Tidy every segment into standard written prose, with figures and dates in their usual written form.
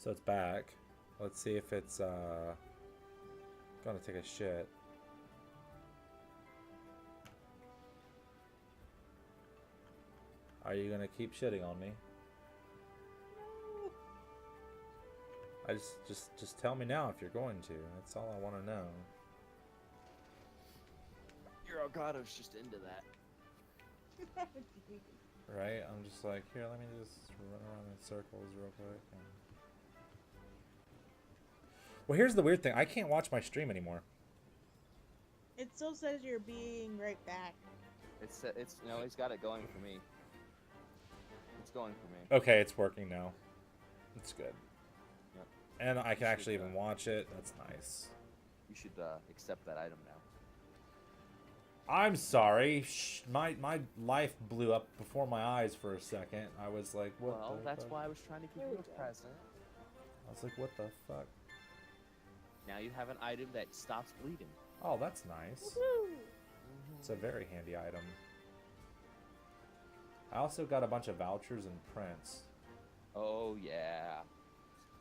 So it's back. Let's see if it's gonna take a shit. Are you gonna keep shitting on me? I just tell me now if you're going to. That's all I want to know. Your Elgato's just into that. Right? I'm just like, here, let me just run around in circles real quick. Well, here's the weird thing. I can't watch my stream anymore. It still says you're being right back. It's no, he's got it going for me. It's going for me. Okay, it's working now. It's good. Yep. And I can actually even watch it. That's nice. You should accept that item now. I'm sorry. My life blew up before my eyes for a second. I was like, what Well, the that's fuck? why I was trying to give you a present. I was like, what the fuck? Now you have an item that stops bleeding. Oh, that's nice. Woo! It's a very handy item. I also got a bunch of vouchers and prints. Oh yeah,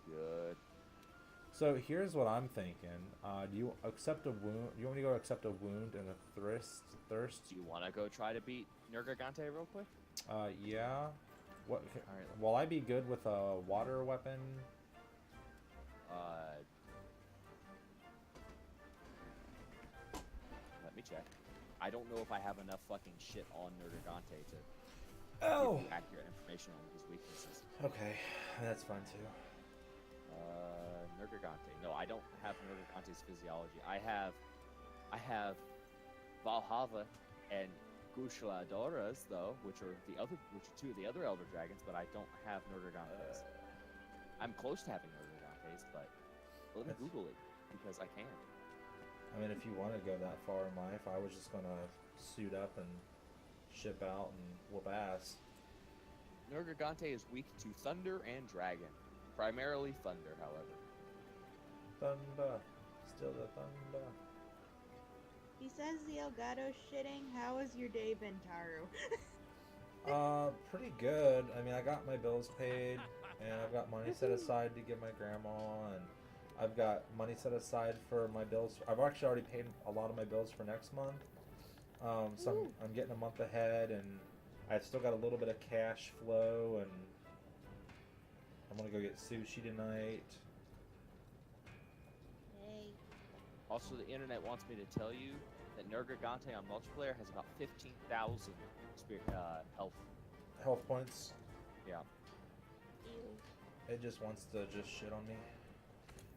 good. So here's what I'm thinking. Do you accept a wound? Do you want me to go accept a wound and a thirst? Do you want to go try to beat Nergigante real quick? Yeah. What? Alright. Will I be good with a water weapon? Let me check. I don't know if I have enough fucking shit on Nergigante to Oh. give you accurate information on his weaknesses. Okay, that's fine too. Nergigante. No, I don't have Nergigante's physiology. I have Valhalla and Gushladoras though, which are two of the other Elder Dragons, but I don't have Nergigante's. I'm close to having Nergigante's, but let me Google it because I can. I mean, if you want to go that far in life, I was just gonna suit up and ship out and whoop ass. Nergigante is weak to Thunder and Dragon. Primarily Thunder, however. Thunder, still the thunder. Besides the Elgato shitting, how has your day been, Taru? Pretty good. I mean, I got my bills paid, and I've got money set aside to give my grandma, and I've got money set aside for my bills. I've actually already paid a lot of my bills for next month. So I'm getting a month ahead, and I've still got a little bit of cash flow, and I'm gonna go get sushi tonight. Hey. Also, the internet wants me to tell you that Nergigante on multiplayer has about 15,000 health. Health points. Yeah. Ew. It just wants to just shit on me.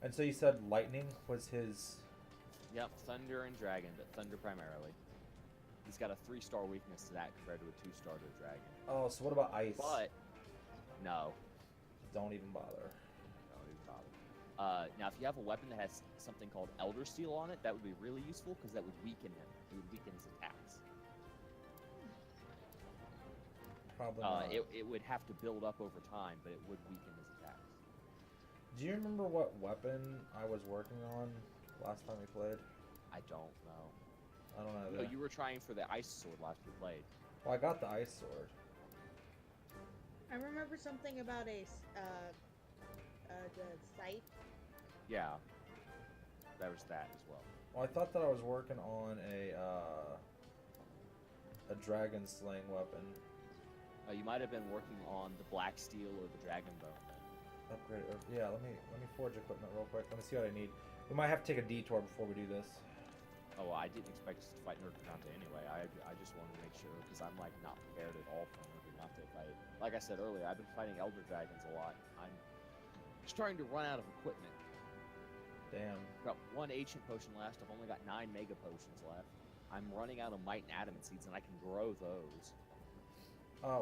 And so you said lightning was his. Yep, Thunder and Dragon, but Thunder primarily. He's got a 3-star weakness to that compared to a 2-star to a Dragon. Oh, so what about ice? But, no. Don't even bother. Don't even bother. Now, if you have a weapon that has something called Elder Steel on it, that would be really useful because that would weaken him. It would weaken his attacks. Probably not. It would have to build up over time, but it would weaken his attacks. Do you remember what weapon I was working on last time we played? I don't know. I don't know. No, you were trying for the ice sword last we played. Well, I got the ice sword. I remember something about the scythe. Yeah. There was that as well. Well, I thought that I was working on a dragon slaying weapon. You might have been working on the black steel or the dragon bone then. Upgrade. Yeah, let me forge equipment real quick. Let me see what I need. We might have to take a detour before we do this. Oh, I didn't expect us to fight Nergigante anyway. I just wanted to make sure because I'm like not prepared at all for a Nergigante fight. Like I said earlier, I've been fighting Elder Dragons a lot. I'm starting to run out of equipment. Damn. Got 1 ancient potion left. I've only got 9 mega potions left. I'm running out of might and adamant seeds, and I can grow those.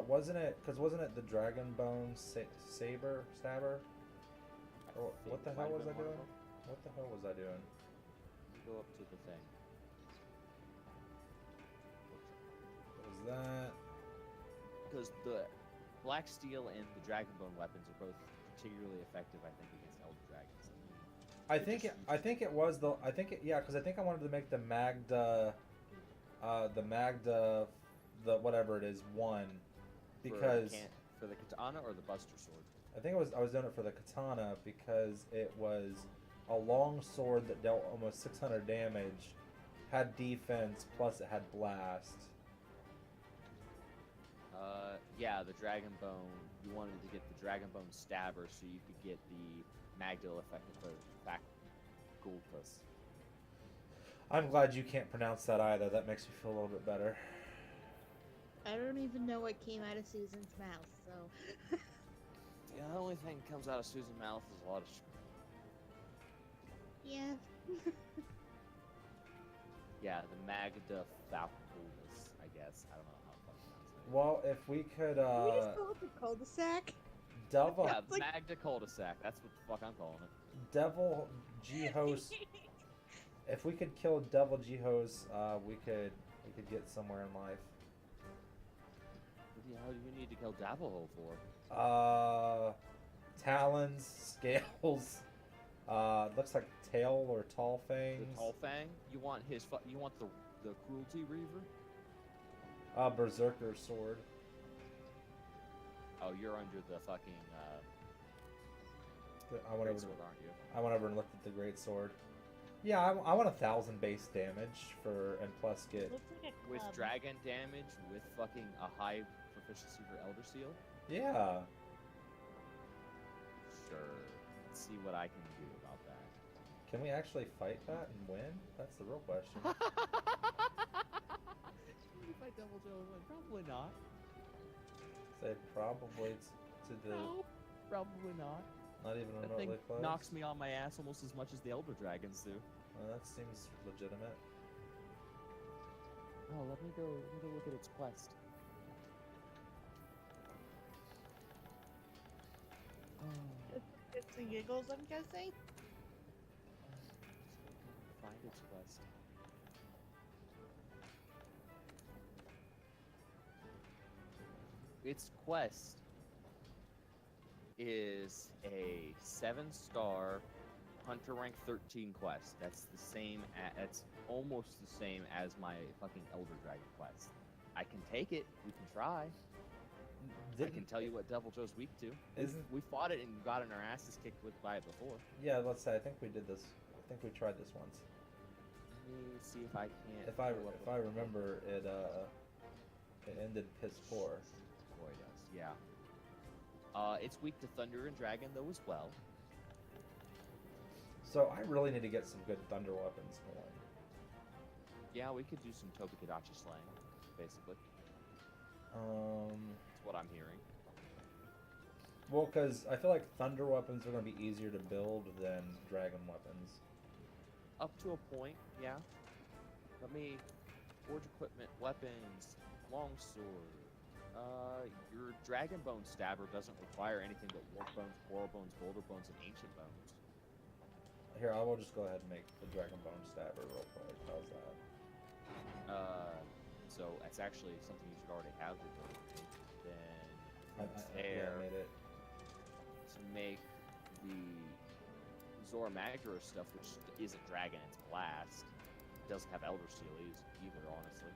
Wasn't it the dragon bone saber stabber? Or what the hell was I doing? What the hell was I doing? Go up to the thing. What was that? Because the black steel and the dragon bone weapons are both particularly effective, I think, against Elder Dragons. I think it was the yeah, because I think I wanted to make the Magda the whatever it is 1 because for the katana or the buster sword. I think I was doing it for the katana because it was a long sword that dealt almost 600 damage, had defense, plus it had blast. Yeah, the Dragon Bone. You wanted to get the Dragon Bone Stabber so you could get the Magdal effect of the facultas. I'm glad you can't pronounce that either. That makes me feel a little bit better. I don't even know what came out of Susan's mouth, so. The only thing that comes out of Susan's mouth is a lot of Yeah. yeah, the Magda facultas, I guess. I don't know how to fucking pronounce it. Well, if we could, Can we just call it the cul-de-sac? Devil, Yeah, like- Magda cul-de-sac. That's what the fuck I'm calling it. Devil Jihos. If we could kill Devil Jihos, we could get somewhere in life. What the hell do you need to kill Davalho for? Talons, scales. Looks like tail or tall fangs. The Tall Fang? You want his? You want the Cruelty Reaver? Berserker sword. Oh, you're under the fucking I went great over. sword, aren't you? I went over and looked at the great sword. Yeah, I want 1,000 base damage for and plus get. Looks like a With club. dragon damage, with fucking a high proficiency for Elder Seal. Yeah. Sure. Let's see what I can do about that. Can we actually fight that and win? That's the real question. If I double Joe win, probably not. Say probably to the No, probably not. not even That thing remotely close. knocks me on my ass almost as much as the Elder Dragons do. Well, that seems legitimate. Oh, let me go look at its quest. Oh, It's and giggles, I'm guessing. find its quest. Its quest is a 7-star Hunter rank 13 quest. That's the same. That's almost the same as my fucking Elder Dragon quest. I can take it. We can try. I can tell you what Devil Joe's weak to. Isn't We fought it and gotten our asses kicked with by it before. yeah? Let's say I think we did this. I think we tried this once. Let me see if I can't. If I pull up if I remember it, it ended piss poor. Boy, it does. Yeah. It's weak to Thunder and Dragon though as well. So I really need to get some good thunder weapons going. Yeah, we could do some Tobikadachi slang, basically. That's what I'm hearing. Well, because I feel like thunder weapons are going to be easier to build than dragon weapons. Up to a point, yeah. Let me forge equipment, weapons, longsword. Your Dragon Bone Stabber doesn't require anything but Warp Bones, Coral Bones, Boulder Bones, and Ancient Bones. Here, I will just go ahead and make the dragon bone stabber real quick. How's that? So that's actually something you should already have to build. Then I there made it. to make the Zora Magdara stuff, which isn't Dragon, it's Blast. It doesn't have Elder Seal either, honestly.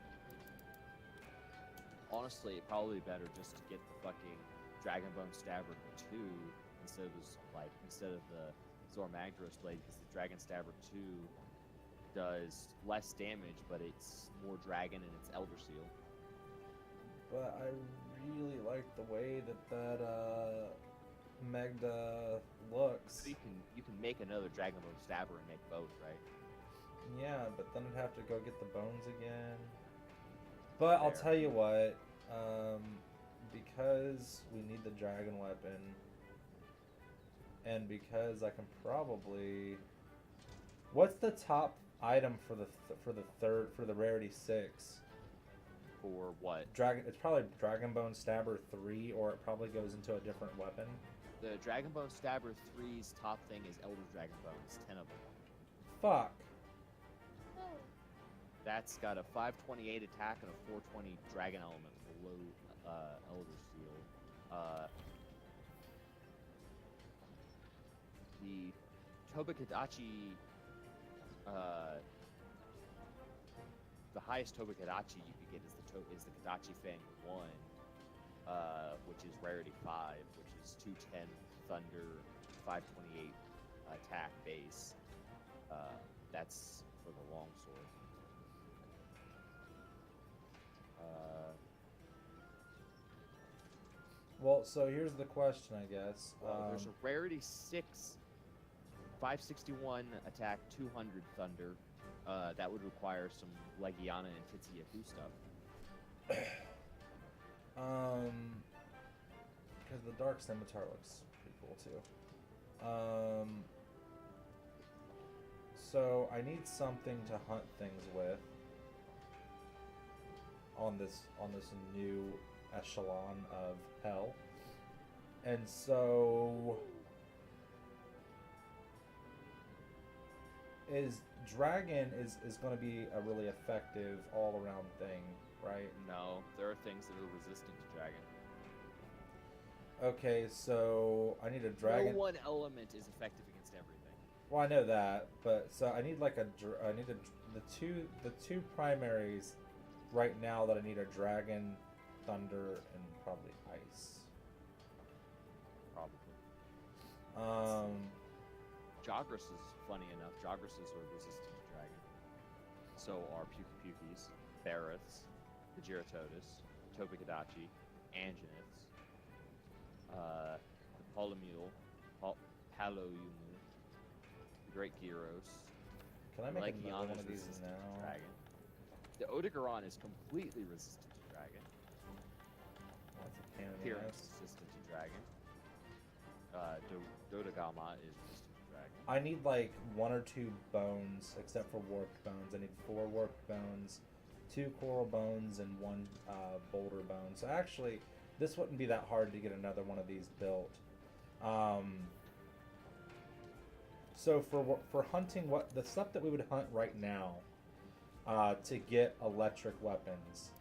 Honestly, it'd probably be better just to get the fucking Dragon Bone Stabber 2 instead of the Zora Magdaros blade, because the Dragon Stabber 2 does less damage, but it's more dragon and it's Elder Seal. But I really like the way that Magda looks. So you can make another Dragon Bone Stabber and make both, right? Yeah, but then I'd have to go get the bones again. But I'll Fair. tell you what, because we need the dragon weapon, and because I can probably, what's the top item for the rarity 6? For what? It's probably Dragon Bone Stabber 3, or it probably goes into a different weapon. The Dragon Bone Stabber 3's top thing is Elder Dragon Bones, 10 of them. Fuck. That's got a 528 attack and a 420 dragon element below Elder Seal. The Tobikadachi, the highest Tobikadachi you could get is the Kadachi Fang 1, which is rarity 5, which is 210 Thunder 528 attack base. That's for the longsword. Well, so here's the question, I guess. There's a rarity 6, 561 attack 200 Thunder. That would require some Legiana and Titsyaku stuff. Because the Dark Scimitar looks pretty cool too. So I need something to hunt things with on this new echelon of hell, and so dragon is going to be a really effective all around thing, right? No, there are things that are resistant to dragon. Okay, so I need a dragon. No one element is effective against everything. Well, I know that, but so I need like the two primaries right now that I need are dragon, thunder, and probably ice. Probably. Jagras is funny enough. Jagras are resistant to dragon. So are Pukei-Pukeis, Bariths, the Giratotus, Tobikadachi, Anginets, the Polymule, Paloyumu, the Great Gyros. Can I make another Legion one is of these resistant to now? dragon. The Odogaron is completely resistant to dragon. That's a pain in the Tyrion is ass. resistant to dragon. Dodogama is resistant to dragon. I need like 1 or 2 bones, except for warped bones. I need 4 warped bones, 2 coral bones, and 1 boulder bone. So actually, this wouldn't be that hard to get another one of these built. So for hunting, what the stuff that we would hunt right now to get electric weapons,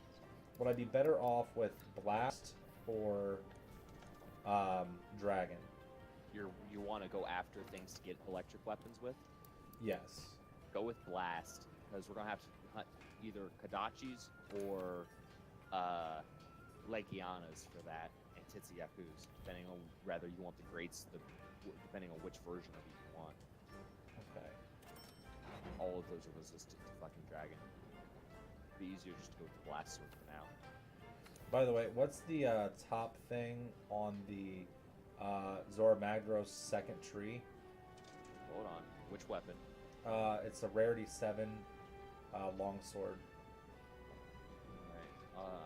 would I be better off with blast or dragon? You want to go after things to get electric weapons with? Yes. Go with blast, because we're gonna have to hunt either Kadachis or Legianas for that, and Titsyakus, depending on whether you want the greats, depending on which version of it you want. Okay. All of those are resistant to fucking dragon. It'd be easier just to go with the blast sword for now. By the way, what's the top thing on the Zora Magdaros second tree? Hold on, which weapon? It's a rarity 7 longsword. Alright.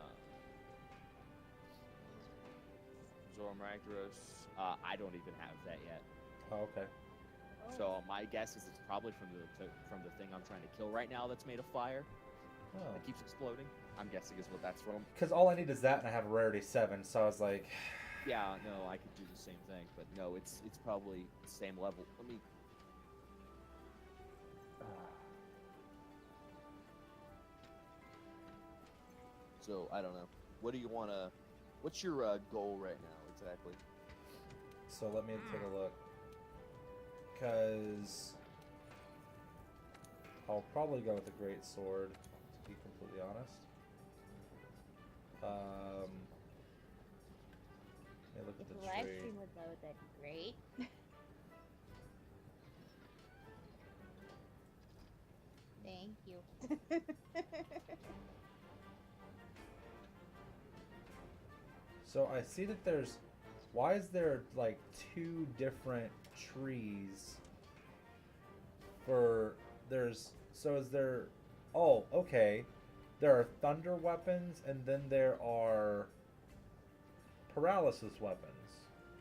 Zora Magdaros. I don't even have that yet. Oh, okay. So my guess is it's probably from the thing I'm trying to kill right now that's made of fire. Oh. That keeps exploding. I'm guessing is what that's from. Because all I need is that, and I have a rarity 7, so I was like... Yeah, no, I could do the same thing, but no, it's probably the same level. Let me. So I don't know. What do you want to? What's your goal right now exactly? So let me take a look. Because I'll probably go with the great sword, to be completely honest. Let me look at the Live tree. stream would load, that'd be great. Thank you. So I see that there's... Why is there like 2 different trees for... There's... So is there... Oh, okay. There are thunder weapons, and then there are paralysis weapons.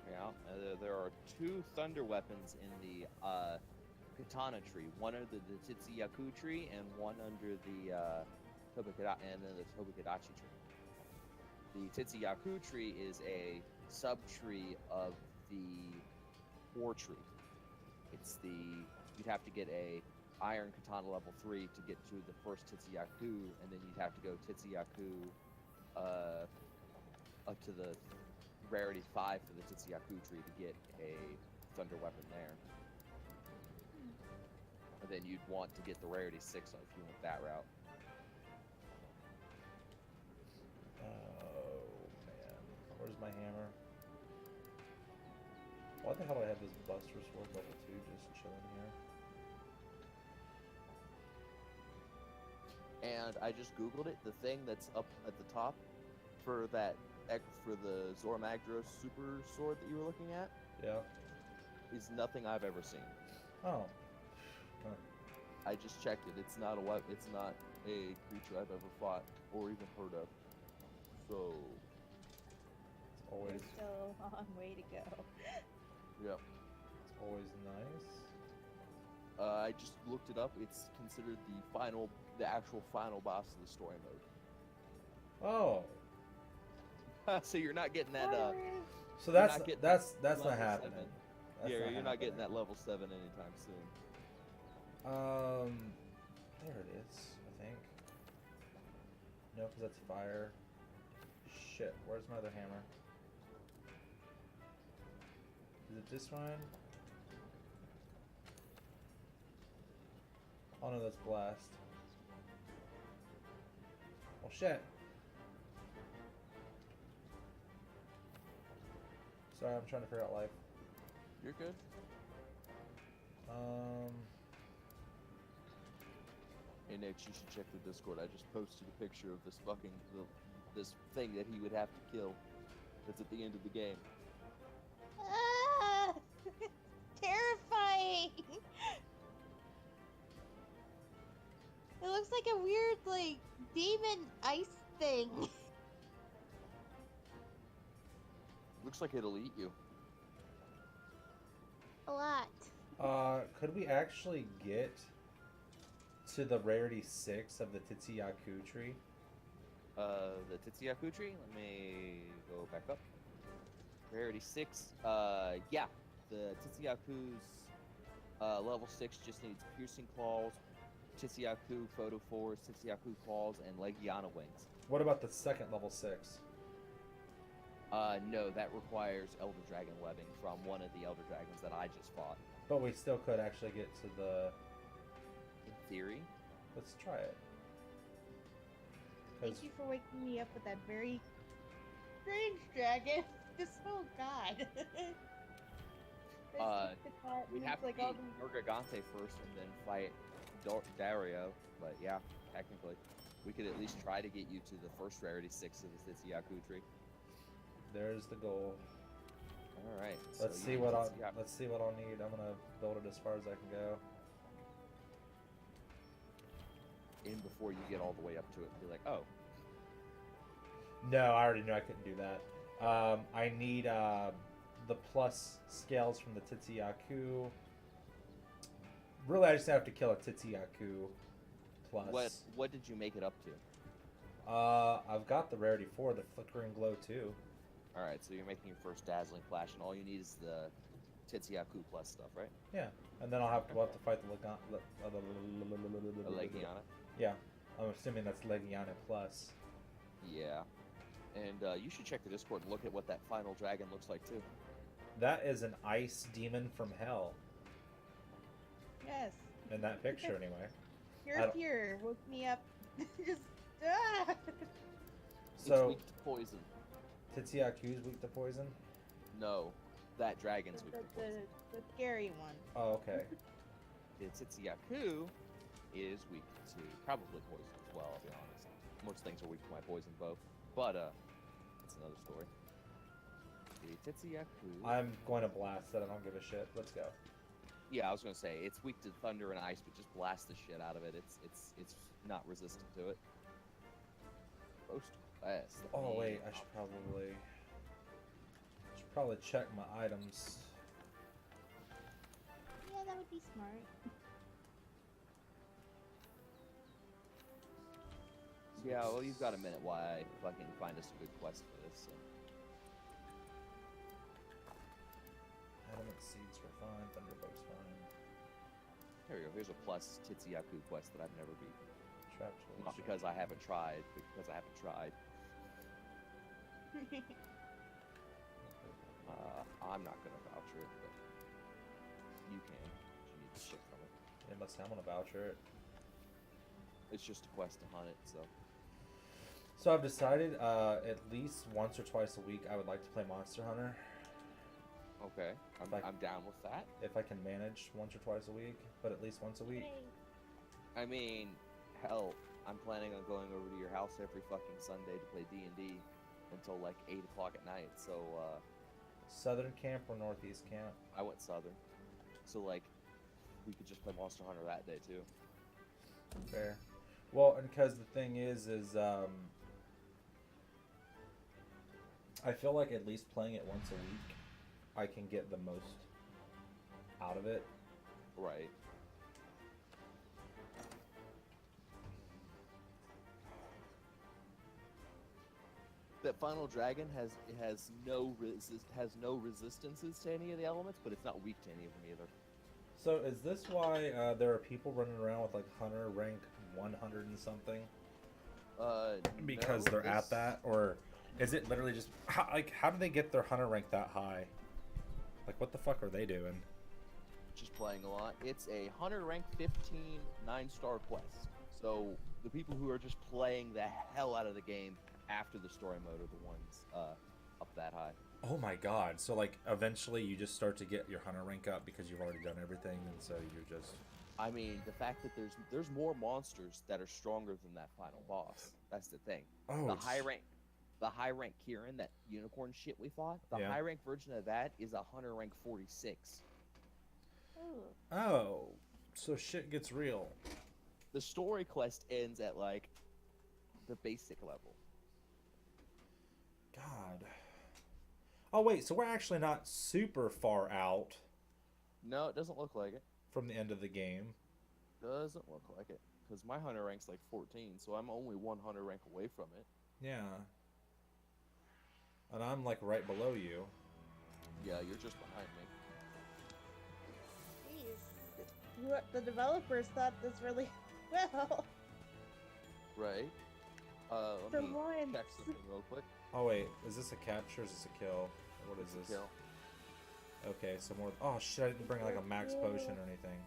Yeah, there are 2 thunder weapons in the Katana tree. One under the Titsyaku tree, and one under the Tobikadachi tree. The Titsyaku tree is a sub-tree of the War tree. It's the... You'd have to get a Iron Katana level 3 to get to the first Titsyaku, and then you'd have to go Titsyaku up to the rarity 5 for the Titsyaku tree to get a thunder weapon there. And then you'd want to get the rarity 6 if you went that route. Oh, man. Where's my hammer? Why the hell do I have this Buster Sword level 2 just chilling here? And I just googled it. The thing that's up at the top for that for the Zora Magdaros super sword that you were looking at Yeah. is nothing I've ever seen. Oh. I just checked it. It's not it's not a creature I've ever fought or even heard of. So, It's always, There's still a long way to go. yeah. it's always nice. I just looked it up. It's considered the actual final boss of the story mode. Oh. So you're not getting that. So You're that's not getting that's level not happening. 7. That's Yeah, you're not getting happening. that level 7 anytime soon. There it is, I think. No, because that's fire. Shit, where's my other hammer? Is it this one? Oh no, that's blast. Oh shit. Sorry, I'm trying to figure out life. You're good. Hey Nick, you should check the Discord. I just posted a picture of this this thing that he would have to kill. That's at the end of the game. Ah! Terrifying! It looks like a weird, like, demon ice thing. Looks like it'll eat you. A lot. Could we actually get to the rarity 6 of the Titsyaku tree? The Titsyaku tree. Let me go back up. Rarity 6. Yeah. The Titsyaku's level 6 just needs piercing claws, Titsyaku photo fours, Titsyaku claws, and Legiana wings. What about the second level 6? No, that requires Elder Dragon webbing from one of the Elder Dragons that I just fought. But we still could actually get to the... In theory. Let's try it. 'Cause- Thank you for waking me up with that very strange dragon. Oh god. We'd have to like beat all the... Urgagante first and then fight Dario, but yeah, technically. We could at least try to get you to the first rarity 6 of the Titsyaku tree. There's the goal. Alright. Let's see what I'll need. I'm gonna build it as far as I can go. In before you get all the way up to it and be like, oh. No, I already knew I couldn't do that. I need the plus scales from the Titsyaku. Really, I just have to kill a Titsyaku plus. What did you make it up to? I've got the rarity 4, the flickering glow 2. Alright, so you're making your first dazzling flash, and all you need is the Titsyaku plus stuff, right? Yeah, and then we'll have to fight the Legiana? Yeah, I'm assuming that's Legiana plus. Yeah. And you should check the Discord and look at what that final dragon looks like, too. That is an ice demon from hell. Yes. In that picture, anyway. Pure woke me up. Just ah! It's So, weak to poison. Titsyaku's weak to poison? No, that dragon's weak to the, poison. the scary one. Oh, okay. The Titsyaku is weak to probably poison as well, I'll be honest. Most things are weak to my poison bow. But, that's another story. The Titsyaku... I'm going to blast it. I don't give a shit. Let's go. Yeah, I was gonna say, it's weak to thunder and ice, but just blast the shit out of it. It's not resistant to it. Post quest. Oh wait, I should probably check my items. Yeah, that would be smart. Yeah, well, you've got a minute while I fucking find us a good quest for this. So. Adamant seeds are fine. Thunderbolt's fine. There we go. Here's a plus Titsyaku quest that I've never beat. Trapped. Not because I haven't tried, but because I haven't tried. I'm not gonna voucher it, but you can. You need the shit from it. It must have. I'm gonna voucher it. It's just a quest to hunt it, so. So I've decided at least once or twice a week I would like to play Monster Hunter. Okay, Like- I'm down with that. if I can manage once or twice a week, but at least once a week. Yay. I mean, hell, I'm planning on going over to your house every fucking Sunday to play D&D until like 8 o'clock at night. So Southern camp or northeast camp? I went Southern. So like, we could just play Monster Hunter that day too. Fair. Well, and because the thing is I feel like at least playing it once a week, I can get the most out of it. Right. That final dragon has no resistances to any of the elements, but it's not weak to any of them either. So is this why there are people running around with like hunter rank 100 and something? Because No, they're at this- that, or is it literally just how do they get their hunter rank that high? Like what the fuck are they doing? Just playing a lot. It's a Hunter rank 15 9-star quest. So the people who are just playing the hell out of the game after the story mode are the ones up that high. Oh my god! So like eventually you just start to get your hunter rank up because you've already done everything, and so you're just. I mean, the fact that there's more monsters that are stronger than that final boss. That's the thing. Oh. The it's- high rank Kieran, that unicorn shit we fought. The Yeah. high rank version of that is a Hunter rank 46. Ooh. Oh, so shit gets real. The story quest ends at like the basic level. God. Oh wait, so we're actually not super far out No, it doesn't look like it. from the end of the game. Doesn't look like it. Because my Hunter rank's like 14, so I'm only one Hunter rank away from it. Yeah. And I'm like right below you. Yeah, you're just behind me. Jeez. The developers thought this really well. Right. Let For me once. check something real quick. Oh wait, is this a capture or is this a kill? What is this? Kill. Okay, so more. Oh shit, I didn't bring like a max potion or anything.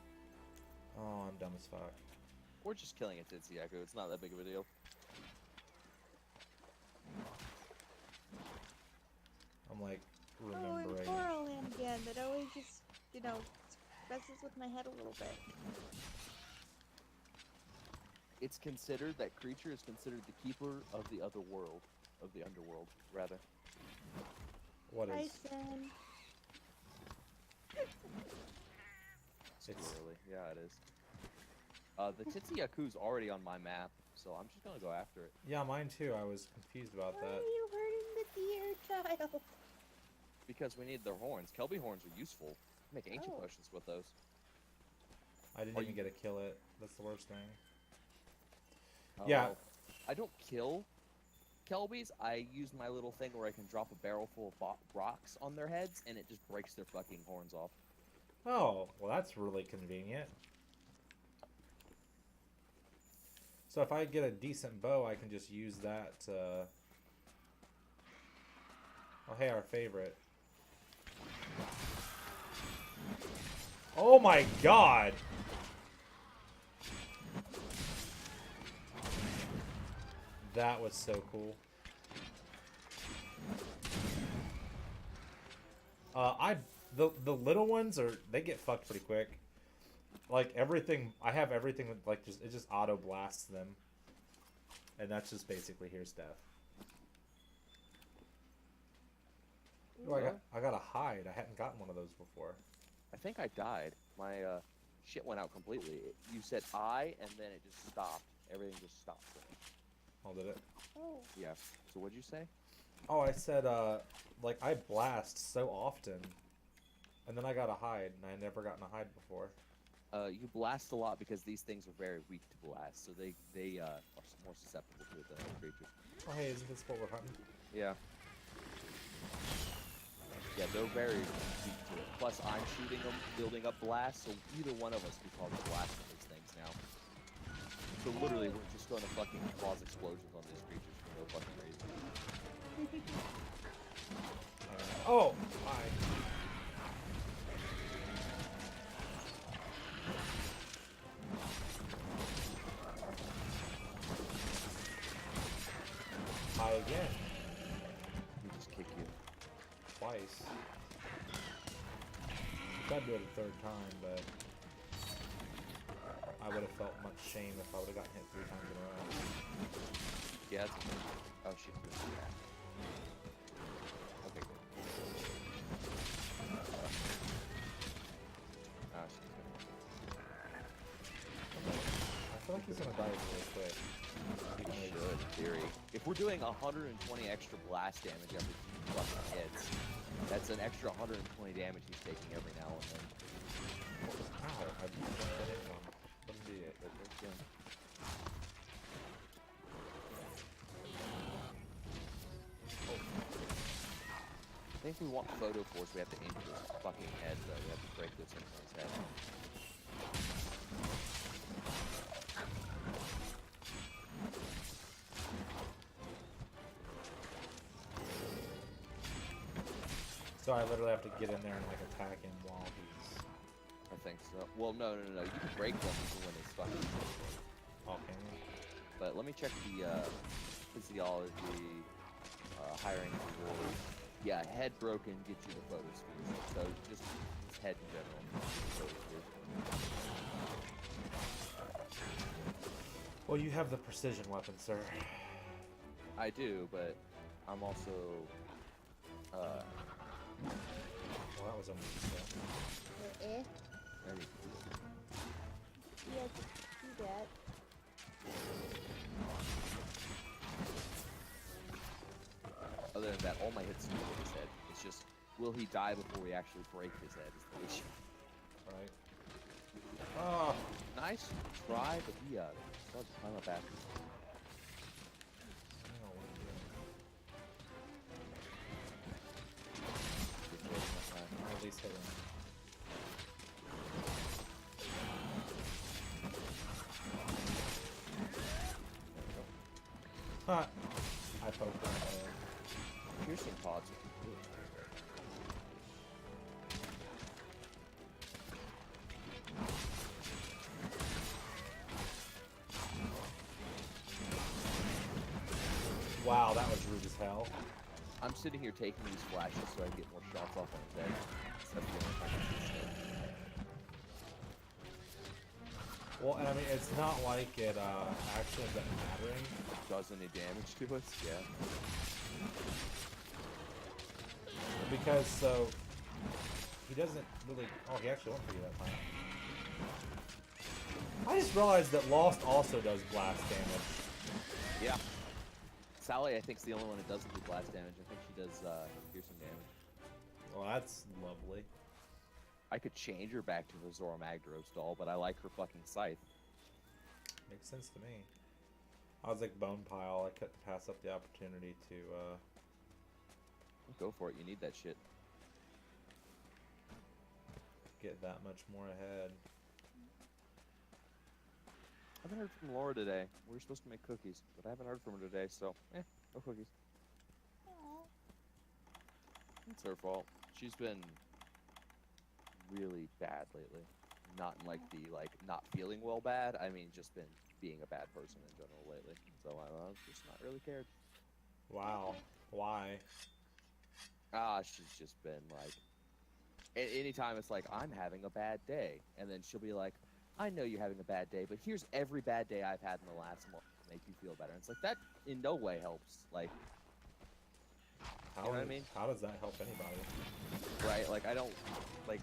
Oh, I'm dumb as fuck. We're just killing a Titsuyako. It's not that big of a deal. I'm like Oh, and remembering. Coralland again. That always just, messes with my head a little bit. It's considered, that creature is considered the keeper of the other world. Of the underworld, rather. What Hi, is? Sen. It's- Squirrely. Yeah, it is. The Titsuyaka's already on my map, so I'm just gonna go after it. Yeah, mine too. I was confused about Why are that. you hurting the deer child? Because we need their horns. Kelby horns are useful. Make ancient Oh. potions with those. I didn't Are even you- get to kill it. That's the worst thing. Oh, Yeah. well, I don't kill Kelbies. I use my little thing where I can drop a barrel full of rocks on their heads, and it just breaks their fucking horns off. Oh, well, that's really convenient. So if I get a decent bow, I can just use that to... Oh, hey, our favorite. Oh my god! That was so cool. The little ones they get fucked pretty quick. Like everything, I have everything that like it just auto blasts them, and that's just basically here's death. Oh, I got a hide. I hadn't gotten one of those before. I think I died. My shit went out completely. You said I, and then it just stopped. Everything just stopped. Oh, did it? Oh. Yeah. So what'd you say? Oh, I said like I blast so often, and then I got a hide, and I never gotten a hide before. You blast a lot because these things are very weak to blast, so they are more susceptible to it than other creatures. Oh, hey, isn't this what we're hunting? Yeah. Yeah, they're very weak to it. Plus, I'm shooting them, building up blasts, so either one of us can probably blast these things now. So literally, we're just going to fucking cause explosions on these creatures for no fucking reason. Oh, hi. Hi again. We just kick you. Twice. Tried to do it a third time, but I would have felt much shame if I would have gotten hit 3 times in a row. Yeah, that's okay. Oh shit. Yeah. Okay, good. Oh shit. I feel like he's gonna die really quick. He should, in theory. If we're doing 120 extra blast damage every 2 fucking hits, that's an extra 120 damage he's taking every now and then. Ow, I just got hit one. What an idiot. I think if we want photo force, we have to aim for his fucking head, though. We have to break this into his head. So I literally have to get in there and like attack him while he's... I think so. Well, no. You can break them even when he's fucking. Okay. But let me check the physiology, hiring reward. Yeah, head broken gets you the photo sphere. So just his head in general. Photo sphere. Well, you have the precision weapon, sir. I do, but I'm also. Well, that was almost a step. I need Yeah, do that. Other than that, all my hits do hit his head. It's just, will he die before we actually break his head is the issue. Right. Oh! Nice try, but he started to climb up after. I don't know what I'm doing. Good choice that time. I'll at least hit him. Ha! I poked him in the head. Piercing pods would be good. Wow, that was rude as hell. I'm sitting here taking these flashes so I can get more shots off on his head. That's the only time I see shit. Well, and I mean, it's not like it actually ends up mattering. Does any damage to us? Yeah. Because, so, he doesn't really... Oh, he actually went for you that time. I just realized that Lost also does blast damage. Yeah. Sally, I think, is the only one that doesn't do blast damage. I think she does piercing damage. Well, that's lovely. I could change her back to her Zora Magdaros doll, but I like her fucking scythe. Makes sense to me. I was like Bone Pile. I couldn't pass up the opportunity to, Go for it. You need that shit. get that much more ahead. I haven't heard from Laura today. We were supposed to make cookies, but I haven't heard from her today, so, no cookies. Aw. It's her fault. She's been really bad lately. Not in like the not feeling well bad. I mean, just been being a bad person in general lately. So I've just not really cared. Wow. Why? She's just been like, anytime it's like I'm having a bad day, and then she'll be like, I know you're having a bad day, but here's every bad day I've had in the last month to make you feel better. And it's like that in no way helps. Like, How you know what I does- mean? How does that help anybody? right? Like I don't like.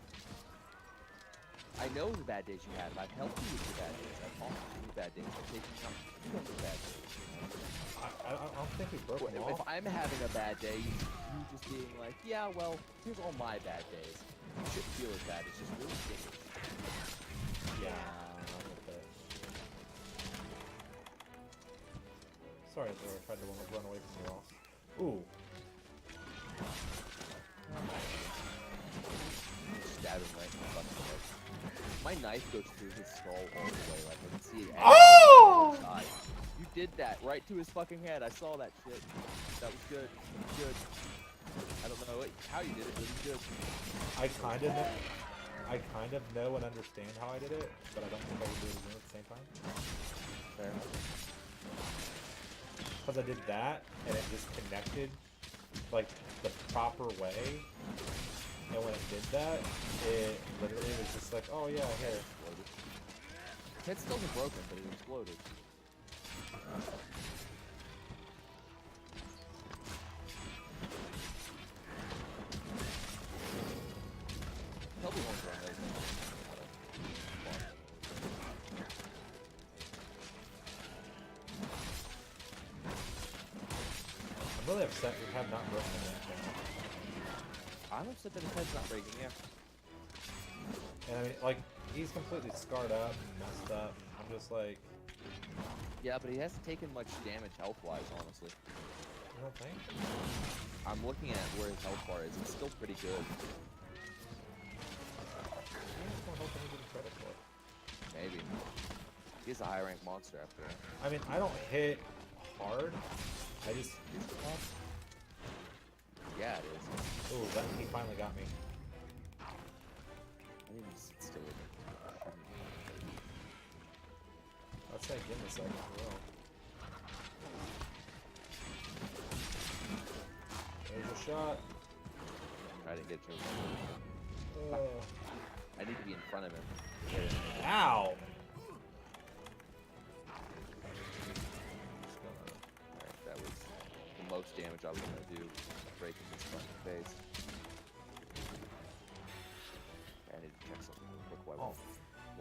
I know the bad days you had. I've helped you with your bad days. I've talked to you with bad days. I've taken you on your bad days. I don't think we broke them If off. I'm having a bad day, you just being like, yeah, well, here's all my bad days. You shouldn't feel as bad. It's just really ridiculous. Yeah, I'm with that. Sorry, Zora, I tried to run away from you all. Ooh. Stab him right in the fucking head. My knife goes through his skull all the way. Like I can see it. Oh! God. You did that right to his fucking head. I saw that shit. That was good. Good. I don't know how you did it, but it was good. I kind of know and understand how I did it, but I don't think I would do it again at the same time. Fair enough. Because I did that, and it just connected, like, the proper way. And when it did that, it literally was just like, oh yeah, here. Exploded. Head still isn't broken, but it exploded. Probably won't run those. I'm really upset we have not broken anything. I'm upset that his head's not breaking, yeah. And I mean, like, he's completely scarred up and messed up. I'm just like, Yeah, but he hasn't taken much damage health-wise, honestly. you don't think? I'm looking at where his health bar is. It's still pretty good. I just don't hope I get credit for it. Maybe. He's a high-ranked monster after all. I mean, I don't hit hard. I just. Yeah, it is. Ooh, that he finally got me. I need to sit still with it. I'd say give me a second as well. There's a shot. I didn't get a chance. Oh. I need to be in front of him. Ow! Alright, that was the most damage I was gonna do, breaking his fucking face. I need to check something real quick while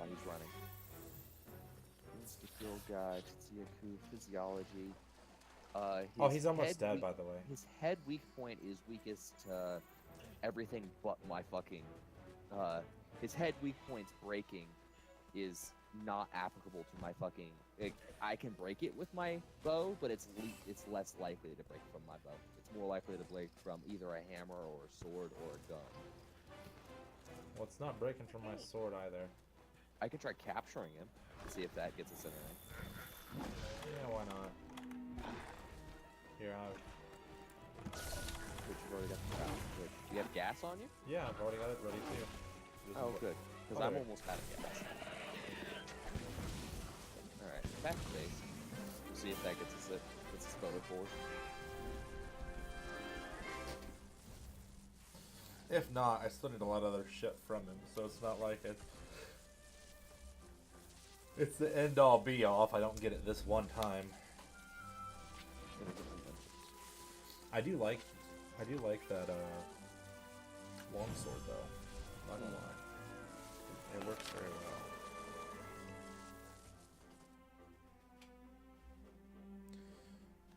he's running. Insta-kill guide, Tsuyaku, physiology. Oh, he's almost head dead, weak- by the way. His head weak point is weakest to everything but my fucking. His head weak points breaking is not applicable to my fucking. I can break it with my bow, but it's less likely to break from my bow. It's more likely to break from either a hammer or a sword or a gun. Well, it's not breaking from my sword either. I can try capturing him and see if that gets us anything. Yeah, why not? Here, Which you've already got the trap. Good. Do you have gas on you? yeah, I've already got it ready too. Just Oh, put- good. Because Oh, I'm there. almost out of gas. Alright, back to base. See if that gets us voted forward. If not, I still need a lot of other shit from him, so it's not like it's the end all be all if I don't get it this one time. I do like that longsword though. Not gonna lie. It works very well.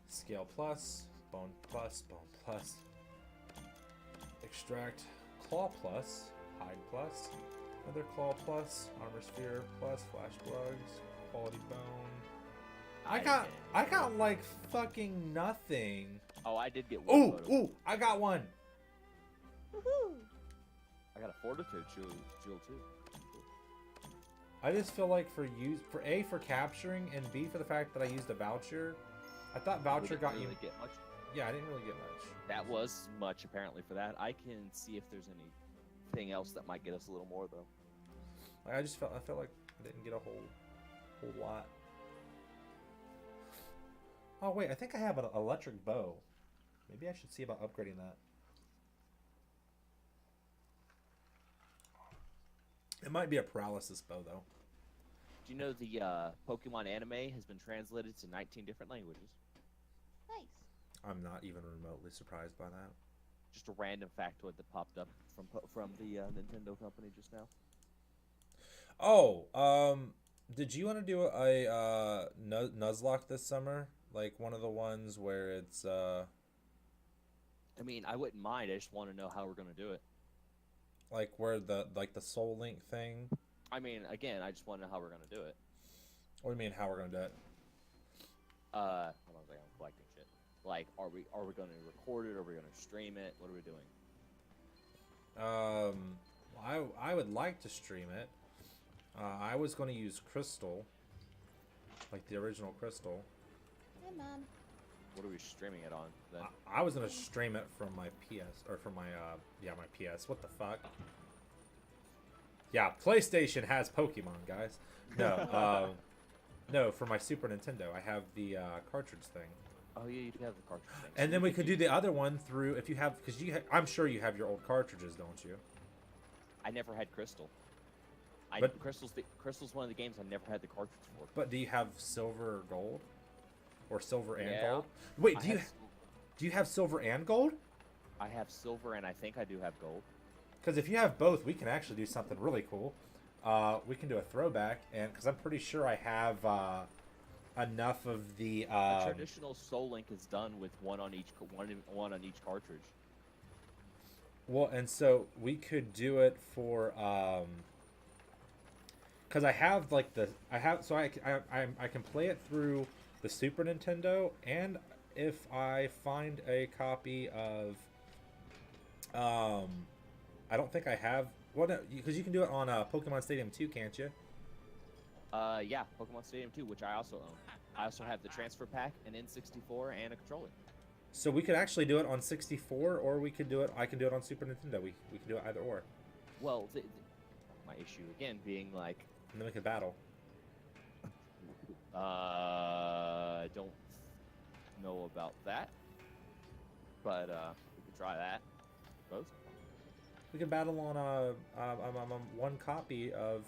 Scale plus, bone plus, bone plus. Extract claw plus, hide plus, another claw plus, armor sphere plus, flash plugs, quality bone. I got like fucking nothing. Oh, I did get one Ooh, photo. ooh, I got one. Woohoo! I got a fortitude jewel too. I just feel like for A for capturing and B for the fact that I used a voucher. I thought We voucher didn't got really you. get much. Yeah, I didn't really get much. That was much apparently for that. I can see if there's anything else that might get us a little more though. Like, I felt like I didn't get a whole lot. Oh wait, I think I have an electric bow. Maybe I should see about upgrading that. It might be a paralysis bow though. Do you know the Pokemon anime has been translated to 19 different languages? Nice. I'm not even remotely surprised by that. Just a random factoid that popped up from the Nintendo company just now. Oh, did you want to do a Nuzlocke this summer? Like one of the ones where it's I mean, I wouldn't mind. I just want to know how we're gonna do it. like where the Soul Link thing. I mean, again, I just want to know how we're gonna do it. What do you mean how we're gonna do it? Hold on a second, I'm collecting shit. Like, are we gonna record it? Are we gonna stream it? What are we doing? I would like to stream it. I was going to use Crystal, like the original Crystal. Hi, Mom. What are we streaming it on then? I was going to stream it from my PS or from my my PS. What the fuck? Yeah, PlayStation has Pokemon, guys. No, no, for my Super Nintendo, I have the cartridge thing. Oh yeah, you do have the cartridge thing. And then we could do the other one through if you have, because I'm sure you have your old cartridges, don't you? I never had Crystal. But- Crystal's one of the games I never had the cartridge for. But do you have silver or gold? Or silver and Yeah. gold? Wait, I do you have, do you have silver and gold? I have silver and I think I do have gold. Because if you have both, we can actually do something really cool. We can do a throwback, and because I'm pretty sure I have enough of the. A traditional Soul Link is done with one on each cartridge. Well, and so we could do it for. Because I have like I can play it through the Super Nintendo, and if I find a copy of. I don't think I have. Well, no, because you can do it on Pokemon Stadium 2, can't you? Yeah, Pokemon Stadium 2, which I also own. I also have the transfer pack, an N64, and a controller. So we could actually do it on 64, or we could do it. I can do it on Super Nintendo. We can do it either or, Well, my issue again being like, and then we could battle. I don't know about that, but we could try that. Both. We could battle on one copy of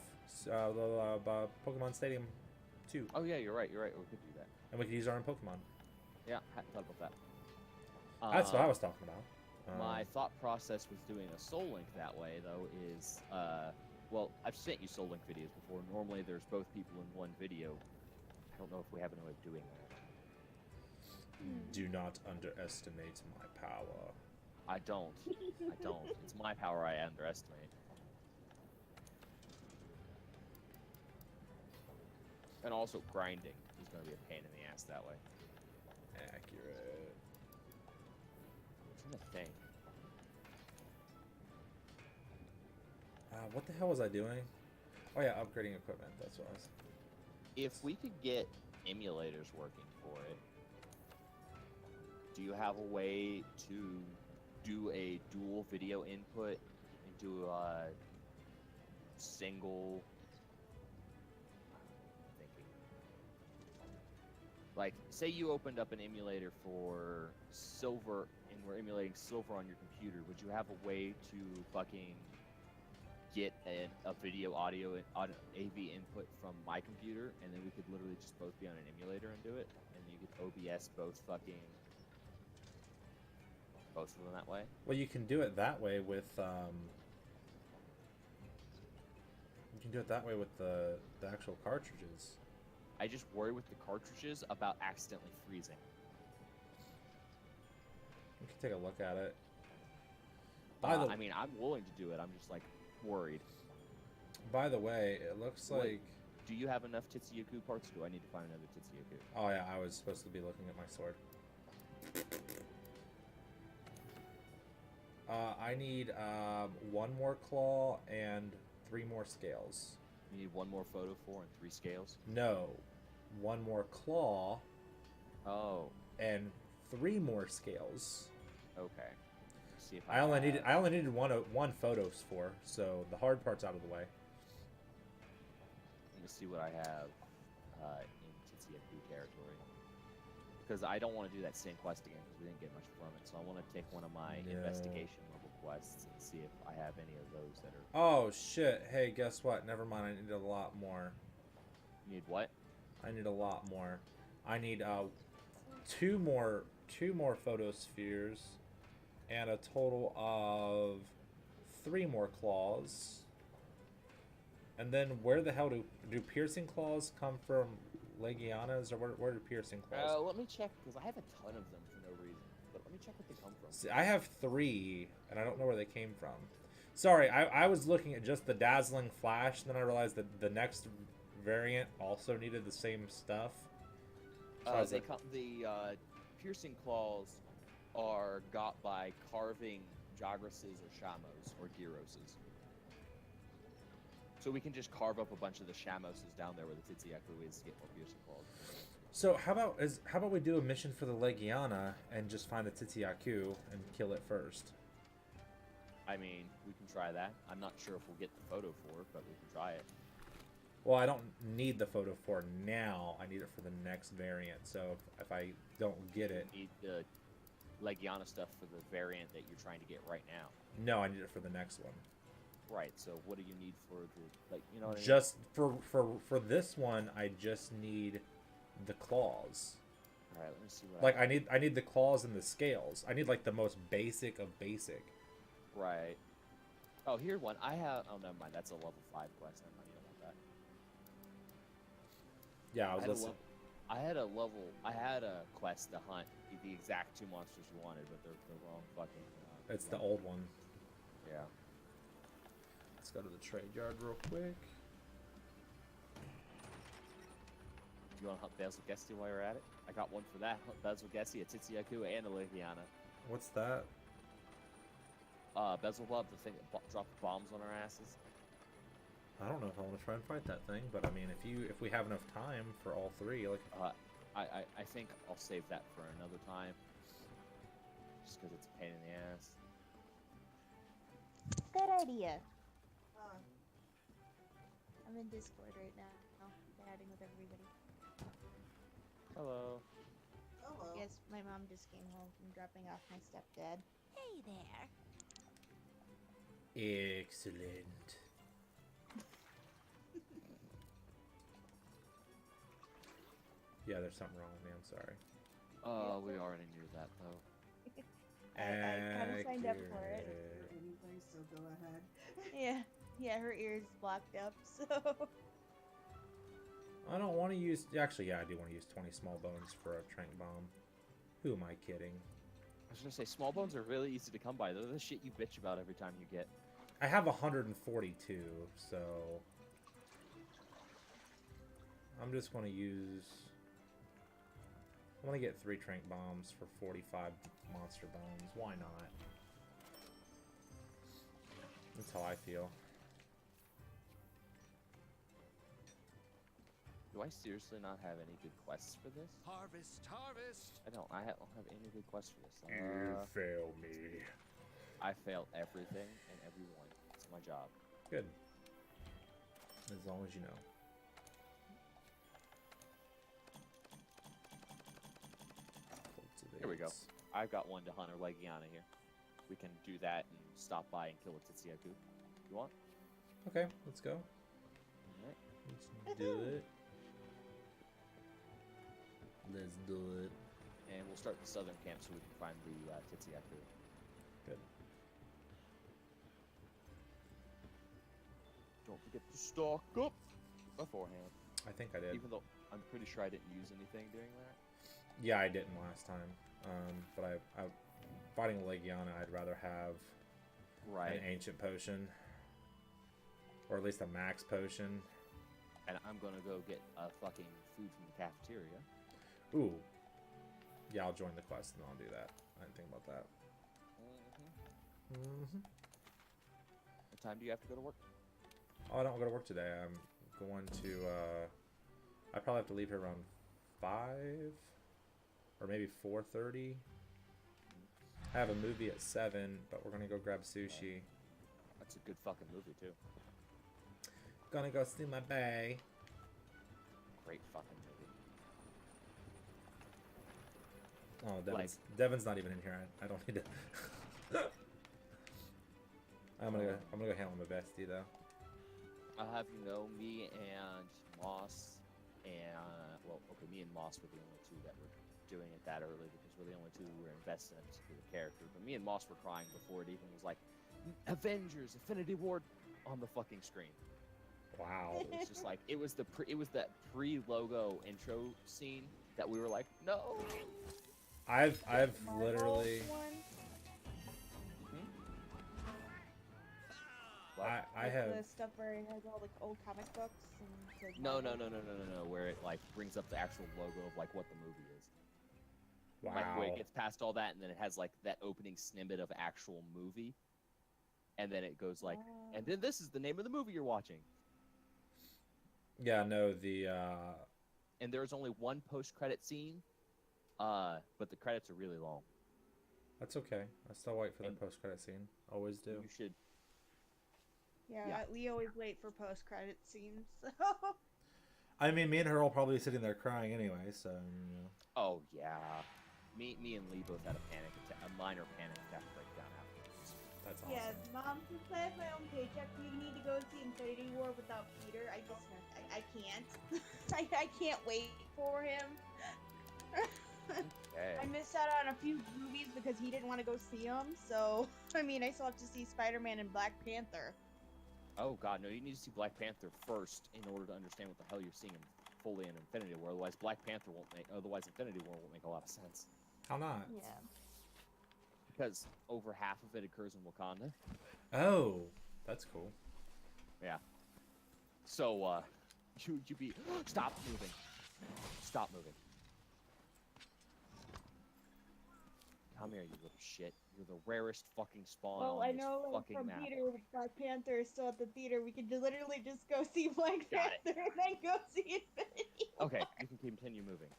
Pokemon Stadium 2, Oh yeah, you're right. We could do that. and we could use our own Pokemon. Yeah, hadn't thought about that. That's what I was talking about. My thought process with doing a Soul Link that way, though, is, well, I've sent you Soul Link videos before. Normally, there's both people in one video. I don't know if we have any way of doing that. Do not underestimate my power. I don't. It's my power I underestimate. And also, grinding is going to be a pain in the ass that way. Accurate. It's a thing. What the hell was I doing? Oh yeah, upgrading equipment. That's what I was. If we could get emulators working for it, do you have a way to do a dual video input into a single? Thinking. Like, say you opened up an emulator for Silver, and we're emulating Silver on your computer. Would you have a way to fucking get a video, audio, and AV input from my computer, and then we could literally just both be on an emulator and do it, and you could OBS both of them that way? Well, you can do it that way with. You can do it that way with the actual cartridges. I just worry with the cartridges about accidentally freezing. We can take a look at it. I mean, I'm willing to do it. I'm just like worried. By the way, it looks Wait. like. Do you have enough Titsuyuku parts? Do I need to find another Titsuyuku? Oh yeah, I was supposed to be looking at my sword. I need one more claw and 3 more scales. You need one more photo 4 and 3 scales? No, 1 more claw Oh, and 3 more scales. okay. Let's see if I only needed one photos for, so the hard part's out of the way. Let me see what I have in Titsuyuku territory. Because I don't want to do that same quest again because we didn't get much from it. So I want to take one of my No. investigation level quests and see if I have any of those that are. Oh shit! Hey, guess what? Never mind. I need a lot more. You need what? I need a lot more. I need two more photospheres, and a total of 3 more claws. And then where the hell do piercing claws come from? Legianas, or where do piercing claws? Let me check because I have a ton of them for no reason. But let me check where they come from. See, I have 3, and I don't know where they came from. Sorry, I was looking at just the dazzling flash, and then I realized that the next variant also needed the same stuff. So I was like, The piercing claws are got by carving Jagras' or Shamos or Gyroses. So we can just carve up a bunch of the Shamoses down there where the Titsuyuku is to get more piercing claws. so how about we do a mission for the Legiana and just find the Titsuyuku and kill it first? I mean, we can try that. I'm not sure if we'll get the photo for it, but we can try it. Well, I don't need the photo for now. I need it for the next variant. So if I don't get it, You need the Legiana stuff for the variant that you're trying to get right now. no, I need it for the next one. Right. So what do you need for the you know what I mean? Just for this one, I just need the claws. All right. Let me see what. Like I need the claws and the scales. I need like the most basic of basic. Right. Oh, here's one. I have. Oh, never mind. That's a level 5 quest. Never mind. You don't want that. Yeah, I was listening. I had a quest to hunt the exact 2 monsters you wanted, but they're the wrong fucking. It's the old one. Yeah. Let's go to the trade yard real quick. You want to hunt Basil Gessi while you're at it? I got one for that. Hunt Basil Gessi, a Titsyaku, and a Legiana. What's that? Beelzebub, the thing that dropped bombs on our asses. I don't know if I want to try and fight that thing, but I mean, if we have enough time for all three, like. I think I'll save that for another time. Just because it's a pain in the ass. Good idea. I'm in Discord right now, chatting with everybody. Hello. Hello. Yes, my mom just came home from dropping off my stepdad. Hey there. Excellent. Yeah, there's something wrong with me. I'm sorry. We already knew that though. I kind of signed up for it. Anyway, so go ahead. Yeah, her ears blocked up, so. I don't want to use. Actually, yeah, I do want to use 20 small bones for a trank bomb. Who am I kidding? I was gonna say small bones are really easy to come by. They're the shit you bitch about every time you get. I have 142, so I'm just going to use. I want to get 3 trank bombs for 45 monster bones. Why not? That's how I feel. Do I seriously not have any good quests for this? Harvest, harvest. I don't. I don't have any good quests for this. You fail me. I fail everything and everyone. It's my job. Good. As long as you know. Here we go. I've got one to hunt or Legiana here. We can do that and stop by and kill a Titsyaku. You want? Okay, let's go. Alright. Let's do it. Let's do it. And we'll start the southern camp so we can find the Titsyaku. Good. Don't forget to stock up beforehand. I think I did. Even though I'm pretty sure I didn't use anything during that. Yeah, I didn't last time. But I fighting Legiana, I'd rather have an ancient potion, or at least a max potion. And I'm gonna go get fucking food from the cafeteria. Ooh. Yeah, I'll join the quest and I'll do that. I didn't think about that. What time do you have to go to work? Oh, I don't go to work today. I'm going to. I probably have to leave here around 5 or maybe 4:30. I have a movie at 7, but we're gonna go grab sushi. That's a good fucking movie too. Gonna go see my bae. Great fucking movie. Oh, Devin's not even in here. I don't need to. I'm gonna go handle my bestie though. I'll have you know, me and Moss and me and Moss were the only two that were doing it that early because we're the only two who were invested in a particular character. But me and Moss were crying before it even was like Avengers, Infinity War on the fucking screen. Wow. It's just like it was that pre-logo intro scene that we were like, no. I've Marvel literally. one? What? I Like have. the stuff where it has all the old comic books and says No, Marvel. where it like brings up the actual logo of like what the movie is. Wow. Like where it gets past all that and then it has like that opening snippet of actual movie. And then it goes like, Ah. and then this is the name of the movie you're watching. Yeah, no, the And there's only one post-credit scene, but the credits are really long. that's okay. I still wait for the And- post-credit scene. Always do. You should. Yeah, Yeah. we always wait for post-credit scenes. So. I mean, me and her will probably be sitting there crying anyway, so you know. Oh yeah, me and Lee both had a minor panic attack breakdown afterwards. That's awesome. Yeah, Mom, since I have my own paycheck, we need to go see Infinity War without Peter. I can't. I can't wait for him. Okay. I missed out on a few movies because he didn't want to go see them. So, I mean, I still have to see Spider-Man and Black Panther. Oh god, no! You need to see Black Panther first in order to understand what the hell you're seeing fully in Infinity War. Otherwise, Infinity War won't make a lot of sense. How not? Yeah. Because over half of it occurs in Wakanda. Oh, that's cool. Yeah. So, you be stop moving. Stop moving. Come here, you little shit. You're the rarest fucking spawn Well, on I this know fucking from map. Peter, Black Panther is still at the theater. We could literally just go see Black Got it. Panther and then go see Infinity War. Okay, you can continue moving.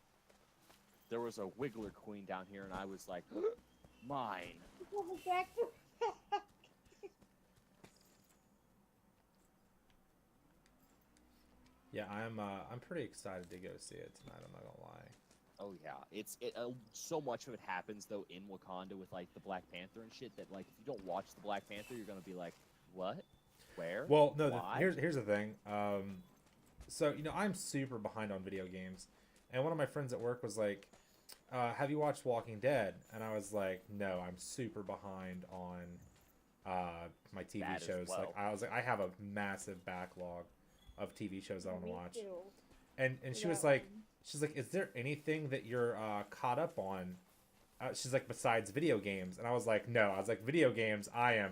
There was a Wiggler Queen down here, and I was like, mine. Coming back to back. Yeah, I'm pretty excited to go see it tonight. I'm not gonna lie. Oh yeah, so much of it happens though in Wakanda with like the Black Panther and shit that like if you don't watch the Black Panther, you're gonna be like, what? Where? Well, no. Why? Here's the thing. So I'm super behind on video games, and one of my friends at work was like, "Have you watched Walking Dead?" And I was like, "No, I'm super behind on my TV That as shows." well. Like I was like, I have a massive backlog of TV shows I want to Me watch. too. And she was That like, one. she's like, "Is there anything that you're caught up on?" She's like, "Besides video games." And I was like, "No." I was like, "Video games, I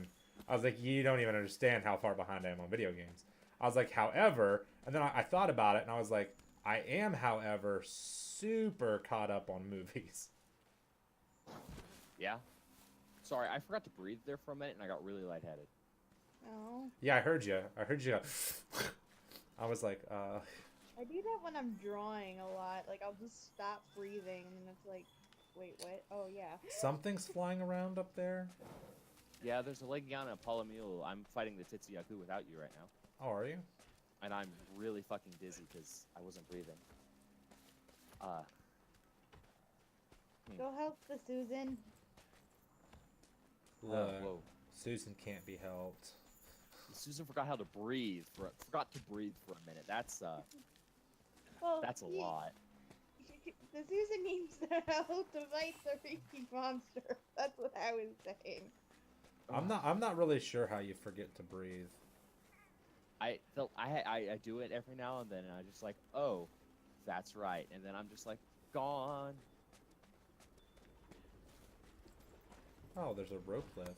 was like, "You don't even understand how far behind I am on video games." I was like, "However," and then I thought about it, and I was like, "I am, however, super caught up on movies." Yeah. Sorry, I forgot to breathe there for a minute, and I got really lightheaded. Oh. Yeah, I heard you. Go. I was like, I do that when I'm drawing a lot. Like, I'll just stop breathing, and it's like, wait, what? Oh, yeah. something's flying around up there. Yeah, there's a Legiana and Palamule. I'm fighting the Titsuyaki without you right now, Oh, are you? and I'm really fucking dizzy because I wasn't breathing. Go help the Susan. Look, Whoa. Susan can't be helped. Susan forgot how to breathe. Forgot to breathe for a minute. That's Well, a lot. The Susan needs the help to fight the freaking monster. That's what I was saying. I'm not really sure how you forget to breathe. I do it every now and then, and I'm just like, oh, that's right, and then I'm just like, gone. Oh, there's a rope lift.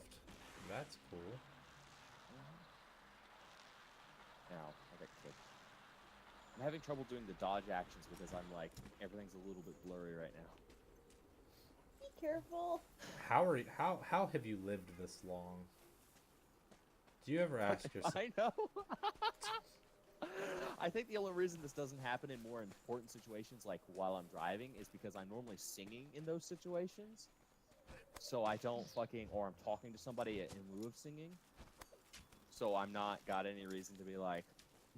That's cool. Now I got kicked. I'm having trouble doing the dodge actions because I'm like everything's a little bit blurry right now. Be careful. How have you lived this long? Do you ever ask yourself? I know. I think the only reason this doesn't happen in more important situations, like while I'm driving, is because I'm normally singing in those situations. So I don't or I'm talking to somebody in lieu of singing. So I'm not got any reason to be like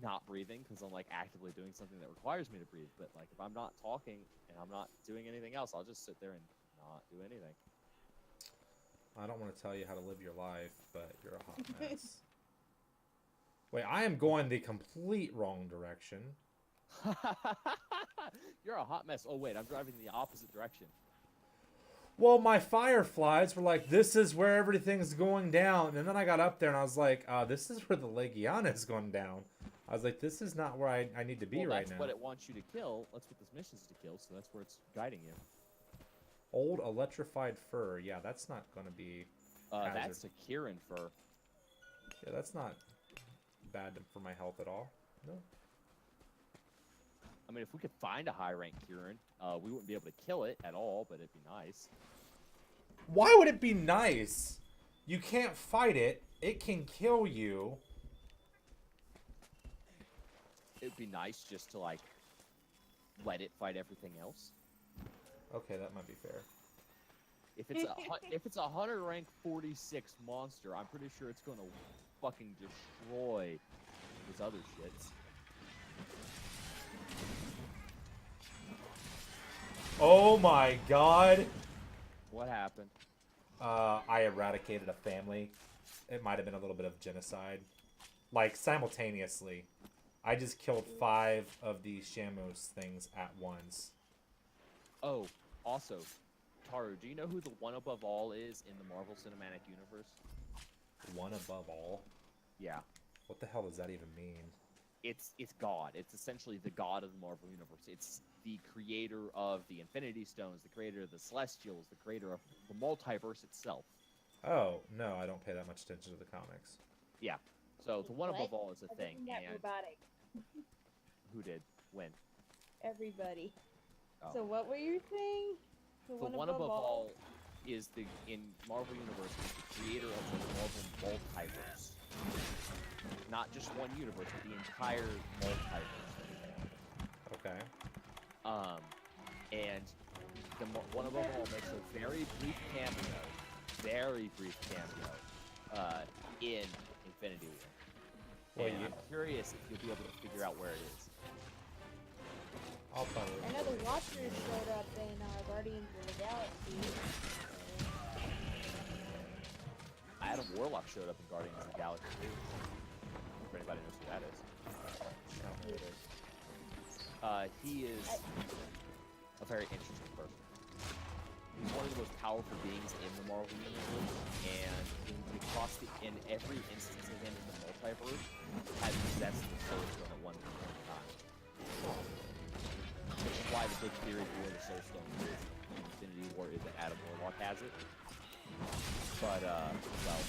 not breathing because I'm like actively doing something that requires me to breathe. But like if I'm not talking and I'm not doing anything else, I'll just sit there and not do anything. I don't want to tell you how to live your life, but you're a hot mess. Wait, I am going the complete wrong direction. You're a hot mess. Oh wait, I'm driving the opposite direction. Well, my fireflies were like, "This is where everything's going down," and then I got up there and I was like, "This is where the Legiana is going down." I was like, "This is not where I need to be right that's now." what it wants you to kill. That's what this mission's to kill. So that's where it's guiding you. Old electrified fur. Yeah, that's not going to be. That's a Kieran fur. Yeah, that's not bad for my health at all. No. I mean, if we could find a high rank Kieran, we wouldn't be able to kill it at all, but it'd be nice. Why would it be nice? You can't fight it. It can kill you. It'd be nice just to like let it fight everything else. Okay, that might be fair. If it's a hunter rank 46 monster, I'm pretty sure it's gonna fucking destroy those other shits. Oh my god. What happened? I eradicated a family it might have been a little bit of genocide. Like, simultaneously. I just killed 5 of these Shamos things at once. Oh, also, Taru, do you know who the one above all is in the Marvel Cinematic Universe? One above all? Yeah. What the hell does that even mean? It's God. It's essentially the God of the Marvel Universe. It's the creator of the Infinity Stones, the creator of the Celestials, the creator of the multiverse itself. Oh, no, I don't pay that much attention to the comics. Yeah. So the one What? above all is a Other thing. than that, And robotic. who did? When? Everybody. Oh. So what were you saying? The one above all is the in Marvel Universe is the creator of the Marvel multiverse. Not just one universe, but the entire multiverse. Okay. And the one above all makes a very brief cameo, in Infinity War. Well, And I'm curious if you'll be able to figure out where it is. I'll probably. I know the Watchers showed up in Guardians of the Galaxy. Adam Warlock showed up in Guardians of the Galaxy too. If anybody knows who that is. He is a very interesting person. He's one of the most powerful beings in the Marvel Universe, and in every instance of him in the multiverse, has possessed the Soul Stone at one point in time. Which is why the big theory for the Soul Stone is in Infinity War is that Adam Warlock has it. But, well...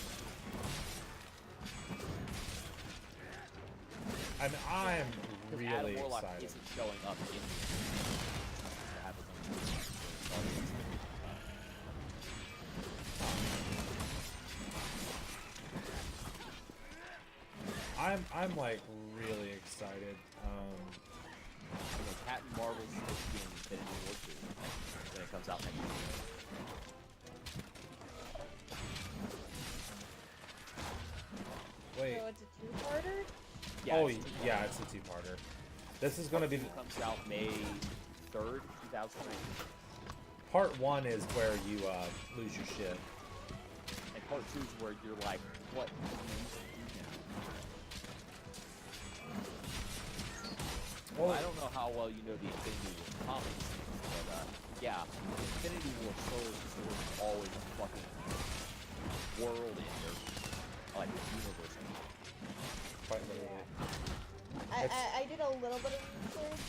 I'm Adam really Warlock excited. isn't showing up in to have his own I'm like really excited. Captain Marvel's supposed to be in Infinity War 2 when it comes out next year. Wait. So it's a two-parter? Yeah, Oh, it's yeah, it's a two-parter. This is gonna be It comes out May 3rd, 2019. part 1 is where you lose your shit. And part 2 is where you're like, what do you do now? Well, I don't know how well you know the Infinity War comics, but yeah, Infinity War was always a fucking world ender, like universe ender. quite literally. I did a little bit of research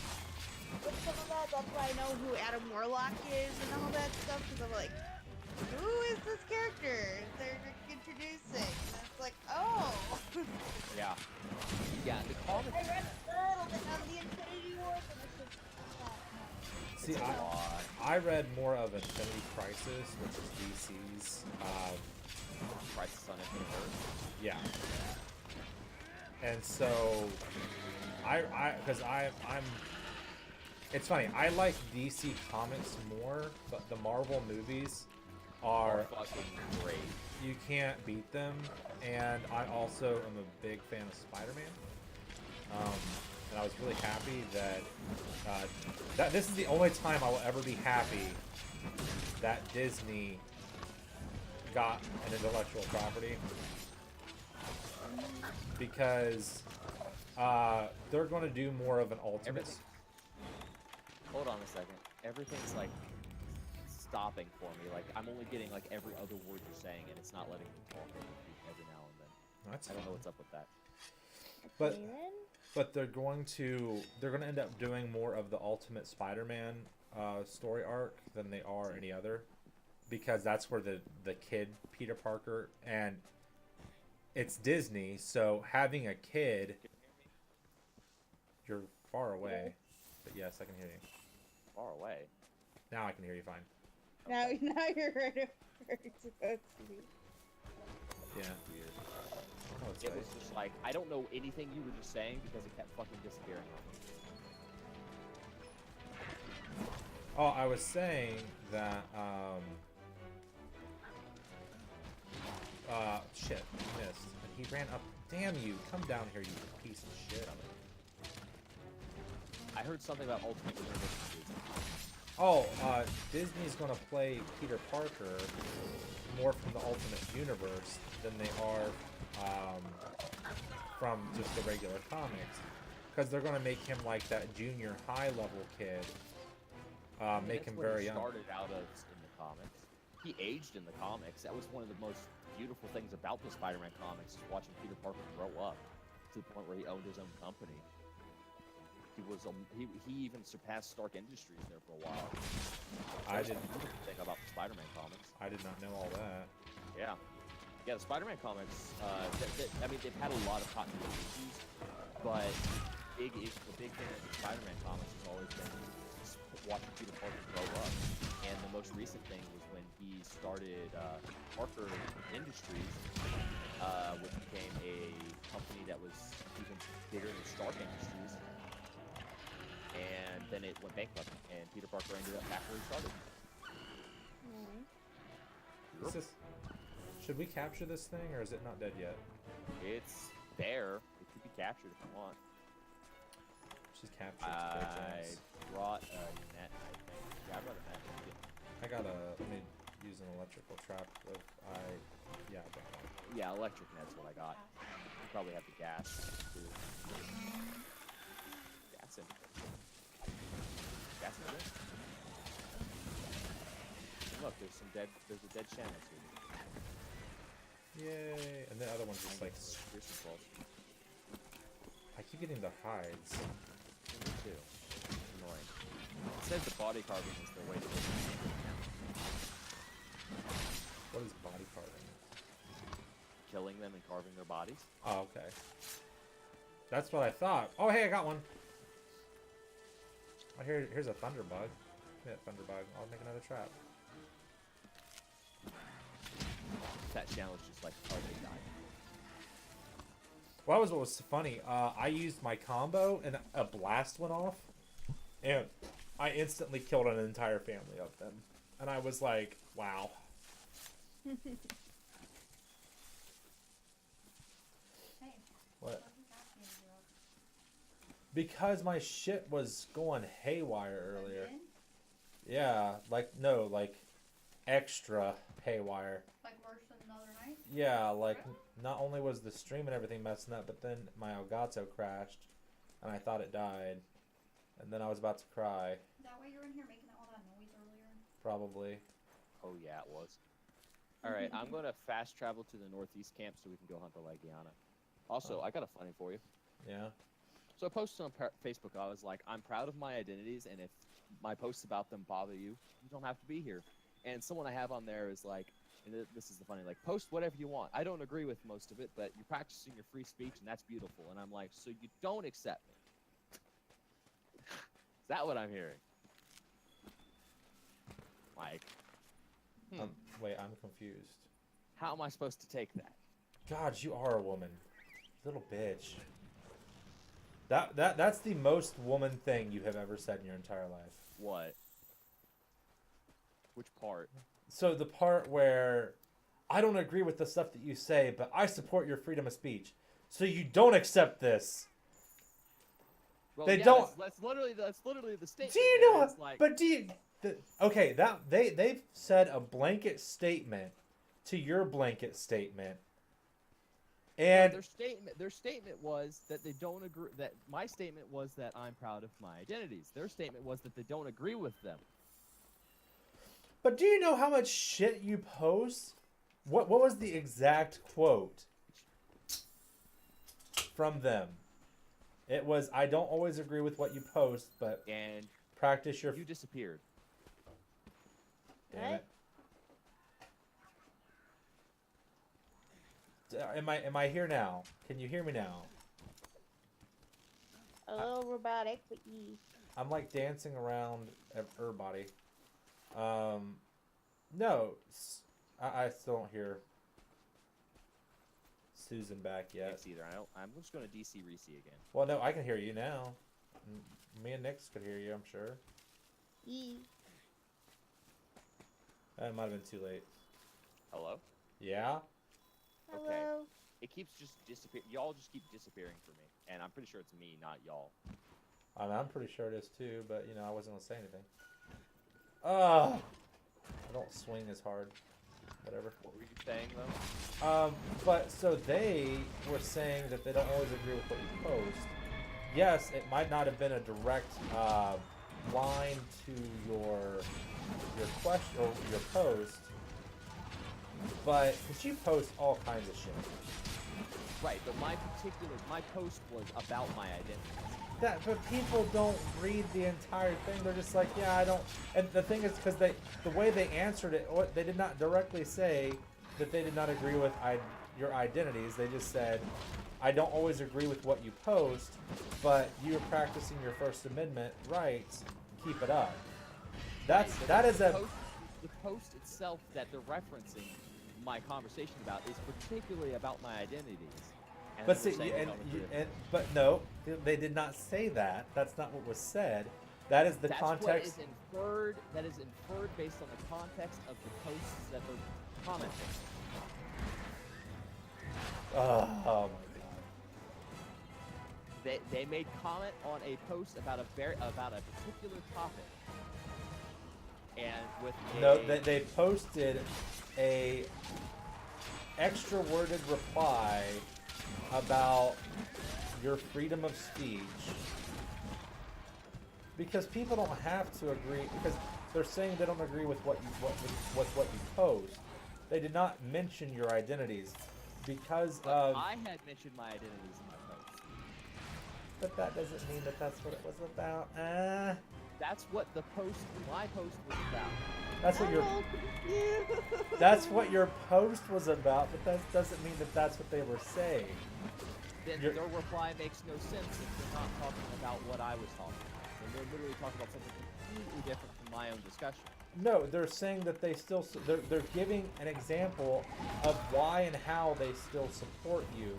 with some of that. That's why I know who Adam Warlock is and all that stuff. Because I'm like, who is this character they're introducing? And it's like, oh. Yeah. Yeah, the comics. I read a little bit on the Infinity War, but it's just not much. See, I read more of Infinity Crisis, which is DC's. Crisis on Infinite Earth. Yeah. And so, I'm. It's funny. I like DC comics more, but the Marvel movies are fucking great. you can't beat them. And I also am a big fan of Spider-Man. And I was really happy that this is the only time I will ever be happy that Disney got an intellectual property, because they're going to do more of an ultimate. Everything. Hold on a second. Everything's like stopping for me. Like I'm only getting like every other word you're saying, and it's not letting me talk every now and then. That's I don't know fine. what's up with that. But Okay, then. but they're going to end up doing more of the Ultimate Spider-Man story arc than they are any other, because that's where the kid Peter Parker, and it's Disney, so having a kid. You're far away, but yes, I can hear you. Far away. Now I can hear you fine. Now you're right where it's supposed to be. Yeah. Weird. Oh, it's It nice. was just like I don't know anything you were just saying because it kept fucking disappearing. Oh, I was saying that, shit, I missed. And he ran up. Damn you, come down here, you piece of shit. I heard something about Ultimate Universe. Oh, Disney's gonna play Peter Parker more from the Ultimate Universe than they are from just the regular comics. Because they're going to make him like that junior high level kid. Make him very young. Started out of in the comics. He aged in the comics. That was one of the most beautiful things about the Spider-Man comics, is watching Peter Parker grow up to the point where he owned his own company. He was he even surpassed Stark Industries there for a while. I didn't think about the Spider-Man comics. I did not know all that. Yeah, the Spider-Man comics. I mean, they've had a lot of continuity issues, but the big thing with the Spider-Man comics has always been just watching Peter Parker grow up. And the most recent thing was when he started Parker Industries, which became a company that was even bigger than Stark Industries. And then it went bankrupt, and Peter Parker ended up back where he started. Is this, should we capture this thing, or is it not dead yet? It's there. It could be captured if you want. She's captured. I brought a net, I think. Yeah, I brought a net. I got a. Let me use an electrical trap. Yeah, I brought that. Yeah, electric net's what I got. You probably have the gas too. Gas in. Gas in it. Look, there's a dead Shannon too. Yay! And the other one's just like. Here's some balls. I keep getting the hides. Me too. Annoying. It says the body carving is the way to go. What is body carving? Killing them and carving their bodies. Oh, okay. That's what I thought. Oh, hey, I got one. Oh, here's a thunderbug. Yeah, thunderbug. I'll make another trap. That challenge just like, oh, they died. Well, that was what was funny. I used my combo, and a blast went off, and I instantly killed an entire family of them. And I was like, wow. Hey, What? what is happening, bro? Because my shit was going haywire earlier. Again? Yeah, like extra haywire. Like worse than the other night? Yeah, like not only was the stream and everything messing up, but then my Elgato crashed, and I thought it died, and then I was about to cry. Is that why you were in here making all that noise earlier? Probably. Oh yeah, it was. Alright, I'm going to fast travel to the northeast camp so we can go hunt the Legiana. Also, I got a funny for you. Yeah. So I posted on Facebook, I was like, I'm proud of my identities, and if my posts about them bother you, you don't have to be here. And someone I have on there is like, and this is the funny, like, post whatever you want. I don't agree with most of it, but you're practicing your free speech, and that's beautiful. And I'm like, so you don't accept it. Is that what I'm hearing? Like, Wait, I'm confused. how am I supposed to take that? God, you are a woman. Little bitch. That's the most woman thing you have ever said in your entire life. What? Which part? So the part where I don't agree with the stuff that you say, but I support your freedom of speech. So you don't accept this. Well, They yeah, don't- That's literally the statement. Do you there. know? It's like, But do you? Okay, that they've said a blanket statement to your blanket statement, and their statement was that they don't agree. That my statement was that I'm proud of my identities. Their statement was that they don't agree with them. but do you know how much shit you post? What was the exact quote from them? It was, I don't always agree with what you post, but And practice your. you disappeared. Damn it. Am I here now? Can you hear me now? A little robotic, but ye. I'm like dancing around her body. No, I still don't hear Susan back yet. Yes, either. I'm just going to DC Reese again. Well, no, I can hear you now. Me and Nix could hear you, I'm sure. Ye. It might have been too late. Hello. Yeah? Hello. It keeps just disappearing. Y'all just keep disappearing for me, and I'm pretty sure it's me, not y'all. I mean, I'm pretty sure it is too, but you know, I wasn't gonna say anything. I don't swing as hard. whatever. What were you saying though? But so they were saying that they don't always agree with what you post. Yes, it might not have been a direct line to your question or your post, but because you post all kinds of shit. Right, but my post was about my identity. But people don't read the entire thing. They're just like, yeah, I don't. And the thing is, because the way they answered it, they did not directly say that they did not agree with your identities. They just said, I don't always agree with what you post, but you're practicing your First Amendment rights. Keep it up. But That is a. the post itself that they're referencing my conversation about is particularly about my identities. And But they're see, saying they don't agree with it. but no, they did not say that. That's not what was said. That is the That's context. what is inferred. That is inferred based on the context of the posts that they're commenting. Oh my god. They made comment on a post about a particular topic, and with No, they posted a extra worded reply about your freedom of speech because people don't have to agree because they're saying they don't agree with what you post. They did not mention your identities because but of. I had mentioned my identities in my post. But that doesn't mean that that's what it was about. That's what my post was about. That's what I'm your all confused. that's what your post was about. But that doesn't mean that that's what they were saying. Then You're- their reply makes no sense if they're not talking about what I was talking about. And they're literally talking about something completely different from my own discussion. No, they're saying that they still they're giving an example of why and how they still support you,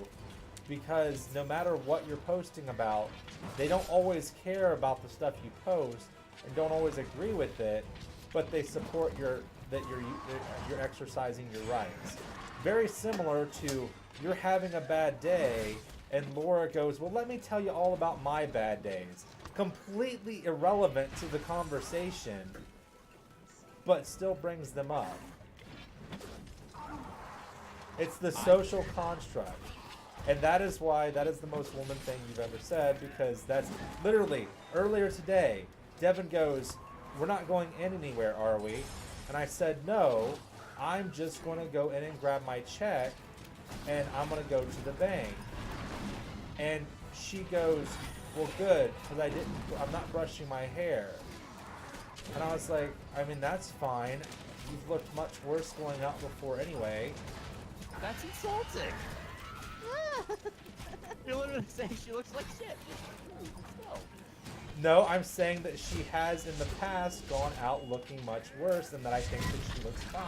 because no matter what you're posting about, they don't always care about the stuff you post and don't always agree with it, but they support that you're exercising your rights. Very similar to you're having a bad day and Laura goes, well, let me tell you all about my bad days. Completely irrelevant to the conversation, but still brings them up. It's the social construct. And that is why that is the most woman thing you've ever said, because that's literally earlier today, Devin goes, we're not going in anywhere, are we? And I said, no, I'm just going to go in and grab my check and I'm going to go to the bank. And she goes, well, good, because I'm not brushing my hair. And I was like, I mean, that's fine. You've looked much worse going out before anyway. That's insulting. You're literally saying she looks like shit. Let's go. No, I'm saying that she has in the past gone out looking much worse and that I think that she looks fine.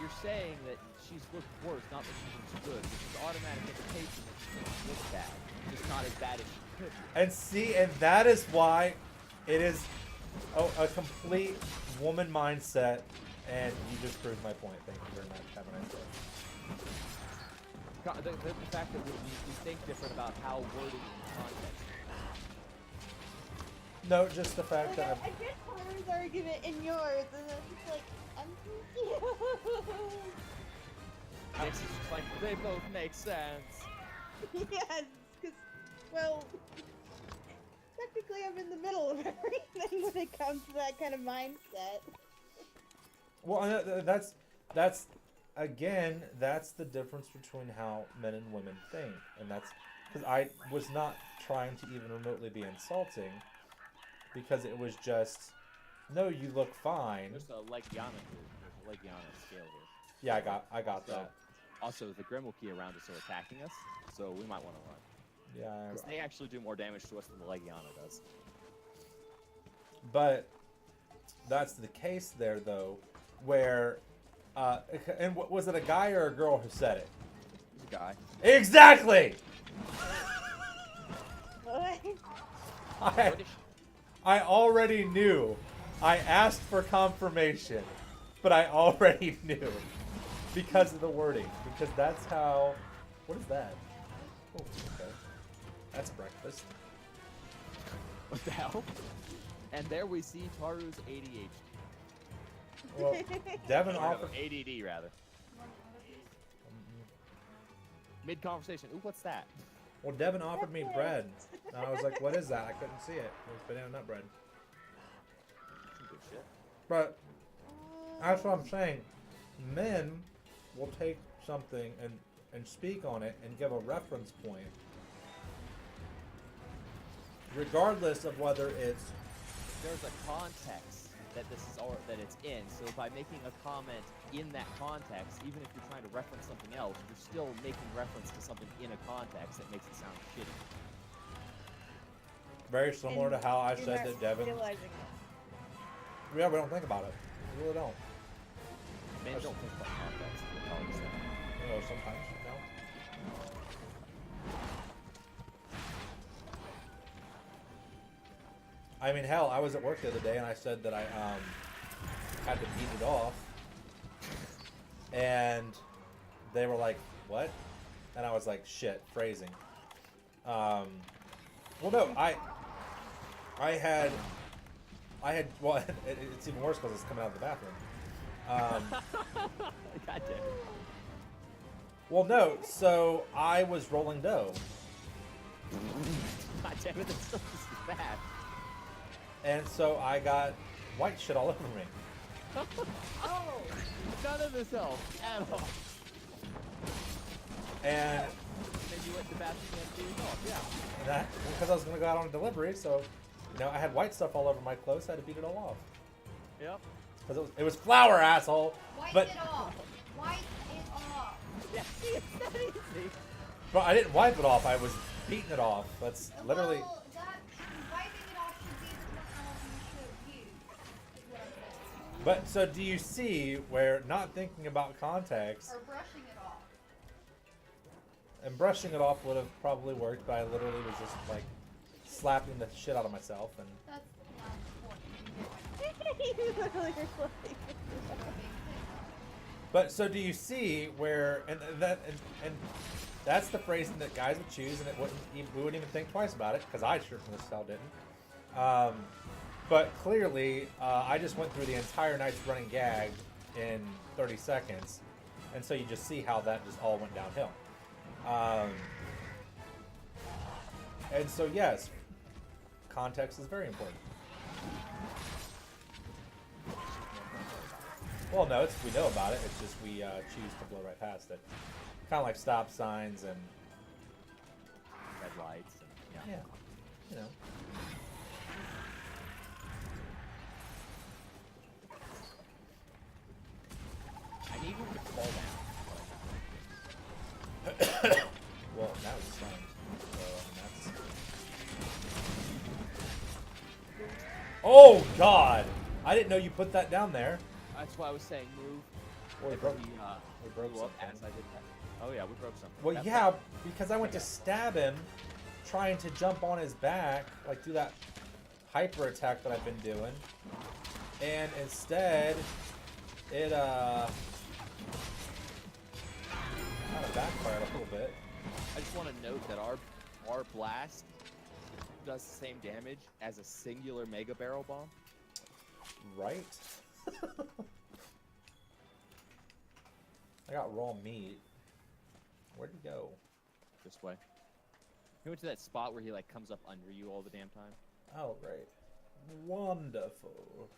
You're saying that she's looked worse, not that she looks good, which is automatic indication that she looks bad. Just not as bad as she could be. And see, and that is why it is a complete woman mindset, and you just proved my point. Thank you very much. Have a nice day. The fact that we think different about how wording and context. No, just the fact Like, that I get Connor's argument in yours, and I'm just like, I'm confused. It's just like, they both make sense. Yes, because, well, technically I'm in the middle of everything when it comes to that kind of mindset. well, that's again, that's the difference between how men and women think, and that's because I was not trying to even remotely be insulting, because it was just, no, you look fine. There's a Legiana here. There's a Legiana scale here. Yeah, I got So, that. also, the Grimwilkie around us are attacking us, so we might want to run. Yeah, Because they actually do more damage to us than the Legiana does. but that's the case there, though, where, and was it a guy or a girl who said it? There's a guy. Exactly. What? What is I already knew. I asked for confirmation, but I already knew because of the wording. Because that's how. What is that? Oh, okay. That's breakfast. What the hell? And there we see Taru's ADHD. Well, Devin Or no, offered. ADD rather. Mid conversation. Ooh, what's that? Well, Devin offered me bread, and I was like, "What is that?" I couldn't see it. It was banana nut bread. Some good shit. But that's what I'm saying. Men will take something and speak on it and give a reference point, regardless of whether it's There's a context that this is all that it's in. So by making a comment in that context, even if you're trying to reference something else, you're still making reference to something in a context that makes it sound shitty. very similar to how I You're said not that Devin. realizing it. Yeah, we don't think about it. We really don't. Men That's- don't think about context. They call it stuff. You know, sometimes you don't. I mean, hell, I was at work the other day and I said that I had to beat it off, and they were like, "What?" And I was like, "Shit, phrasing." Well, no, I had. Well, it's even worse because it's coming out of the bathroom. God damn it. Well, no, so I was rolling dough. God damn it, that's still just as bad. And so I got white shit all over me. Oh! None of this helps at all. And Then you went to the bathroom and beat it off, yeah. that, because I was going to go out on a delivery, so, you know, I had white stuff all over my clothes, so I had to beat it all off. Yep. Because it was flour, asshole! Wipe But, it off. Wipe it off. Yeah, see, it's that easy. but I didn't wipe it off, I was beating it off. That's literally... Well, that wiping it off should be the technology you should use. Is what I'm saying. But, so do you see where not thinking about context Or brushing it off. and brushing it off would have probably worked, but I literally was just, like, slapping the shit out of myself, and... That's not the point. You literally are like- But so do you see where and that's the phrasing that guys would choose, and we wouldn't even think twice about it because I sure from this hell didn't. But clearly, I just went through the entire night's running gag in 30 seconds, and so you just see how that just all went downhill. And so yes, context is very important. Well, no, we know about it. It's just we choose to blow right past it. Kind of like stop signs and Red lights and yeah, you know. I need him to fall down. Well, that was fun. So that's. Oh God! I didn't know you put that down there. That's why I was saying move. Well, we If broke. we, We broke blew up something. as I did that. Oh yeah, we broke something. Well, That's yeah, fine. because I went to stab him, trying to jump on his back, like do that hyper attack that I've been doing, and instead, it kind of backfired a little bit. I just want to note that our blast does the same damage as a singular mega barrel bomb. Right? I got raw meat. Where'd he go? This way. He went to that spot where he like comes up under you all the damn time. Oh, right. Wonderful.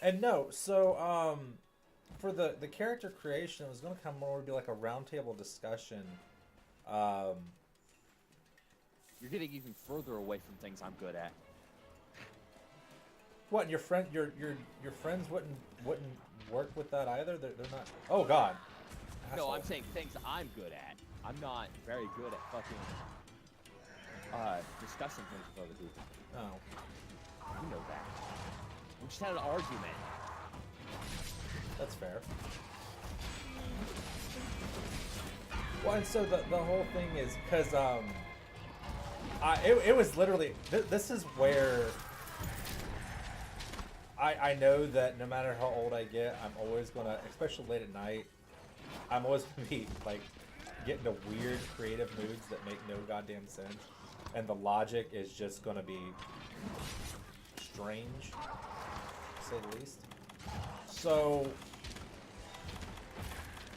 And no, so for the character creation, it was going to come more to be like a roundtable discussion. You're getting even further away from things I'm good at. What, your friend, your friends wouldn't work with that either. They're not. Oh God. No, I'm Asshole. saying things I'm good at. I'm not very good at fucking discussing things with other people. Oh. You know that. We just had an argument. That's fair. Well, and so the whole thing is because it was literally this is where I know that no matter how old I get, I'm always gonna, especially late at night, I'm always gonna be like getting into weird creative moods that make no goddamn sense, and the logic is just gonna be strange. say the least. So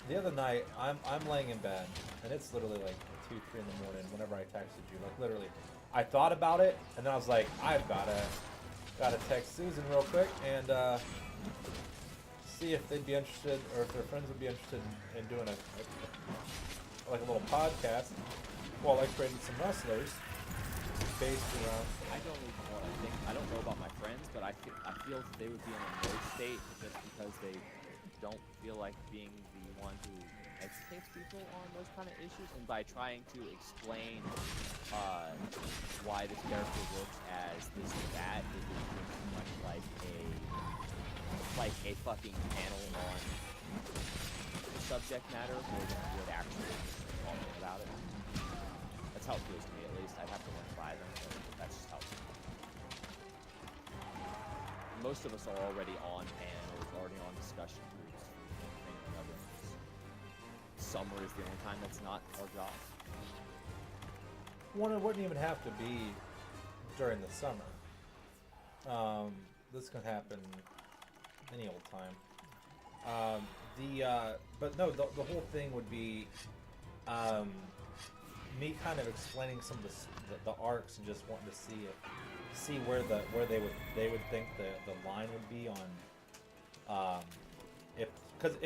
the other night, I'm laying in bed, and it's literally like 2, 3 in the morning. Whenever I texted you, like literally, I thought about it, and then I was like, I've gotta text Susan real quick and see if they'd be interested, or if their friends would be interested in doing a little podcast. Well, I created some wrestlers based around. I don't even know. I don't know about my friends, but I feel that they would be in a no state just because they don't feel like being the one who educates people on those kind of issues, and by trying to explain why this character looks as this or that, it would be too much like a fucking panel on the subject matter more than it would actually talking about it. That's how it feels to me, at least. I'd have to run by them, but that's just how it feels. Most of us are already on panels, already on discussion groups, and other things. Summer is the only time that's not our job. One, it wouldn't even have to be during the summer. This can happen any old time. But no, the whole thing would be me kind of explaining some of the arcs and just wanting to see where they would think the line would be on because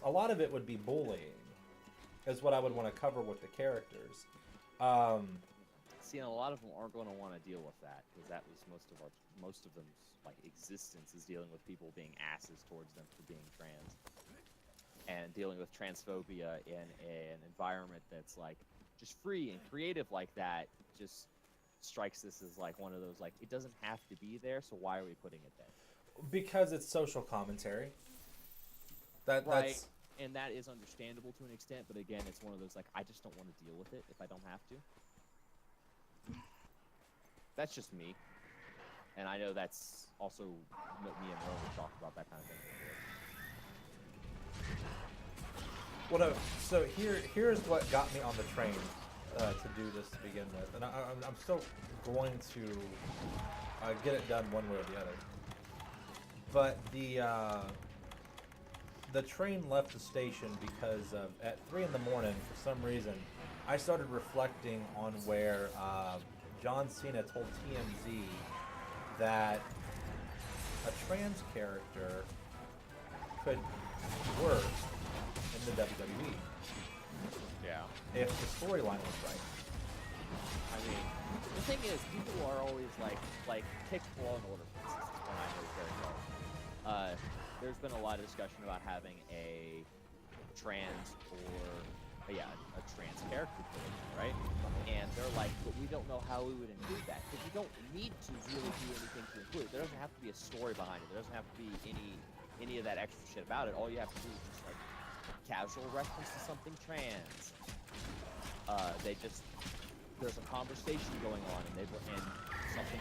a lot of it would be bullying is what I would want to cover with the characters. See, and a lot of them aren't going to want to deal with that because that was most of them's like existence is dealing with people being asses towards them for being trans, and dealing with transphobia in an environment that's like just free and creative like that. Just strikes this as like one of those like it doesn't have to be there, so why are we putting it there? Because it's social commentary. Right. That's And that is understandable to an extent, but again, it's one of those like I just don't want to deal with it if I don't have to. That's just me, and I know that's also me and Merle have talked about that kind of thing before. well, no. So here's what got me on the train to do this to begin with, and I'm still going to get it done one way or the other. But the train left the station because at 3 in the morning, for some reason, I started reflecting on where John Cena told TMZ that a trans character could work in the WWE Yeah. if the storyline was right. I mean, the thing is, people are always like take Law and Order, for instance, is one I know very well. There's been a lot of discussion about having a trans a trans character put in, right? And they're like, but we don't know how we would include that because you don't need to really do anything to include it. There doesn't have to be a story behind it. There doesn't have to be any of that extra shit about it. All you have to do is just like casual reference to something trans. There's a conversation going on and something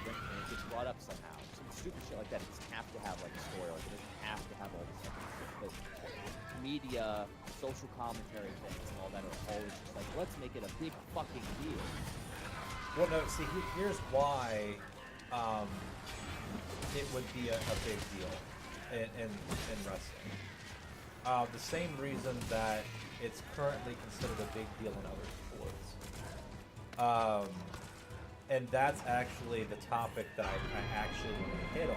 gets brought up somehow. Some stupid shit like that. It doesn't have to have like a story. Like, it doesn't have to have all this stuff. But media, social commentary things and all that are always just like, let's make it a big fucking deal. Well, no, see, here's why it would be a big deal in wrestling. The same reason that it's currently considered a big deal in other sports. And that's actually the topic that I actually want to hit on.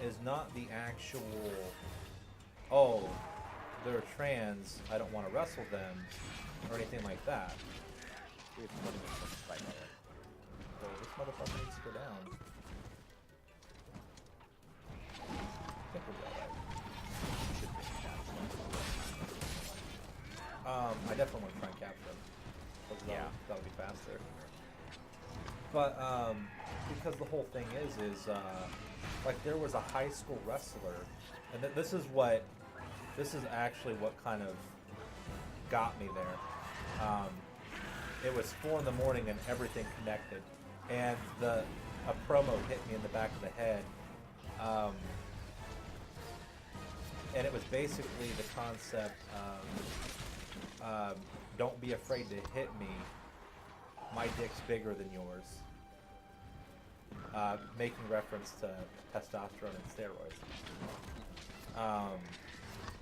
Is not the actual, oh, they're trans, I don't want to wrestle them, or anything like that. We have 20 minutes right now. So this motherfucker needs to go down. I think we'll be alright. I definitely want to try and capture him. Because that'll be faster. But, because the whole thing is like there was a high school wrestler, and this is actually what kind of got me there. It was 4 in the morning and everything connected, and a promo hit me in the back of the head, and it was basically the concept of don't be afraid to hit me, my dick's bigger than yours. Making reference to testosterone and steroids.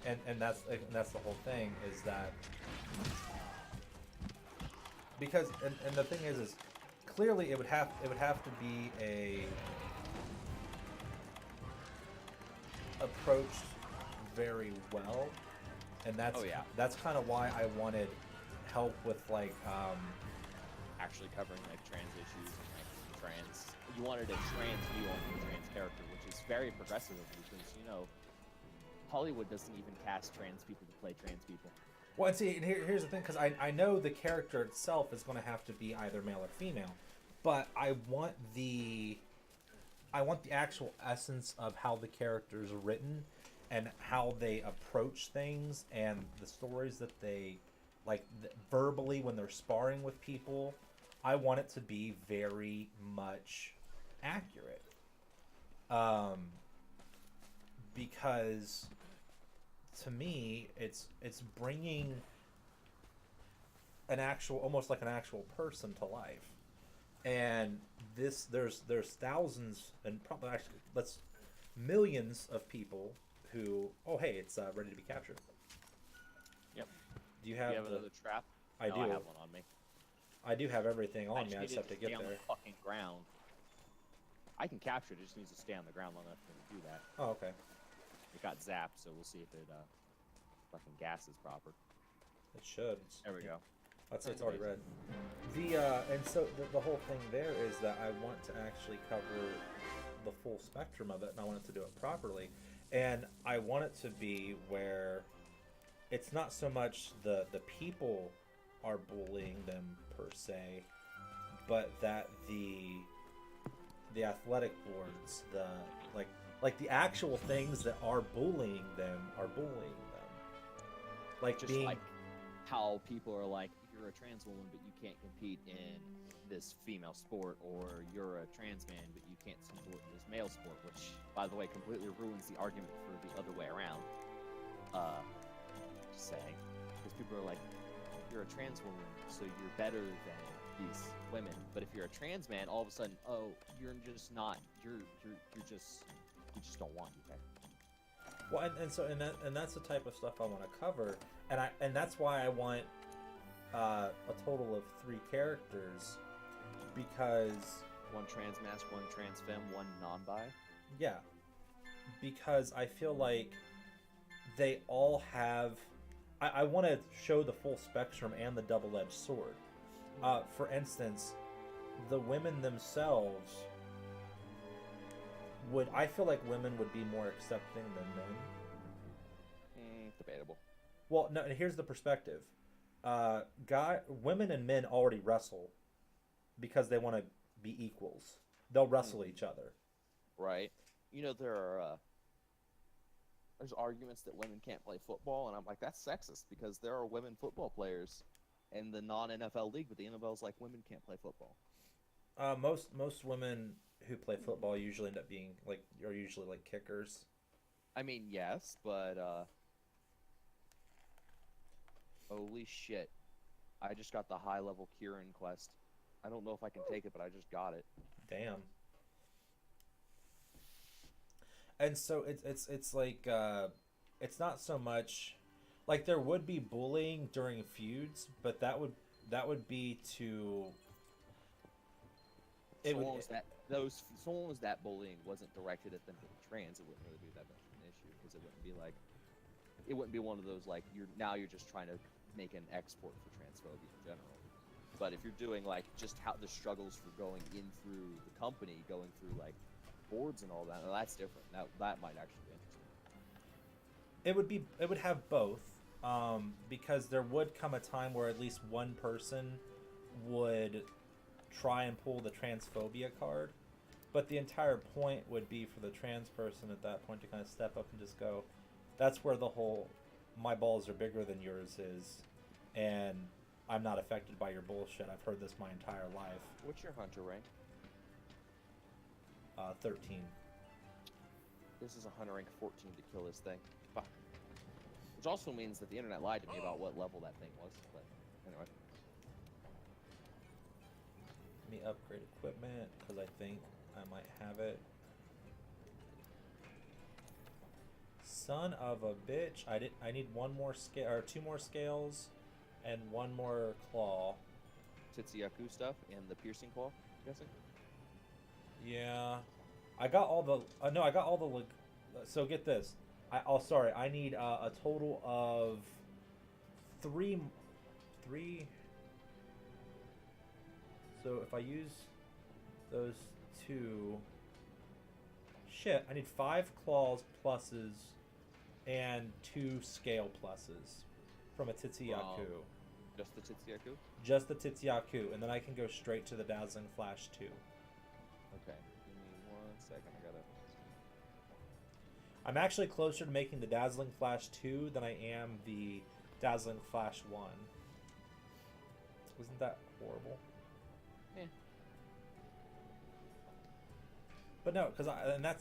And that's the whole thing, is that because and the thing is clearly it would have to be approached very well, and that's Oh, yeah. that's kind of why I wanted help with like Actually covering like trans issues and like trans. You wanted a trans view on your trans character, which is very progressive of you, because Hollywood doesn't even cast trans people to play trans people. Well, and see, and here's the thing, because I know the character itself is going to have to be either male or female, but I want the actual essence of how the character is written and how they approach things and the stories that they verbally when they're sparring with people. I want it to be very much accurate, because to me it's bringing almost like an actual person to life. And there's thousands and probably actually millions of people who, oh hey, it's ready to be captured. Yep. Do you have, another trap? I No, do. I have one on me. I do have everything on me. I need just have to stay get on there. the fucking ground. I can capture it. It just needs to stay on the ground long enough for me to do that. Oh, okay. It got zapped, so we'll see if it fucking gas is proper. It should. There we go. I'd say it's already red. And so the whole thing there is that I want to actually cover the full spectrum of it, and I want it to do it properly. And I want it to be where it's not so much the people are bullying them per se, but that the athletic boards, like the actual things that are bullying them are bullying them. Like Just being like how people are like, you're a trans woman, but you can't compete in this female sport, or you're a trans man, but you can't support this male sport, which, by the way, completely ruins the argument for the other way around. Just saying. Because people are like, you're a trans woman, so you're better than these women. But if you're a trans man, all of a sudden, oh, you're just not. You just don't want to. well, and that's the type of stuff I want to cover, and that's why I want a total of 3 characters, because One trans mask, one trans femme, one non-bi. yeah, because I feel like they all have. I want to show the full spectrum and the double-edged sword. For instance, the women themselves I feel like women would be more accepting than men. Debatable. Well, no, and here's the perspective. Women and men already wrestle because they want to be equals. They'll wrestle each other. Right. There's arguments that women can't play football, and I'm like, that's sexist, because there are women football players in the non-NFL league, but the NFL's like, women can't play football. Most women who play football usually end up being are usually kickers. I mean, yes, but holy shit. I just got the high-level Kieran quest. I don't know if I can take it, but I just got it. Damn. And so it's like it's not so much like there would be bullying during feuds, but that would be to So long as that bullying wasn't directed at them being trans, it wouldn't really be that much of an issue, because it wouldn't be one of those like you're just trying to make an export for transphobia in general. But if you're doing like just how the struggles for going in through the company, going through like boards and all that, well, that's different. That might actually be interesting. it would have both, because there would come a time where at least one person would try and pull the transphobia card, but the entire point would be for the trans person at that point to kind of step up and just go, that's where the whole my balls are bigger than yours is, and I'm not affected by your bullshit. I've heard this my entire life. What's your hunter rank? 13. This is a hunter rank 14 to kill this thing. Fuck. Which also means that the internet lied to me about what level that thing was. But anyway. me upgrade equipment because I think I might have it. Son of a bitch! I need one more scale or two more scales, and one more claw. Titsyaku stuff and the piercing claw, I'm guessing. Yeah, I got all the. No, I got all the. So get this. Sorry. I need a total of three. So if I use those two, shit, I need 5 claws pluses and 2 scale pluses from a Titsyaku. Wow. Just the Titsyaku? Just the Titsyaku, and then I can go straight to the Dazzling Flash 2. Okay, give me 1 second. I gotta. I'm actually closer to making the Dazzling Flash 2 than I am the Dazzling Flash 1. Wasn't that horrible? Yeah. But no, because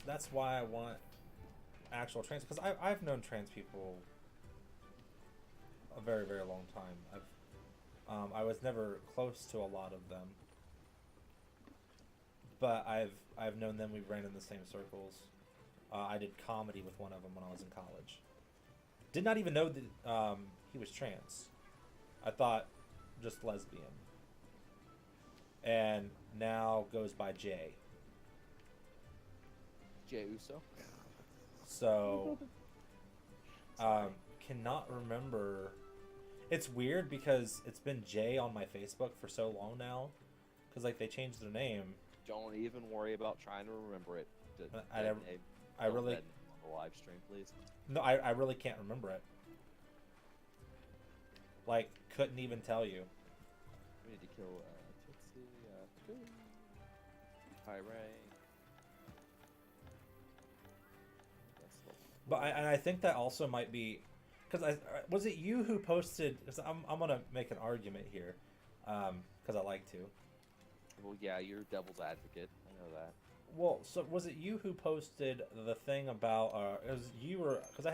that's why I want actual trans. Because I've known trans people a very, very long time. I was never close to a lot of them, but I've known them. We ran in the same circles. I did comedy with one of them when I was in college. Did not even know that he was trans. I thought just lesbian. And now goes by Jay. Jey Uso. So, cannot remember. It's weird because it's been Jay on my Facebook for so long now. Because, like, they changed their name. Don't even worry about trying to remember it. I really... On the live stream, please. No, I really can't remember it. Like, couldn't even tell you. We need to kill Titsyaku. Pyray. But I think that also might be... Because was it you who posted... Cause I'm going to make an argument here. Because I like to. Well, yeah, you're devil's advocate. I know that. Well, so was it you who posted the thing about... it was you or... Because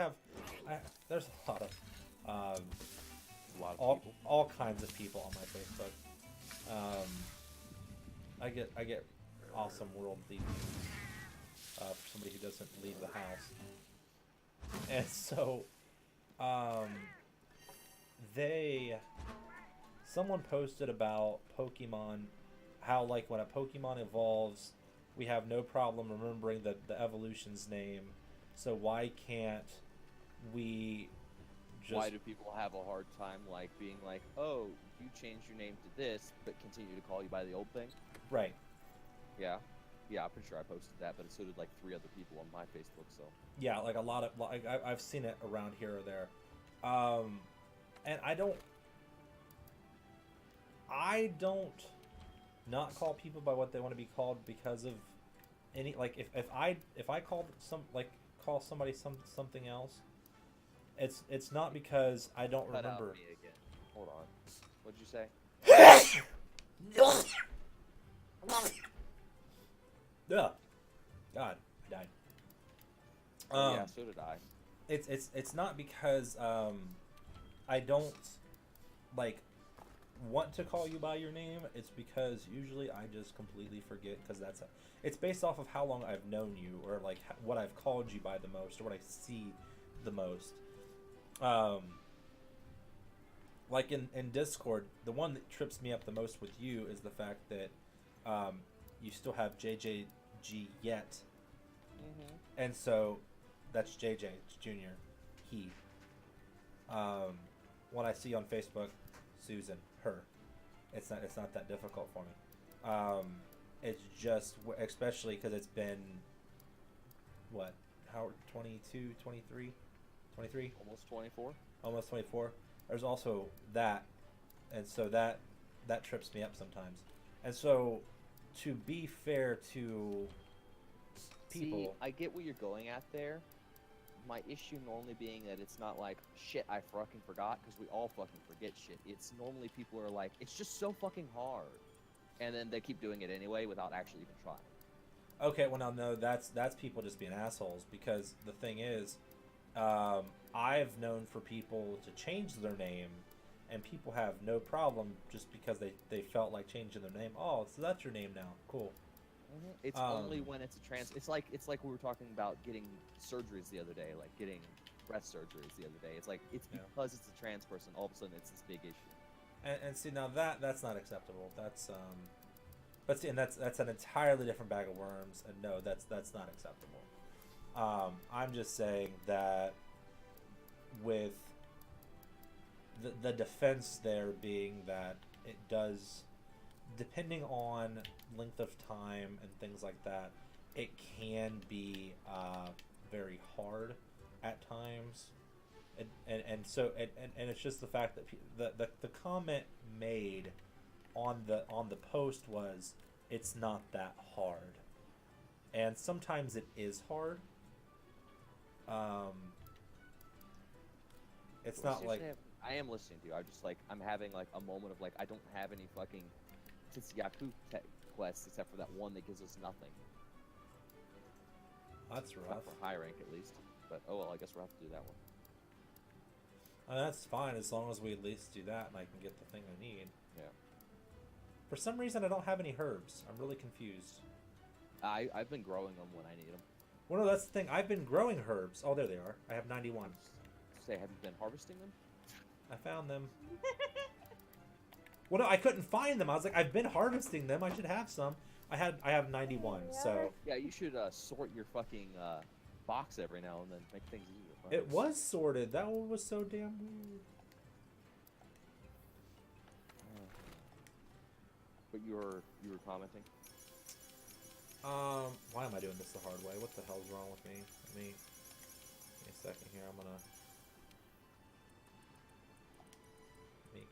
there's a lot of... People. All kinds of people on my Facebook. I get awesome world leaving for somebody who doesn't leave the house. And so, someone posted about Pokemon, how like when a Pokemon evolves, we have no problem remembering the evolution's name. So why can't we just... Why do people have a hard time like being like, oh, you changed your name to this, but continue to call you by the old thing? Right. Yeah. Yeah, I'm pretty sure I posted that, but so did like 3 other people on my Facebook, so... Yeah, like a lot of... Like, I've seen it around here or there. And I don't not call people by what they want to be called because of any... Like, if I call somebody something else, it's not because I don't Cut out remember... me again. Hold on. What'd you say? Ugh. God, I died. Yeah, so did I. It's not because I don't like want to call you by your name. It's because usually I just completely forget because it's based off of how long I've known you or like what I've called you by the most or what I see the most. Like in Discord, the one that trips me up the most with you is the fact that you still have JJG yet. Mm-hmm. And so that's JJ, it's Junior, he. When I see on Facebook, Susan, her, it's not that difficult for me. It's just, especially because it's been, what, how, 22, 23? 23? Almost 24. Almost 24. There's also that, and so that trips me up sometimes. And so, to be fair to people... See, I get what you're going at there. My issue normally being that it's not like, shit, I fucking forgot, because we all fucking forget shit. It's normally people are like, it's just so fucking hard. And then they keep doing it anyway without actually even trying. Okay, well, now, no, that's people just being assholes, because the thing is, I've known for people to change their name and people have no problem just because they felt like changing their name. Oh, so that's your name now. Cool. It's only when it's a trans. It's like we were talking about getting surgeries the other day, like getting breast surgeries the other day. It's like it's Yeah. because it's a trans person. All of a sudden, it's this big issue. And see now that's not acceptable. That's but see, and that's an entirely different bag of worms. And no, that's not acceptable. I'm just saying that with the defense there being that it does, depending on length of time and things like that, it can be very hard at times. And so it's just the fact that the comment made on the post was, it's not that hard, and sometimes it is hard. It's Well, not like seriously, I am listening to you. I'm having like a moment of like I don't have any fucking Tsuyaku quests except for that one that gives us nothing. that's Not rough. for high rank at least. But oh well, I guess we'll have to do that one. That's fine as long as we at least do that and I can get the thing I need. Yeah. For some reason, I don't have any herbs. I'm really confused. I've been growing them when I need them. Well, no, that's the thing. I've been growing herbs. Oh, there they are. I have 91. Say, have you been harvesting them? I found them. Well, no, I couldn't find them. I was like, I've been harvesting them. I should have some. I have 91. So Yeah, you should sort your fucking box every now and then. Make things easier. it was sorted. That one was so damn weird. But you were commenting. Why am I doing this the hard way? What the hell's wrong with me? Let me give me a second here. I'm gonna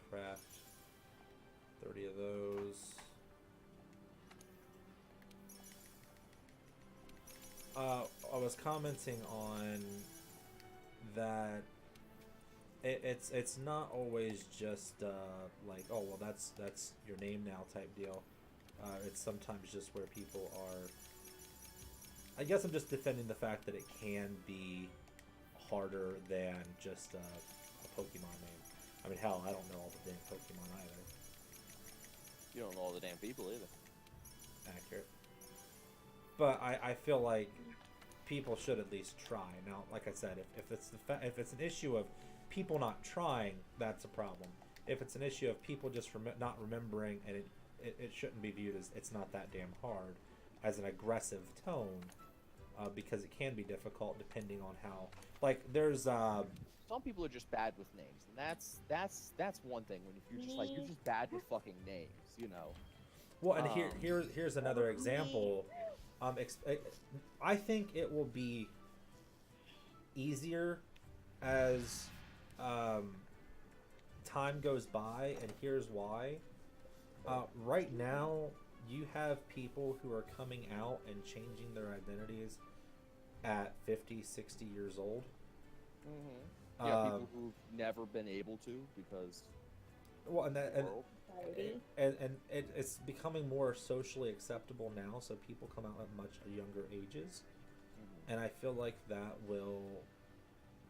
craft 30 of those. I was commenting on that it's not always just like, oh well, that's your name now type deal. It's sometimes just where people are. I guess I'm just defending the fact that it can be harder than just a Pokemon name. I mean, hell, I don't know all the damn Pokemon either. You don't know all the damn people either. Accurate. But I feel like people should at least try. Now, like I said, if it's an issue of people not trying, that's a problem. If it's an issue of people just not remembering, and it shouldn't be viewed as it's not that damn hard, as an aggressive tone, because it can be difficult depending on how. Like there's Some people are just bad with names, and that's one thing. When if you're just like you're just bad with fucking names, you know. well, and here's another example. I think it will be easier as time goes by, and here's why. Right now, you have people who are coming out and changing their identities at 50, 60 years old. Mm-hmm. Yeah, people who've never been able to because. Well, and world. it's becoming more socially acceptable now, so people come out at much younger ages. Mhm. And I feel like that will,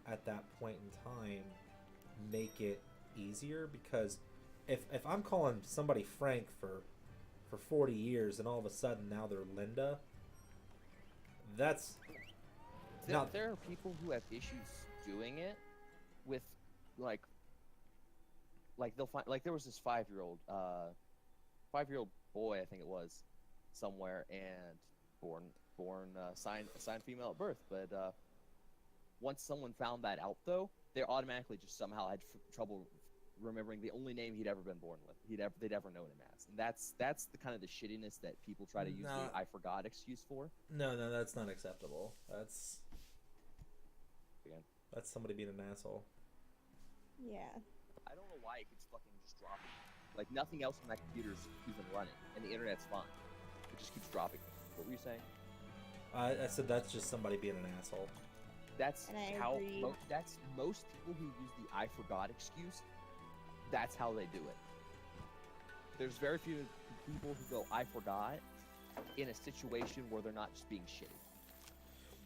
at that point in time, make it easier, because if I'm calling somebody Frank for 40 years and all of a sudden now they're Linda, that's not. There are people who have issues doing it with like they'll find like there was this 5-year-old boy, I think it was, somewhere, and born signed female at birth, but once someone found that out, though, they automatically just somehow had trouble remembering the only name he'd ever been born with, they'd ever known him as. And that's the kind of the shittiness that people try to use the I forgot excuse for. No, that's not acceptable. That's Again, somebody being an asshole. Yeah. I don't know why it keeps fucking just dropping. Like nothing else on that computer's even running, and the internet's fine. It just keeps dropping. What were you saying? I said that's just somebody being an asshole. That's And I how agree. that's most people who use the I forgot excuse. That's how they do it. There's very few people who go I forgot in a situation where they're not just being shitty.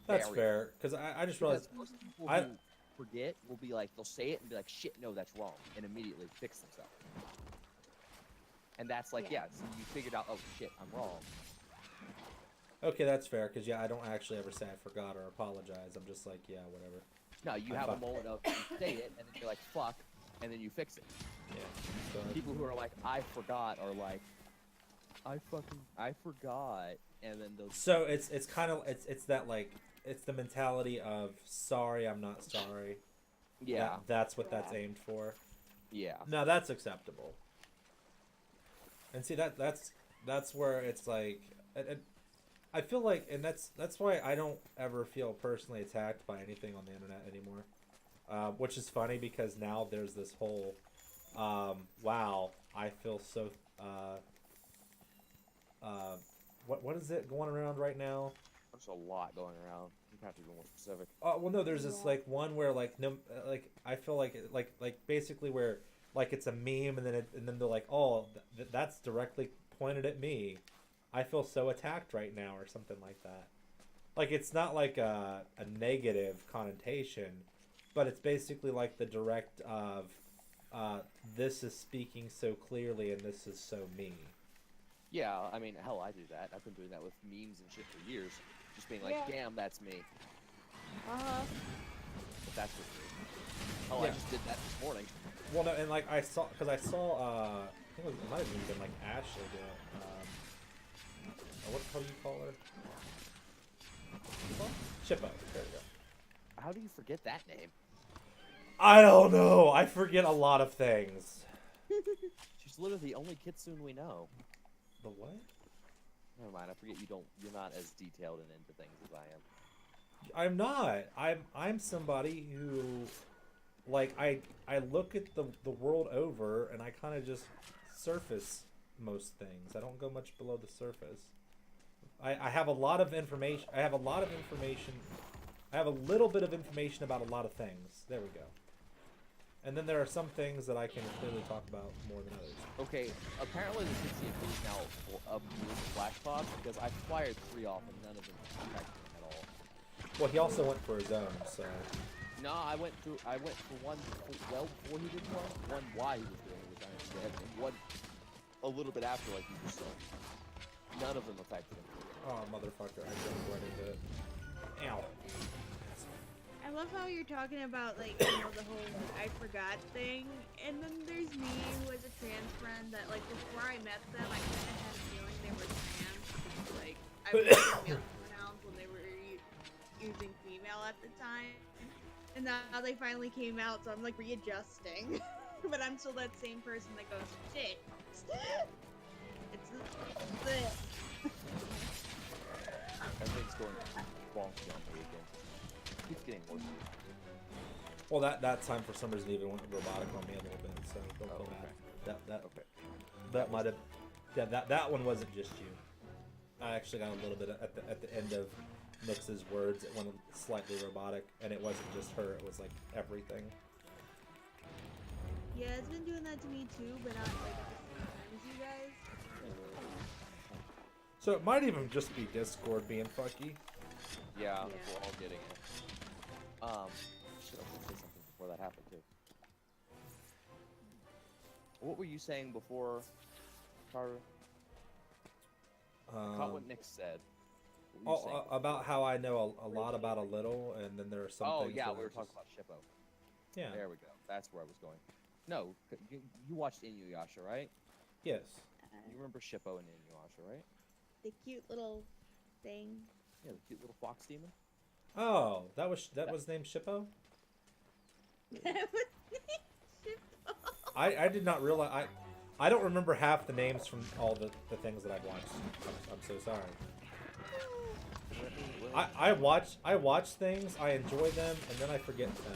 That's Very fair, because I just realized Because most people I- who forget will be like, they'll say it and be like, shit, no, that's wrong, and immediately fix themselves. And that's like, Yeah. yeah, so you figured out, oh shit, I'm wrong. Okay, that's fair, because, yeah, I don't actually ever say I forgot or apologize. I'm just like, yeah, whatever. No, you I'm have a fine. moment of, you say it, and then you're like, fuck, and then you fix it. Yeah. So, People who are like, I forgot, are like, I forgot, and then they'll. so it's kind of, it's that, like, it's the mentality of, sorry, I'm not sorry. Yeah, That's what that's Yeah. aimed for. yeah. No, that's acceptable. And see, that's where it's like, and I feel like, and that's why I don't ever feel personally attacked by anything on the internet anymore. Which is funny because now there's this whole, wow, I feel so, what is it going around right now? There's a lot going around. You have to be more specific. Well, no, there's this Yeah. like one where like no, like I feel like basically where like it's a meme and then they're like, oh, that's directly pointed at me. I feel so attacked right now, or something like that. Like it's not like a negative connotation, but it's basically like the direct of, this is speaking so clearly and this is so me. Yeah, I mean, hell, I do that. I've been doing that with memes and shit for years. Just being like, Yeah. damn, that's me. But that's just me. Oh, I Yeah. just did that this morning. Well, no, and like I saw, I think it might have even been like Ashley do it. What do you call her? Chippo. There we go. How do you forget that name? I don't know. I forget a lot of things. She's literally the only kitsune we know. The what? Never mind, I forget you're not as detailed and into things as I am. I'm not. I'm somebody who, like, I look at the world over and I kind of just surface most things. I don't go much below the surface. I have a lot of information. I have a lot of information. I have a little bit of information about a lot of things. There we go. And then there are some things that I can clearly talk about more than others. Okay, apparently the CCP is now up with Flash Pods because I fired 3 off and none of them affected him at all. Well, he also went for his own, so. No, I went for one well before he did one while he was doing it, which I understand, and one a little bit after, like you just said. None of them affected him. Oh, motherfucker! I jumped right into it. Ow. I love how you're talking about, like, you know, the whole I forgot thing, and then there's me, who is a trans friend, that, like, before I met them, I kind of had a feeling they were trans, because, like, I was using male pronouns when they were using female at the time, and now they finally came out, so I'm, like, readjusting, but I'm still that same person that goes, shit, it's this. Everything's going wonky on me again. Keeps getting worse. Well, that time for some reason even went robotic on me a little bit, so don't feel okay. bad. Okay. That might have. Yeah, that one wasn't just you. I actually got a little bit at the end of Nix's words. It went slightly robotic, and it wasn't just her. It was like everything. Yeah, it's been doing that to me too, but not like at the same time as you guys. So it might even just be Discord being fucky. Yeah, Yeah. we're all getting it. Should have say something before that happened too. What were you saying before, Carter? I caught what Nick said. What were you saying? About how I know a lot about a little, and then there are some Oh things. yeah, that we I were just- talking about Shippo. Yeah. There we go. That's where I was going. No, you watched Inuyasha, right? Yes. You remember Shippo and Inuyasha, right? The cute little thing. Yeah, the cute little fox demon. Oh, that was named Shippo. I did not realize. I don't remember half the names from all the things that I've watched. I'm so sorry. I watch things, I enjoy them, and then I forget them.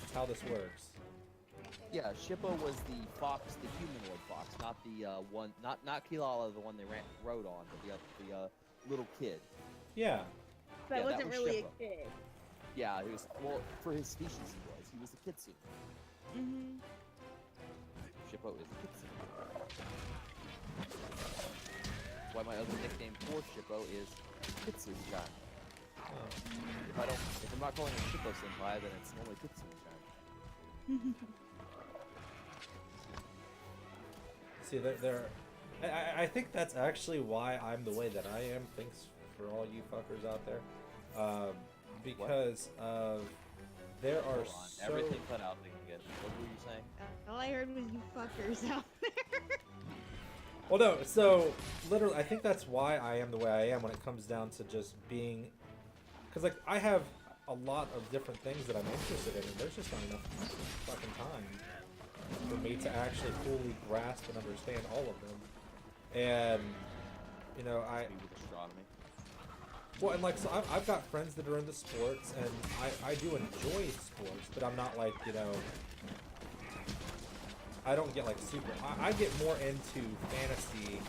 It's how this works. Yeah, Shippo was the fox, the humanoid fox, not the one, not Kilala, the one they rode on, but the little kid. Yeah. That Yeah, that wasn't was really Shippo. a kid. Yeah, he was, well, for his species he was the kitsune. Mm-hmm. Shippo is a kitsune. Why my other nickname for Shippo is Kitsune-chan. If I'm not calling it Shippo Senpai, then it's only good Senpai. See, I think that's actually why I'm the way that I am. Thanks for all you fuckers out there. Because there are Hold on. so... Everything cut out again. What were you saying? All I heard was you fuckers out there. Well, no, so literally, I think that's why I am the way I am when it comes down to just being, because like I have a lot of different things that I'm interested in, and there's just not enough fucking time for me to actually fully grasp and understand all of them. And you know, Maybe with astronomy. well, and like so I've got friends that are into sports, and I do enjoy sports, but I'm not like, you know. I don't get like super. I get more into fantasy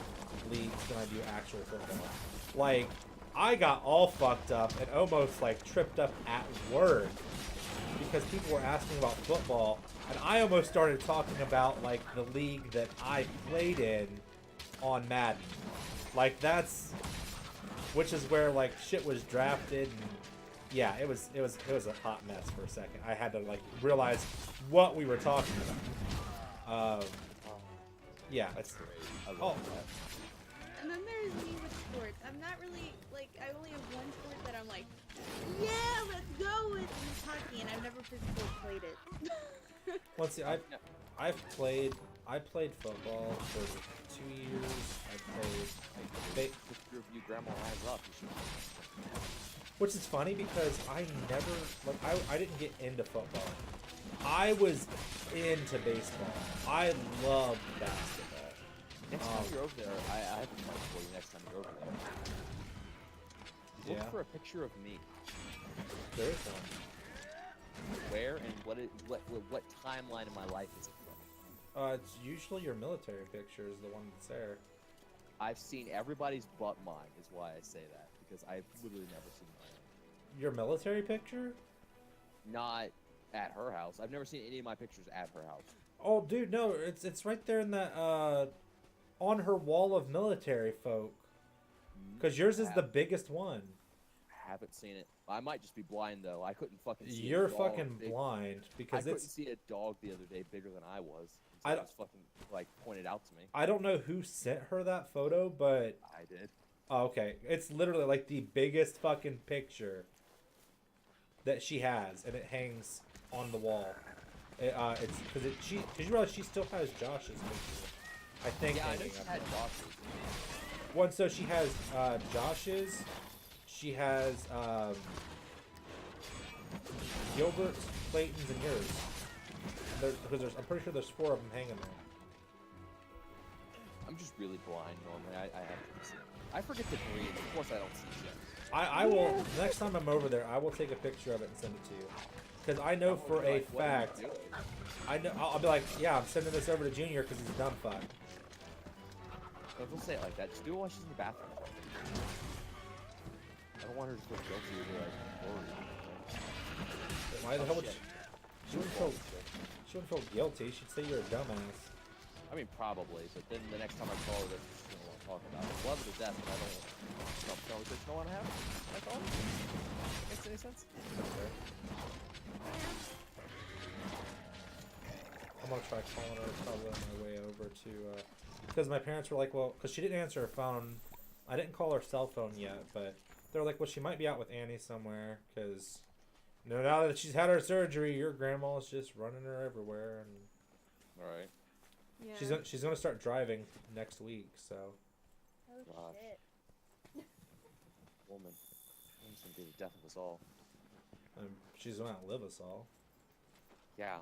leagues than I do actual football. Like, I got all fucked up and almost like tripped up at work because people were asking about football, and I almost started talking about like the league that I played in on Madden. Like which is where like shit was drafted, and yeah, it was a hot mess for a second. I had to like realize what we were talking about. Yeah, it's I love that. And then there's me with sports. I'm not really, like, I only have one sport that I'm like, yeah, let's go with, and it's hockey, and I've never physically played it. Well, see, I played football for 2 years. I played, If you review Grandma Lines Up, you should. which is funny because I never, like, I didn't get into football. I was into baseball. I loved basketball. Next time you're over there, I have a plan for you next time you're over there. Look Yeah. for a picture of me. There is one. Where and what timeline in my life is it from? It's usually your military picture is the one that's there. I've seen everybody's but mine, is why I say that, because I've literally never seen mine. Your military picture? Not at her house. I've never seen any of my pictures at her house. Oh, dude, no, it's right there in that on her wall of military folk. Because yours is the biggest one. Haven't seen it. I might just be blind though. I couldn't fucking see. You're a dog fucking big- blind I because couldn't it's. see a dog the other day bigger than I was. I Until it don't- was fucking like pointed out to me. I don't know who sent her that photo, but I did. oh, okay, it's literally like the biggest fucking picture that she has, and it hangs on the wall. It's because you realize she still has Josh's picture. I think. Yeah, I know hanging she up had there. Josh's. One, so she has Josh's. She has Gilbert's, Clayton's, and yours. Because I'm pretty sure there's 4 of them hanging there. I'm just really blind normally. I have to see. I forget to breathe. Of course, I don't see shit. I will next time I'm over there. I will take a picture of it and send it to you. Because I know for a Like, what are you fact. doing? I know. I'll be like, yeah, I'm sending this over to Junior because he's a dumb fuck. Don't say it like that. Just do it while she's in the bathroom. I don't want her to feel guilty or be like worried. Why the hell would shit. she wouldn't feel? She wouldn't feel guilty. She'd say you're a dumbass. I mean, probably, but then the next time I call her, that's what she's gonna want to talk about it. Love her to death, but I don't. Some conversation I want to have. I call her. Makes any sense? I'm gonna try calling her probably on my way over to, because my parents were like, well, because she didn't answer her phone. I didn't call her cell phone yet, but they're like, well, she might be out with Annie somewhere, because, you know, now that she's had her surgery, your grandma's just running her everywhere, and All right. Yeah. she's gonna start driving next week, so. Oh Gosh. shit. Woman. Woman's gonna be the death of us all. She's gonna outlive us all. Yeah.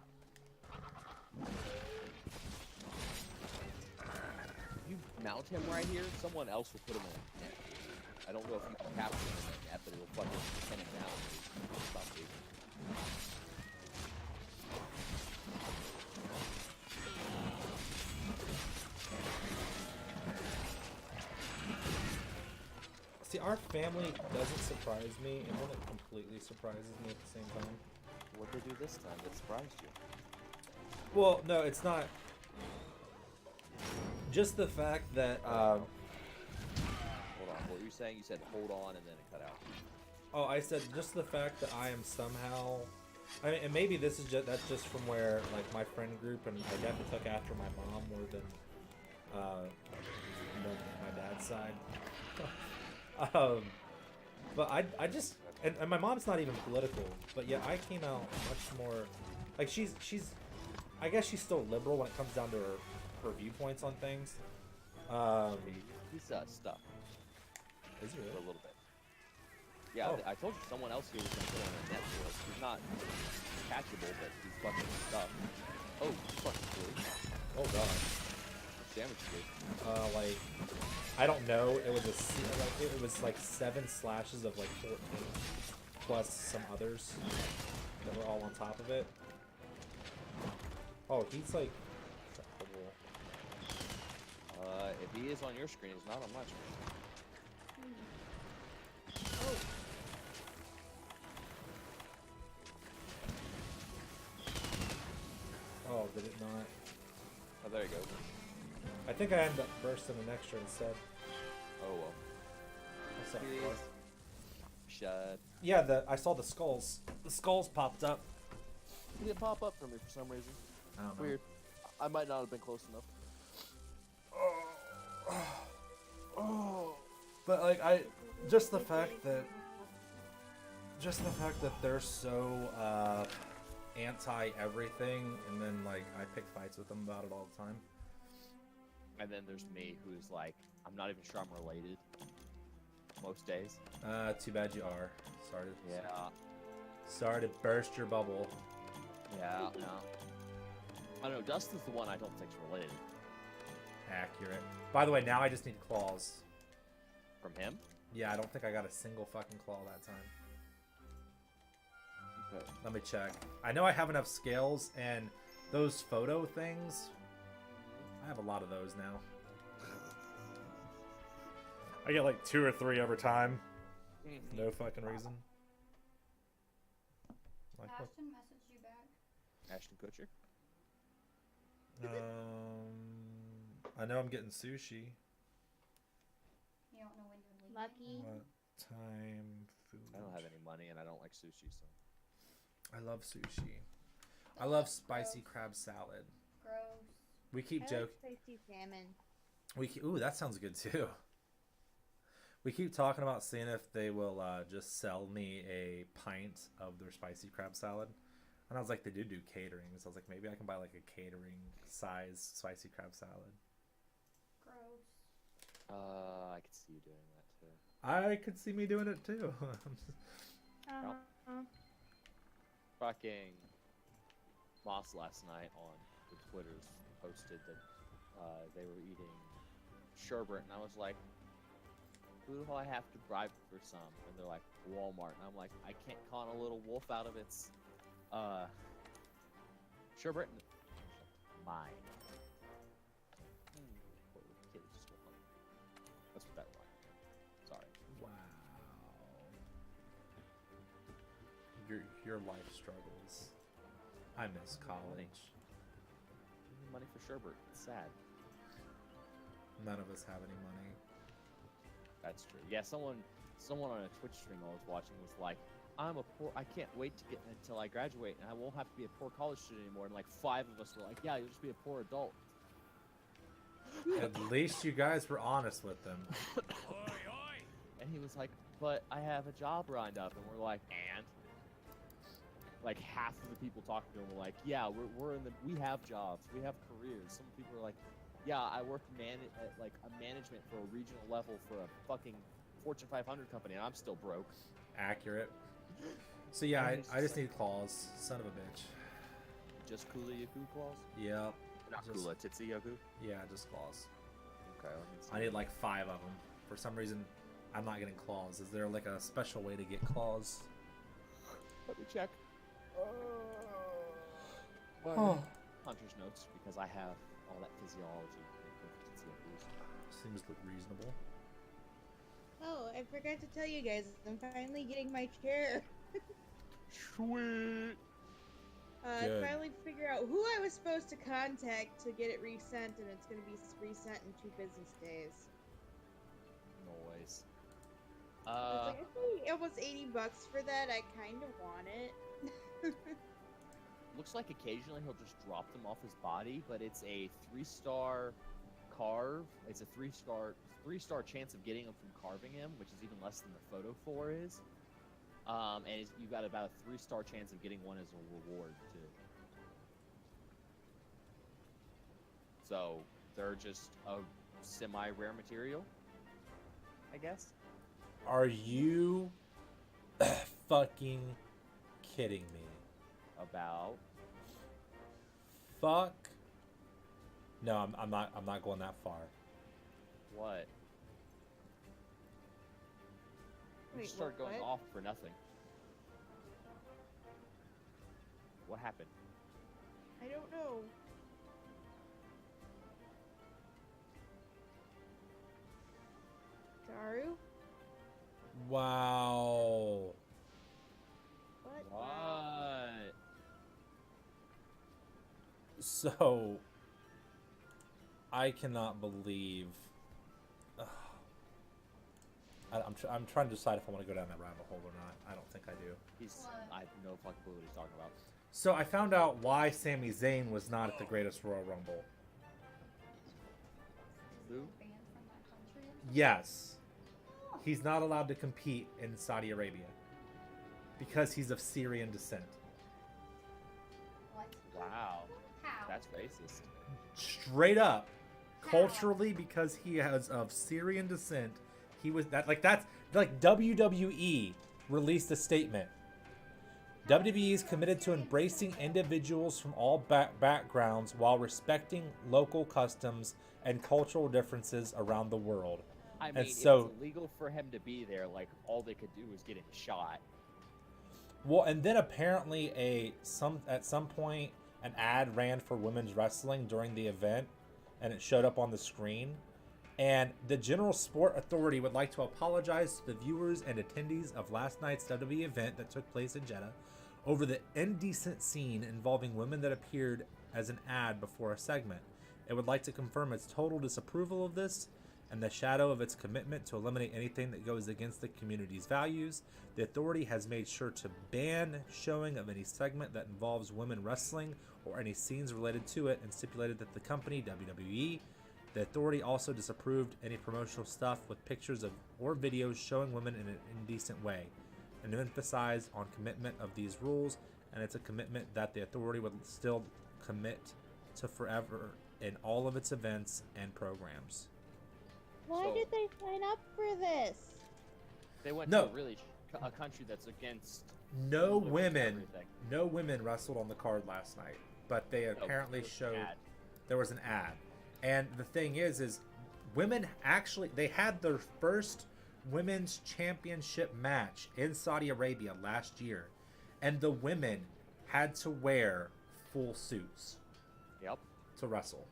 You mount him right here, someone else will put him in a net. I don't know if you can capture him in that net, but it'll fucking pin him down. Stop it. See, our family doesn't surprise me, and then it completely surprises me at the same time. What'd they do this time that surprised you? Well, no, it's not. Just the fact that, Hold on, what were you saying? You said hold on and then it cut out. Oh, I said just the fact that I am somehow. I mean, and maybe this is that's just from where like my friend group and I definitely took after my mom more than my dad's side. But I just and my mom's not even political, but yet I came out much more like she's I guess she's still liberal when it comes down to her viewpoints on things. He's stuck Is he for a really? little bit. Yeah, Oh. I told you someone else here was gonna put on a net for us. He's not catchable, but he's fucking stuck. Oh, fucking blue. Oh god. Much damage he did. Like I don't know. It was it was like 7 slashes of like 14, plus some others that were all on top of it. Oh, he's like. If he is on your screen, he's not on my screen. Oh, did it not? Oh, there you go. I think I ended up bursting an extra instead. Oh well. What's up, Please. Clark? Shut. Yeah, I saw the skulls. The skulls popped up. He didn't pop up for me for some reason. I don't know. Weird. I might not have been close enough. But like just the fact that they're so anti everything, and then like I pick fights with them about it all the time. And then there's me, who's like, I'm not even sure I'm related. Most days. Too bad you are. Yeah. Sorry to burst your bubble. Yeah. No. I don't know. Dustin's the one I don't think's related. Accurate. By the way, now I just need claws. From him? Yeah, I don't think I got a single fucking claw that time. Okay. Let me check. I know I have enough scales, and those photo things, I have a lot of those now. I get like 2 or 3 every time. No fucking reason. Like, what? Ashton messaged you back. Ashton Kutcher? I know I'm getting sushi. You don't know when you're leaving. Lucky. What time food? I don't have any money and I don't like sushi, so. I love sushi. I love spicy crab salad. Gross. We keep I joking. like spicy salmon. Ooh, that sounds good too. We keep talking about seeing if they will just sell me a pint of their spicy crab salad. And I was like, they do catering. So I was like, maybe I can buy like a catering size spicy crab salad. Gross. I could see you doing that too. I could see me doing it too. Fucking Moss last night on the Twitters posted that they were eating sherbet, and I was like, who do I have to bribe for some? And they're like, Walmart. And I'm like, I can't con a little wolf out of its sherbet. Mine. Poor little kid is still hungry. That's what that reminded me of. Sorry. Wow. Your life struggles. I miss college. Money for sherbet. It's sad. None of us have any money. That's true. Yeah, someone on a Twitch stream I was watching was like, I can't wait to get until I graduate and I won't have to be a poor college student anymore. And like 5 of us were like, yeah, you'll just be a poor adult. At least you guys were honest with them. And he was like, but I have a job lined up. And we're like, and? Like half of the people talking to him were like, yeah, we have jobs, we have careers. Some people are like, yeah, I work at like a management for a regional level for a fucking Fortune 500 company, and I'm still broke. Accurate. So yeah, I just need claws. Son of a bitch. Just Kula Yaku claws? Yep. Not Just- Kula, Titsi Yaku? Yeah, just claws. Okay, let me see. I need like 5 of them. For some reason, I'm not getting claws. Is there like a special way to get claws? Let me check. Oh. Hunter's notes, because I have all that physiology. in Titsi Yakus. Seems reasonable. Oh, I forgot to tell you guys, I'm finally getting my chair. Sweet! I Good. finally figured out who I was supposed to contact to get it resent, and it's going to be resent in 2 business days. Noise. I was Uh, like, I paid almost $80 for that. I kind of want it. looks like occasionally he'll just drop them off his body, but it's a 3-star carve. It's a three-star chance of getting him from carving him, which is even less than the photo 4 is. And you've got about a 3-star chance of getting one as a reward too. So they're just a semi-rare material, I guess. Are you fucking kidding me? About Fuck. No, I'm not. I'm not going that far. what? You Wait, just start what? going off for nothing. What happened? I don't know. Daru? Wow. What? What? So, I cannot believe. Ugh. I'm trying to decide if I want to go down that rabbit hole or not. I don't think I do. I have no fucking clue what he's talking about. So I found out why Sami Zayn was not at the Greatest Royal Rumble. Who? Banned from that country. Yes, he's not allowed to compete in Saudi Arabia because he's of Syrian descent. What? Wow, How? that's racist. Straight up, culturally, because he is of Syrian descent, he was that's like WWE released a statement. WWE is committed to embracing individuals from all backgrounds while respecting local customs and cultural differences around the world. I And mean, so- it's illegal for him to be there. Like all they could do was get him shot. Well, and then apparently at some point an ad ran for women's wrestling during the event, and it showed up on the screen. And the General Sport Authority would like to apologize to the viewers and attendees of last night's WWE event that took place in Jeddah over the indecent scene involving women that appeared as an ad before a segment. It would like to confirm its total disapproval of this and the shadow of its commitment to eliminate anything that goes against the community's values. The authority has made sure to ban showing of any segment that involves women wrestling or any scenes related to it, and stipulated that the company, WWE, the authority also disapproved any promotional stuff with pictures of or videos showing women in an indecent way, and emphasized on commitment of these rules, and it's a commitment that the authority would still commit to forever in all of its events and programs. Why So- did they sign up for this? They went No. to a country that's against No literally women, everything. no women wrestled on the card last night, but they No, apparently it was showed bad. there was an ad. And the thing is women actually, they had their first women's championship match in Saudi Arabia last year, and the women had to wear full suits Yep. to wrestle.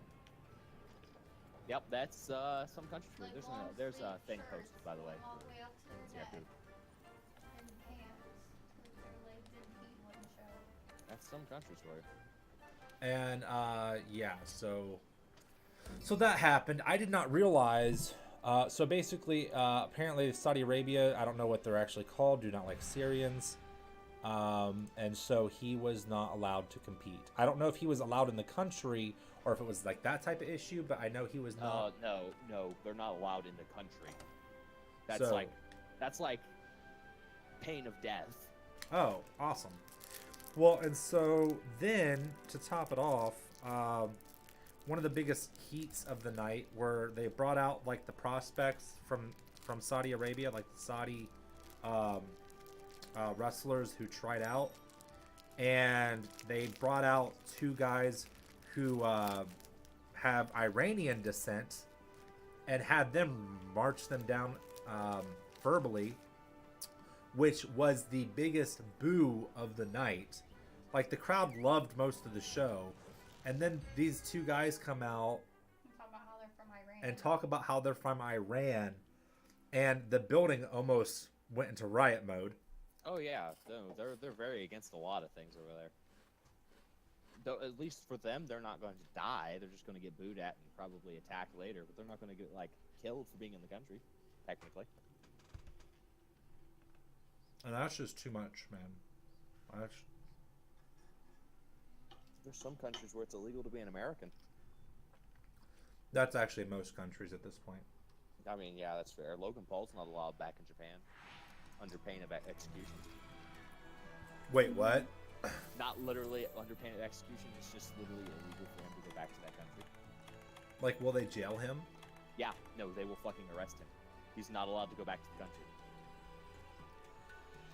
Yep, that's some countries where Like there's a long-sleeve thing shirts posted, by the way. All the way up to their Yeah, neck. dude. And pants. With their legs and feet wouldn't show. That's some countries for you. And yeah, so that happened. I did not realize. So basically, apparently Saudi Arabia, I don't know what they're actually called, do not like Syrians. And so he was not allowed to compete. I don't know if he was allowed in the country or if it was like that type of issue, but I know he was not. No, they're not allowed in the country. That's So- like pain of death. Oh, awesome. Well, and so then to top it off, one of the biggest heats of the night where they brought out like the prospects from Saudi Arabia, like the Saudi wrestlers who tried out, and they brought out two guys who have Iranian descent and had them march them down verbally, which was the biggest boo of the night. Like the crowd loved most of the show, and then these two guys come out And talk about how they're from Iran. and talk about how they're from Iran, and the building almost went into riot mode. Oh yeah, no, they're very against a lot of things over there. Though at least for them, they're not going to die. They're just going to get booed at and probably attacked later. But they're not going to get like killed for being in the country, technically. And that's just too much, man. That's, There's some countries where it's illegal to be an American. that's actually most countries at this point. I mean, yeah, that's fair. Logan Paul's not allowed back in Japan under pain of execution. Wait, what? Not literally under pain of execution. It's just literally illegal for him to go back to that country. Like, will they jail him? Yeah, no, they will fucking arrest him. He's not allowed to go back to the country.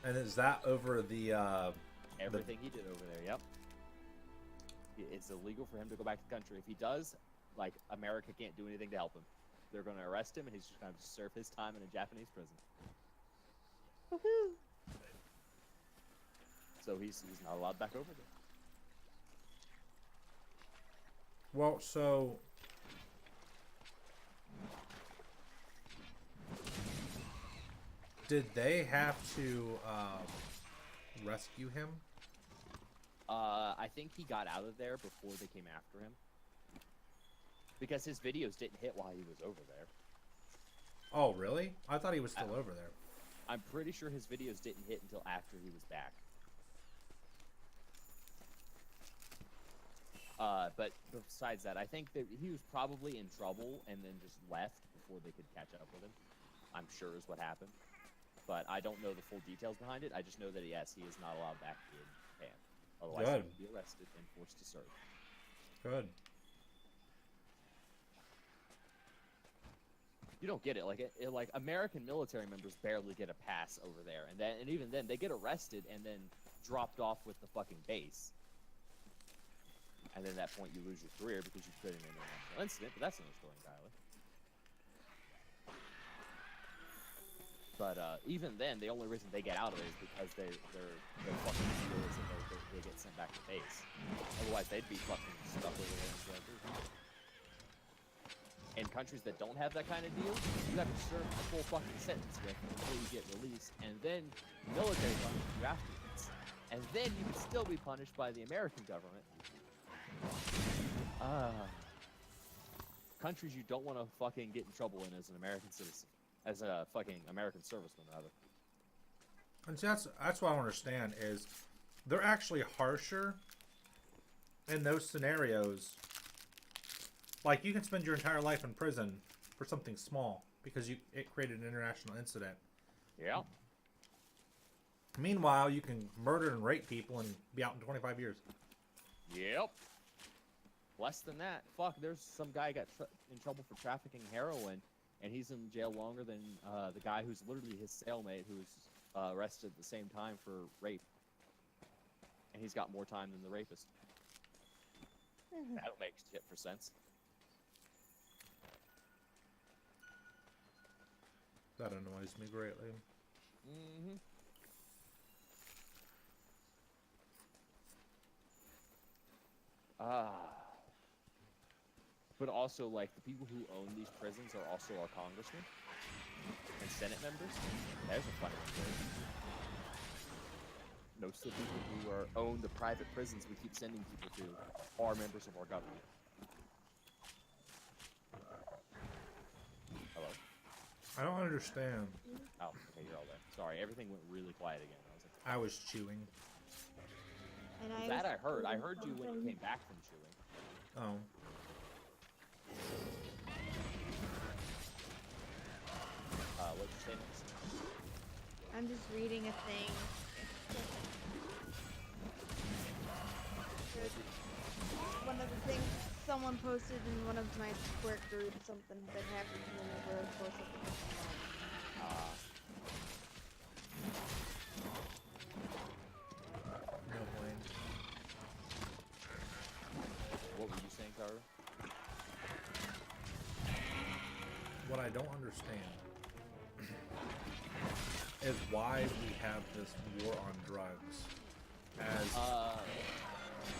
And is that over the, Everything he did over there, yep. It's illegal for him to go back to the country. If he does, like, America can't do anything to help him. They're going to arrest him, and he's just going to serve his time in a Japanese prison. Woohoo! So he's not allowed back over there. Well, so... Did they have to, rescue him? I think he got out of there before they came after him. Because his videos didn't hit while he was over there. Oh, really? I thought he was still over there. I'm pretty sure his videos didn't hit until after he was back. But besides that, I think that he was probably in trouble and then just left before they could catch up with him. I'm sure is what happened. But I don't know the full details behind it. I just know that, yes, he is not allowed back in Japan. Otherwise, he Good. would be arrested and forced to serve. Good. You don't get it. Like American military members barely get a pass over there, and even then they get arrested and then dropped off with the fucking base. And then at that point you lose your career because you committed an international incident. But that's another story entirely. But even then, the only reason they get out of it is because they're fucking heroes and they get sent back to base. Otherwise, they'd be fucking stuck over there in jail too. In countries that don't have that kind of deal, you have to serve a full fucking sentence with until you get released, and then the military punishes you afterwards. And then you can still be punished by the American government. Countries you don't want to fucking get in trouble in as an American citizen. As a fucking American serviceman, rather. And see, that's what I don't understand is they're actually harsher in those scenarios. Like, you can spend your entire life in prison for something small because it created an international incident. Yeah. Meanwhile, you can murder and rape people and be out in 25 years. Yep. Less than that. Fuck, there's some guy got in trouble for trafficking heroin, and he's in jail longer than the guy who's literally his cellmate who was arrested at the same time for rape. And he's got more time than the rapist. That don't make shit for sense. That annoys me greatly. Mm-hmm. But also, like, the people who own these prisons are also our congressmen and Senate members. There's a funny one there. Most of the people who own the private prisons we keep sending people to are members of our government. Hello? I don't understand. Oh, okay, you're all there. Sorry, everything went really quiet again. I was like, I was chewing. And that I heard. I heard you when you came back from chewing. Oh. What'd you say next? I'm just reading a thing. One of the things someone posted in one of my work groups, something that happened to them over the course of the No blame. What were you saying, Carter? What I don't understand is why we have this war on drugs.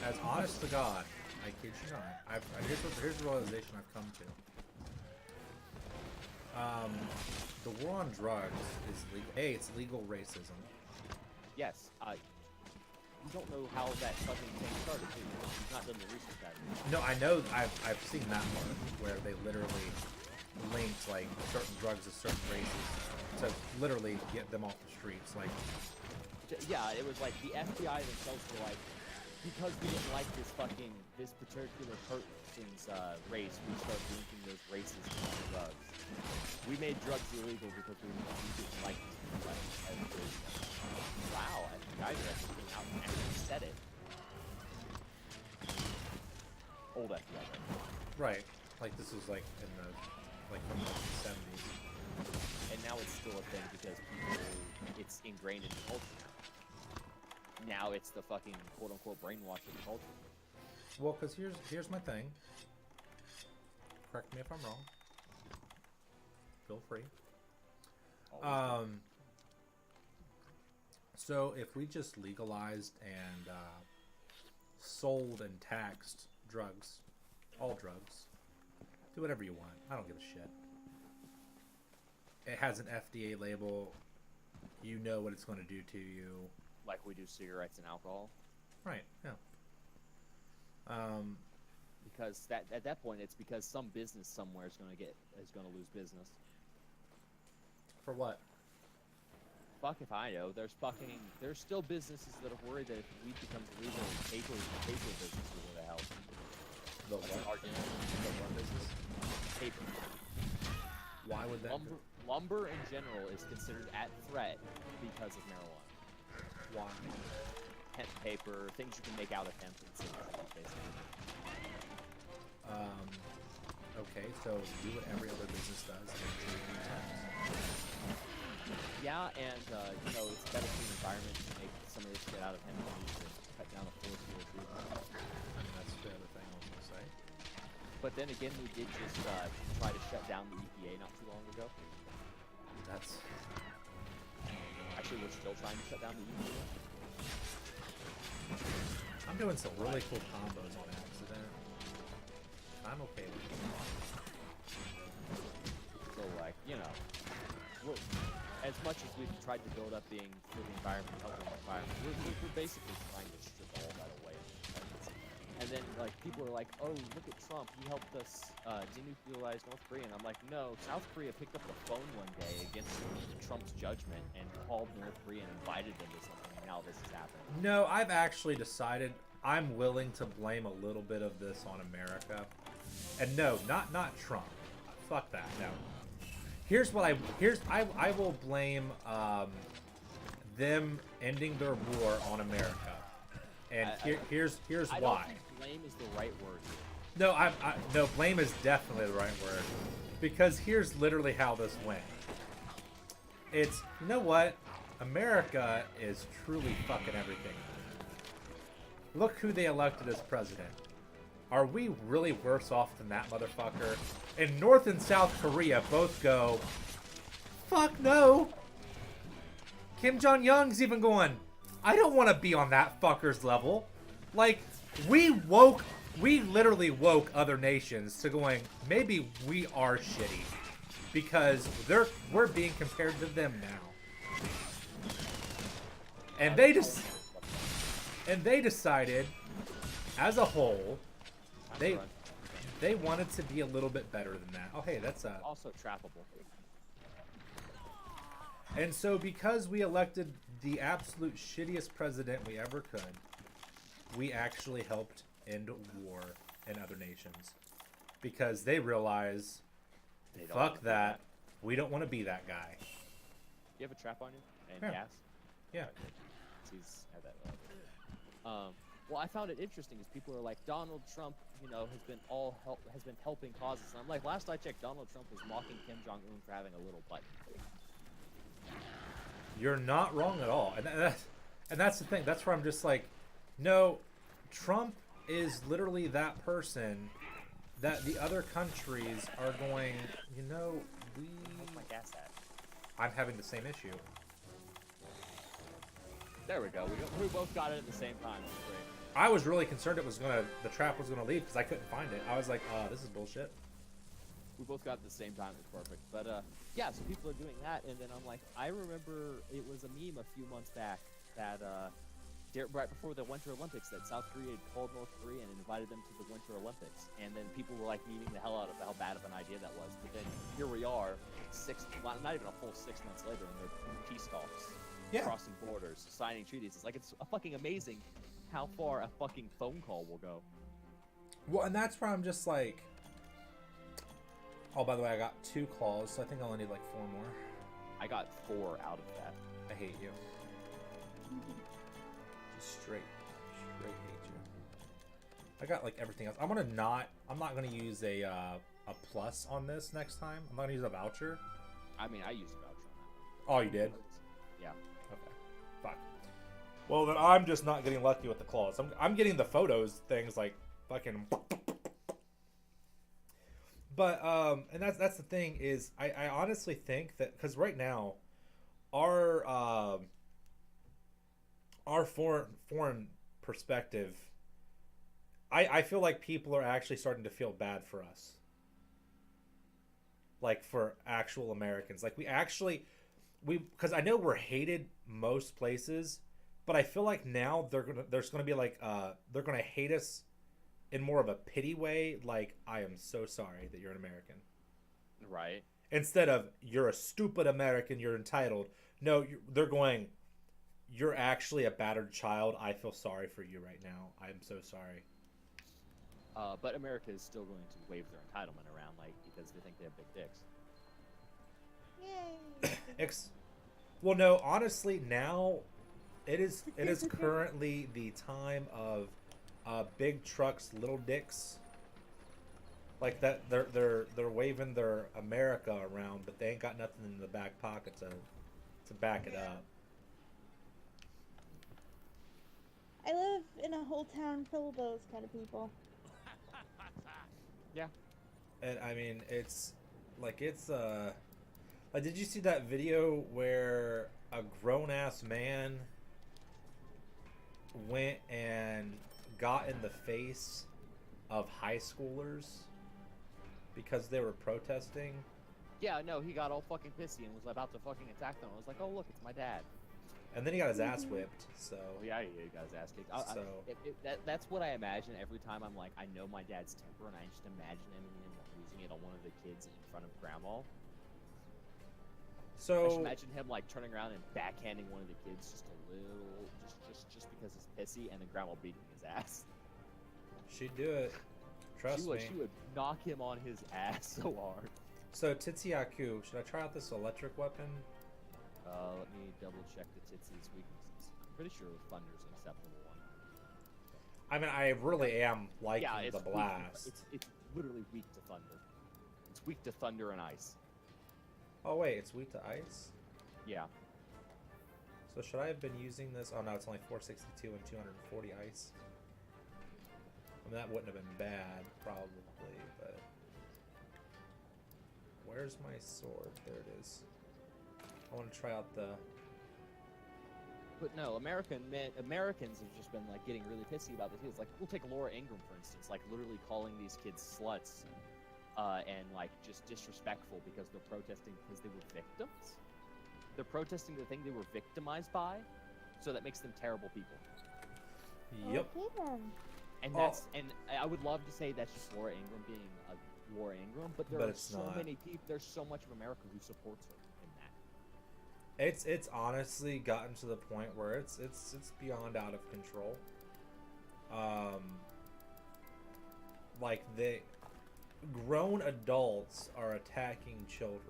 As honest to God, I kid you not. Here's the realization I've come to. The war on drugs is legal. Hey, it's legal racism. Yes. You don't know how that fucking thing started, too. You've not done the research on it. No, I know. I've seen that part where they literally linked like certain drugs to certain races to literally get them off the streets. Like, Yeah, it was like the FBI themselves were like, because we didn't like this particular person's race, we started linking those races to drugs. We made drugs illegal because we didn't like these people. Wow, I think I actually came out and actually said it. Old FBI. right? Like this was like in the from the 70s. And now it's still a thing because it's ingrained in the culture now. Now it's the fucking quote-unquote brainwashing culture. Well, because here's my thing. Correct me if I'm wrong. Feel free. Always So if we just legalized and sold and taxed drugs, all drugs, do whatever you want. I don't give a shit. It has an FDA label. You know what it's going to do to you. like we do cigarettes and alcohol. Right. Yeah. Because at that point, it's because some business somewhere is gonna lose business. For what? Fuck if I know. There's still businesses that are worried that if weed becomes legal, paper businesses will go to hell. The That's an what? argument. The what business? Paper. Why would that? Lumber in general is considered at threat because of marijuana. Why? Hemp paper, things you can make out of hemp and cigarettes, basically. Okay, so do what every other business does. Yeah, and it's better for the environment to make some of this shit out of hemp and use to cut down the forest fuel too. I mean, that's the other thing I was gonna say. But then again, we did just try to shut down the EPA not too long ago. That's Actually, we're still trying to shut down the EPA. I'm doing some really cool combos on accident. I'm okay with it. So, as much as we've tried to build up being for the environment, helping the environment, we're basically trying to strip all that away. And then, people are like, oh, look at Trump, he helped us denuclearize North Korea. And I'm like, no, South Korea picked up the phone one day against Trump's judgment and called North Korea and invited them to something, and now this is happening. No, I've actually decided I'm willing to blame a little bit of this on America. And no, not Trump. Fuck that, no. Here's what I will blame them ending their war on America. And here's I why. don't think blame is the right word here. No, no, blame is definitely the right word. Because here's literally how this went. It's, you know what? America is truly fucking everything. Look who they elected as president. Are we really worse off than that motherfucker? And North and South Korea both go, fuck no. Kim Jong-un's even going, I don't want to be on that fucker's level. Like, we literally woke other nations to going, maybe we are shitty. Because we're being compared to them now. And they decided, as a whole, they wanted to be a little bit better than that. Oh, hey, that's Also trappable. And so because we elected the absolute shittiest president we ever could, we actually helped end war in other nations. Because they realize, fuck that, we don't want to be that guy. You have a trap on you? And Yeah. gas? Yeah. He's had that. Well, I found it interesting is people are like, Donald Trump, has been helping causes. And I'm like, last I checked, Donald Trump was mocking Kim Jong-un for having a little butt. You're not wrong at all. And that's the thing. That's where I'm just like, no, Trump is literally that person that the other countries are going, Where's my gas at? I'm having the same issue. There we go. We both got it at the same time. That's great. I was really concerned the trap was gonna leave because I couldn't find it. I was like, this is bullshit. We both got it at the same time. It's perfect. But yeah, so people are doing that, and then I'm like, I remember it was a meme a few months back that right before the Winter Olympics that South Korea had called North Korea and invited them to the Winter Olympics, and then people were like memeing the hell out of how bad of an idea that was. But then here we are, not even a full 6 months later, and they're in peace talks, crossing borders, signing treaties. It's like it's fucking amazing how far a fucking phone call will go. Well, and that's where I'm just like, oh, by the way, I got 2 claws, so I think I only need like 4 more. I got 4 out of that. I hate you. Just straight hate you. I got like everything else. I'm not gonna use a plus on this next time. I'm not gonna use a voucher. I mean, I used a voucher on that. Oh, you did? Yeah. Okay. Fuck. Well, then I'm just not getting lucky with the claws. I'm getting the photos things like fucking. But and that's the thing is I honestly think that because right now our foreign perspective, I feel like people are actually starting to feel bad for us, like for actual Americans. Like because I know we're hated most places, but I feel like now there's gonna be like they're gonna hate us in more of a pity way, like I am so sorry that you're an American, Right. instead of you're a stupid American, you're entitled. No, they're going, you're actually a battered child. I feel sorry for you right now. I'm so sorry. But America is still going to wave their entitlement around, like, because they think they have big dicks. Yay. Well, no, honestly, now it is currently the time of big trucks, little dicks. Like that, they're waving their America around, but they ain't got nothing in the back pocket to back it up. I live in a whole town full of those kind of people. Yeah. And I mean, it's like did you see that video where a grown ass man went and got in the face of high schoolers because they were protesting? Yeah, no, he got all fucking pissy and was about to fucking attack them. I was like, oh, look, it's my dad. And then he got his ass whipped, so... Oh, yeah, he got his ass kicked. That's what I imagine every time I'm like, I know my dad's temper, and I just imagine him losing it on one of the kids in front of Grandma. So... I just imagine him, like, turning around and backhanding one of the kids just a little... Just because he's pissy, and then Grandma beating his ass. She'd do it. Trust me. She would knock him on his ass so hard. So, Titsyaku, should I try out this electric weapon? Let me double check the Titsy's weaknesses. I'm pretty sure Thunder's an acceptable one. I mean, I really am liking Yeah, the blast. It's literally weak to Thunder. It's weak to Thunder and Ice. Oh, wait, it's weak to ice? Yeah. So should I have been using this? Oh, no, it's only 462 and 240 ice. I mean, that wouldn't have been bad, probably, but... Where's my sword? There it is. I want to try out the... But no, Americans have just been like getting really pissy about this. It's like, we'll take Laura Ingram, for instance, like literally calling these kids sluts and like just disrespectful because they're protesting because they were victims. They're protesting the thing they were victimized by, so that makes them terrible people. Yep. Okay, then. And and I would love to say that's just Laura Ingram being a Laura Ingram, but there are so many people. There's so much of America who supports her in that. It's honestly gotten to the point where it's beyond out of control. Like grown adults are attacking children.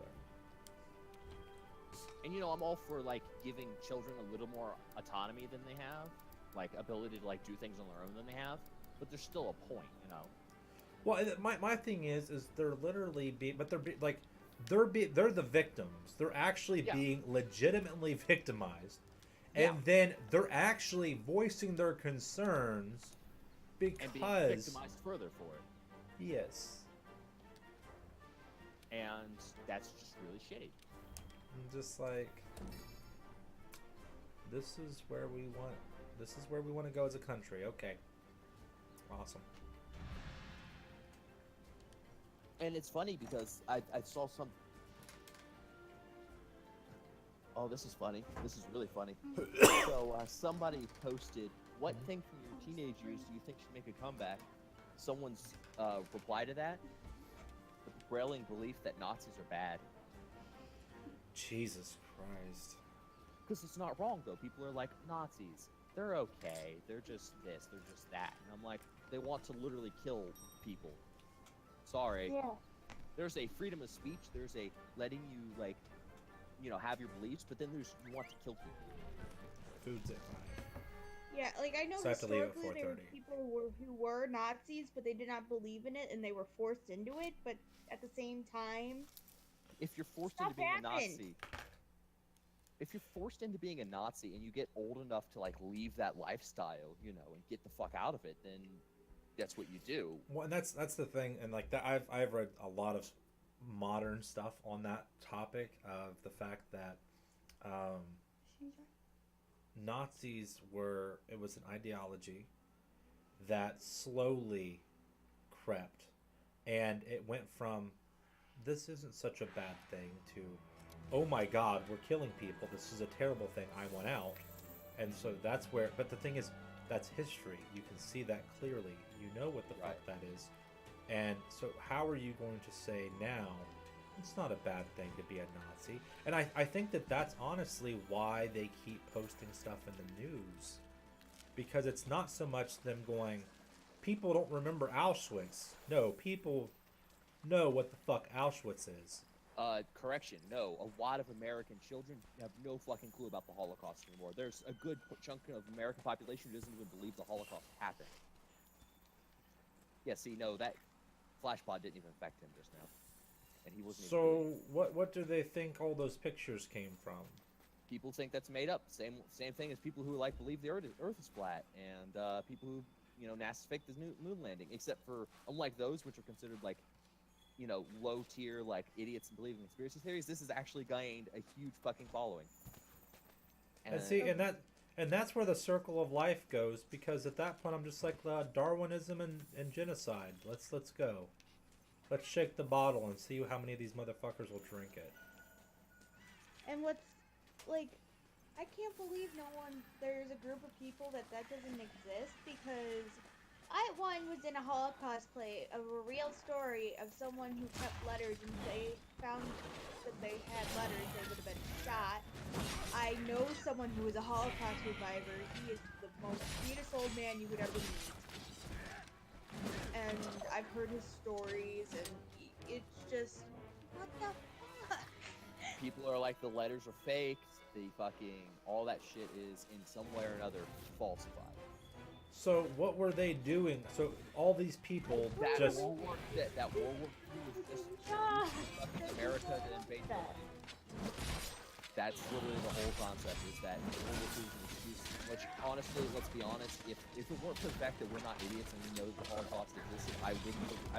And you know, I'm all for like giving children a little more autonomy than they have, like ability to like do things on their own than they have. But there's still a point, you know. Well, my thing is they're literally they're the victims. They're actually being legitimately victimized, and then they're actually voicing their concerns because and being victimized further for it. Yes. And that's just really shitty. I'm just like, this is where we want to go as a country. Okay. Awesome. And it's funny because I saw some. Oh, this is funny. This is really funny. So somebody posted, "What thing from your teenage years do you think should make a comeback?" Someone's reply to that: the prevailing belief that Nazis are bad. Jesus Christ. Because it's not wrong though. People are like, Nazis, they're okay. They're just this. They're just that. And I'm like, they want to literally kill people. Sorry. Yeah. There's a freedom of speech. There's a letting you like, you know, have your beliefs. But then there's you want to kill people. Food's at 5. Yeah, like I know So I have to leave at historically there were 4:30. people who were Nazis, but they did not believe in it, and they were forced into it. But at the same time, If you're forced Stuff into being a happened. Nazi, if you're forced into being a Nazi and you get old enough to like leave that lifestyle, you know, and get the fuck out of it, then that's what you do. Well, and that's the thing, and like that, I've read a lot of modern stuff on that topic of the fact that Nazis were, it was an ideology that slowly crept, and it went from this isn't such a bad thing to, oh my God, we're killing people, this is a terrible thing, I want out. And so that's where, but the thing is, that's history. You can see that clearly. You know what the fuck Right. that is. And so how are you going to say now, it's not a bad thing to be a Nazi? And I think that that's honestly why they keep posting stuff in the news. Because it's not so much them going, people don't remember Auschwitz. No, people know what the fuck Auschwitz is. Correction, no. A lot of American children have no fucking clue about the Holocaust anymore. There's a good chunk of American population who doesn't even believe the Holocaust happened. Yeah, see, no, that flashpod didn't even affect him just now. And he wasn't even So what do they think all those pictures came from? people think that's made up. Same thing as people who like believe the Earth is flat, and people who, you know, NASA's faked this moon landing. Except for, unlike those which are considered like, you know, low tier like idiots and believing conspiracy theories, this has actually gained a huge fucking following. And see, and that's where the circle of life goes, because at that point I'm just like, Darwinism and genocide. Let's go. Let's shake the bottle and see how many of these motherfuckers will drink it. and what's like, I can't believe there's a group of people that doesn't exist, because I was in a Holocaust play of a real story of someone who kept letters, and they found that they had letters, they would have been shot. I know someone who is a Holocaust survivor. He is the most sweetest old man you could ever meet. And I've heard his stories, and it's just, what the fuck? people are like, the letters are fake, the fucking, all that shit is in some way or another falsified. So what were they doing? So all these people That just World War II was just fucking America to invade the land. That's literally the whole concept, is that World War II is an excuse. Which, honestly, let's be honest, if it weren't for the fact that we're not idiots and we know that the Holocaust existed, I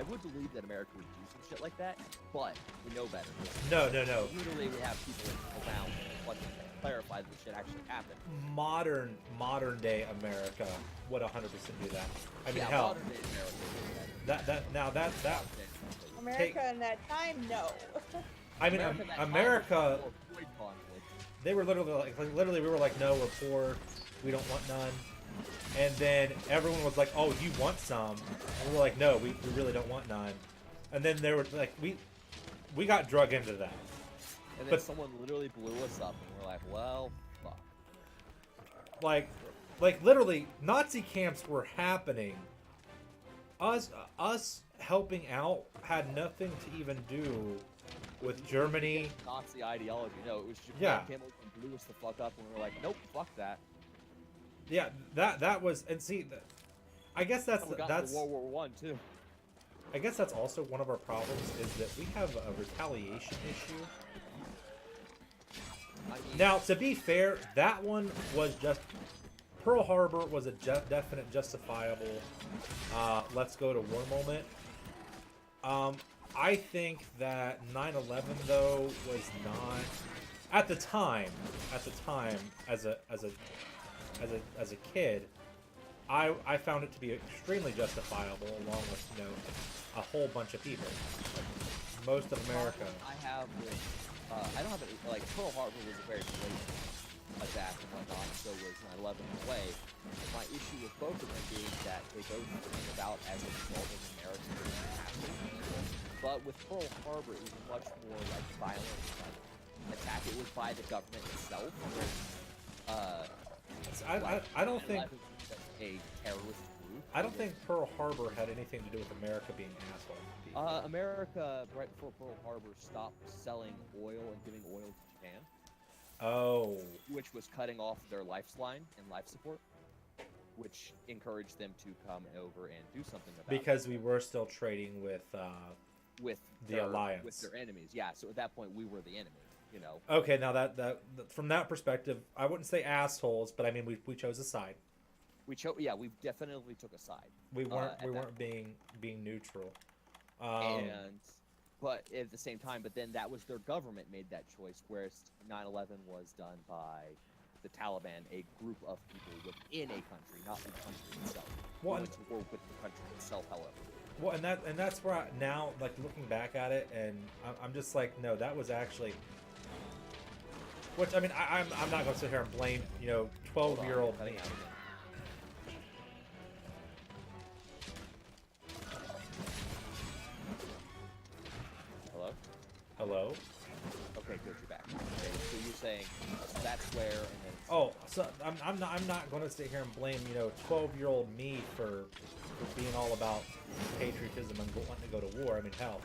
would believe that America would do some shit like that, but we know better. no. Literally, we have people around fucking clarify that shit actually happened. Modern day America would 100% do that. I mean, Yeah, hell, modern day America would do that. that America in that time, no. I mean, America in that time America, was before Floyd conflict. they were literally like literally we were like, no, we're poor, we don't want none. And then everyone was like, oh, you want some? And we were like, no, we really don't want none. And then they were like, we got drug into that. And then But- someone literally blew us up, and we're like, well, fuck. Like literally, Nazi camps were happening. Us helping out had nothing to even do with Germany. Nazi ideology. No, it was Japan Yeah. came over and blew us the fuck up, and we were like, nope, fuck that. Yeah, that was, and see, I guess that's And we got that's into World War I too. I guess that's also one of our problems, is that we have a retaliation issue. I mean, Now, to be fair, that one was just, Pearl Harbor was a definite justifiable let's go to war moment. I think that 9/11 though was not, at the time as a kid, I found it to be extremely justifiable, along with, you know, a whole bunch of people, most of America. I have with I don't have any, like, Pearl Harbor was a very blatant attack and whatnot, so was 9/11 in a way. My issue with both of them being that they both came about as a result of American people. But with Pearl Harbor, it was a much more, like, violent attack. It was by the government itself. I don't think 9/11 was a terrorist group. I don't think Pearl Harbor had anything to do with America being assholes. to people. America, right before Pearl Harbor, stopped selling oil and giving oil to Japan, Oh, which was cutting off their lifeline and life support, which encouraged them to come over and do something about because it we were still trading with. with the their, alliance. with their enemies. Yeah, so at that point we were the enemy. You know, Okay, now that from that perspective, I wouldn't say assholes, but I mean we chose a side. yeah, we definitely took a side. We weren't at that being neutral. But at the same time, but then that was their government made that choice, whereas 9/11 was done by the Taliban, a group of people within a country, not the country itself. Well, We went to war with the country itself, however. Well, and that's where now, like looking back at it, and I'm just like, no, that was actually. Which I mean, I'm not going to sit here and blame 12-year-old me. Hello? Hello. Okay, good, you're back. Okay, so you're saying so that's where, and then Oh, so I'm not going to sit here and blame 12-year-old me for being all about patriotism and wanting to go to war. I mean, hell,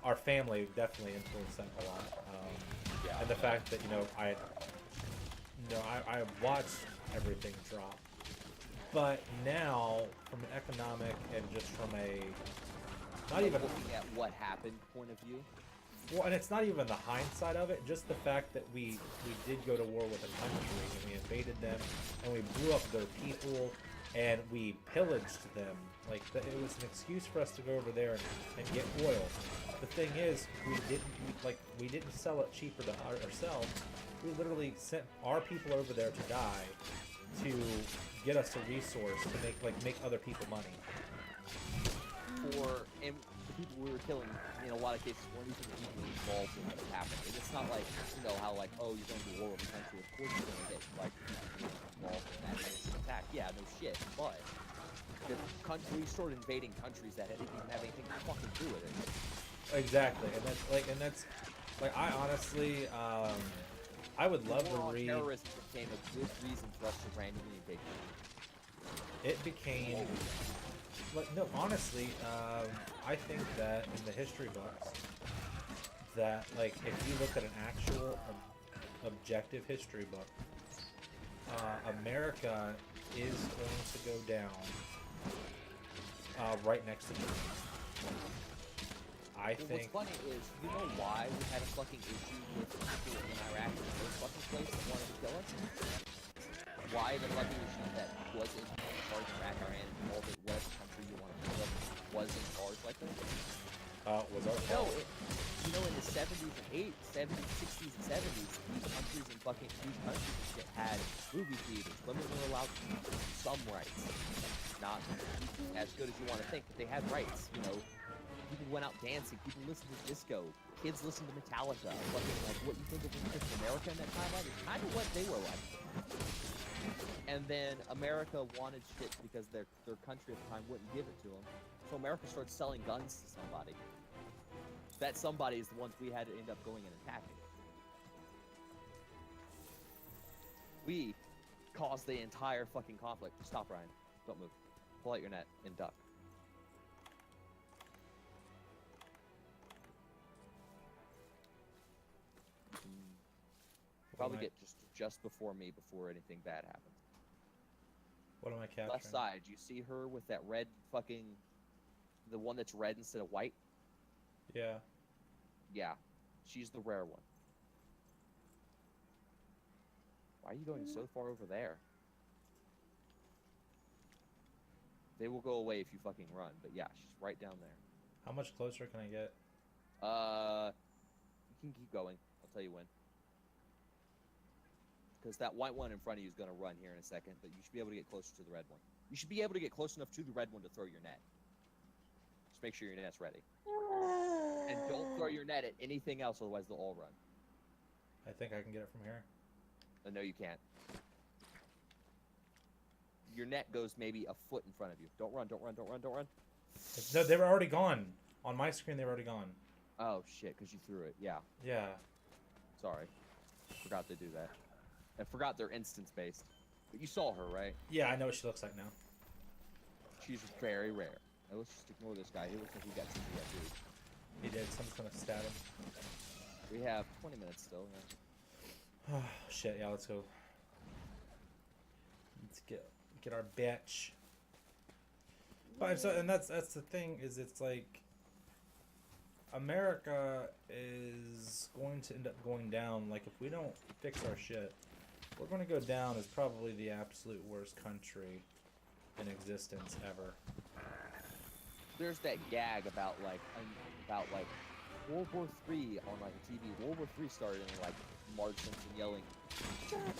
our family definitely influenced that a lot. yeah, And the fact that I watched everything drop. But now, from an economic and just from a not even looking at what happened point of view. well, and it's not even the hindsight of it. Just the fact that we did go to war with a country and we invaded them and we blew up their people and we pillaged them. Like it was an excuse for us to go over there and get oil. The thing is, we didn't sell it cheaper to ourselves. We literally sent our people over there to die to get us a resource to make other people money. And the people we were killing, in a lot of cases, weren't even the people involved in what happened. And it's not like, how like, oh, you're going to war with a country, of course you're going to get, like, involved in that innocent attack. Yeah, no shit, but the country, we started invading countries that didn't even have anything to fucking do with it. Exactly, and that's I honestly, I would love to War on read. terrorism became a good reason for us to randomly invade countries. It became, no, honestly, I think that in the history books, that if you look at an actual objective history book, America is going to go down right next to Germany. I Well, think. what's funny is, you know why we had a fucking issue with people in Iraq in the first fucking place that wanted to kill us? Why the fucking issue that was in charge of Iraq, Iran, and all the whatever country you want to kill them was in charge like that? Was our No, fault. in the 70s and 70s, 60s and 70s, these countries and shit had movie theaters. Women were allowed some rights. Not as good as you want to think, but they had rights, People went out dancing. People listened to disco. Kids listened to Metallica. Fucking what you think of America in that time? That is kind of what they were like. And then America wanted shit because their country at the time wouldn't give it to them. So America started selling guns to somebody. That somebody is the ones we had to end up going and attacking. We caused the entire fucking conflict. Stop, Ryan. Don't move. Pull out your net and duck. Probably get just before me before anything bad happens. What am I capturing? Left side, you see her with that red fucking, the one that's red instead of white? Yeah. Yeah, she's the rare one. Why are you going so far over there? They will go away if you fucking run, but yeah, she's right down there. How much closer can I get? You can keep going. I'll tell you when. Because that white one in front of you is going to run here in a second, but you should be able to get closer to the red one. You should be able to get close enough to the red one to throw your net. Just make sure your net's ready. And don't throw your net at anything else, otherwise they'll all run. I think I can get it from here. No, you can't. Your net goes maybe a foot in front of you. Don't run, don't run, don't run, don't run. No, they were already gone. On my screen, they were already gone. Oh, shit, because you threw it. Yeah, Yeah. sorry. Forgot to do that. I forgot they're instance-based. But you saw her, right? Yeah, I know what she looks like now. She's very rare. Now, let's just ignore this guy. He looks like he got something to do. He did. Someone's gonna stab him. We have 20 minutes still. Yeah. Oh, shit, yeah, let's go. Let's get our bitch. But so, and that's the thing, is it's like America is going to end up going down. Like, if we don't fix our shit, we're going to go down as probably the absolute worst country in existence ever. There's that gag about like World War III on like TV. World War III started and like Marge Simpson yelling, "Germany,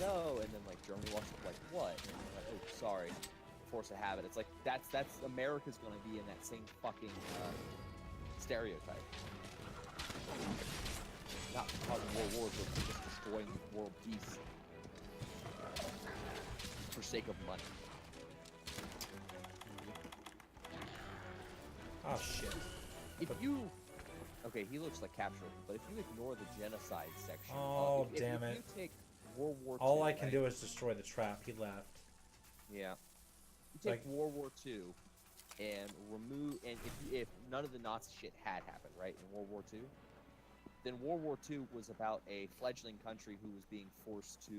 no!" and then like Germany walks up like, "What?" And they're like, "Oh, sorry, force of habit." It's like that's America's gonna be in that same fucking stereotype. Not causing world wars, but just destroying world peace for sake of money. Oh, shit. If you, okay, he looks like Capture, but if you ignore the genocide section, Oh, if damn you it. take World War All II, I can right? do is destroy the trap. He left. Yeah. You take Like- World War II and remove, and if none of the Nazi shit had happened, right, in World War II, then World War II was about a fledgling country who was being forced to,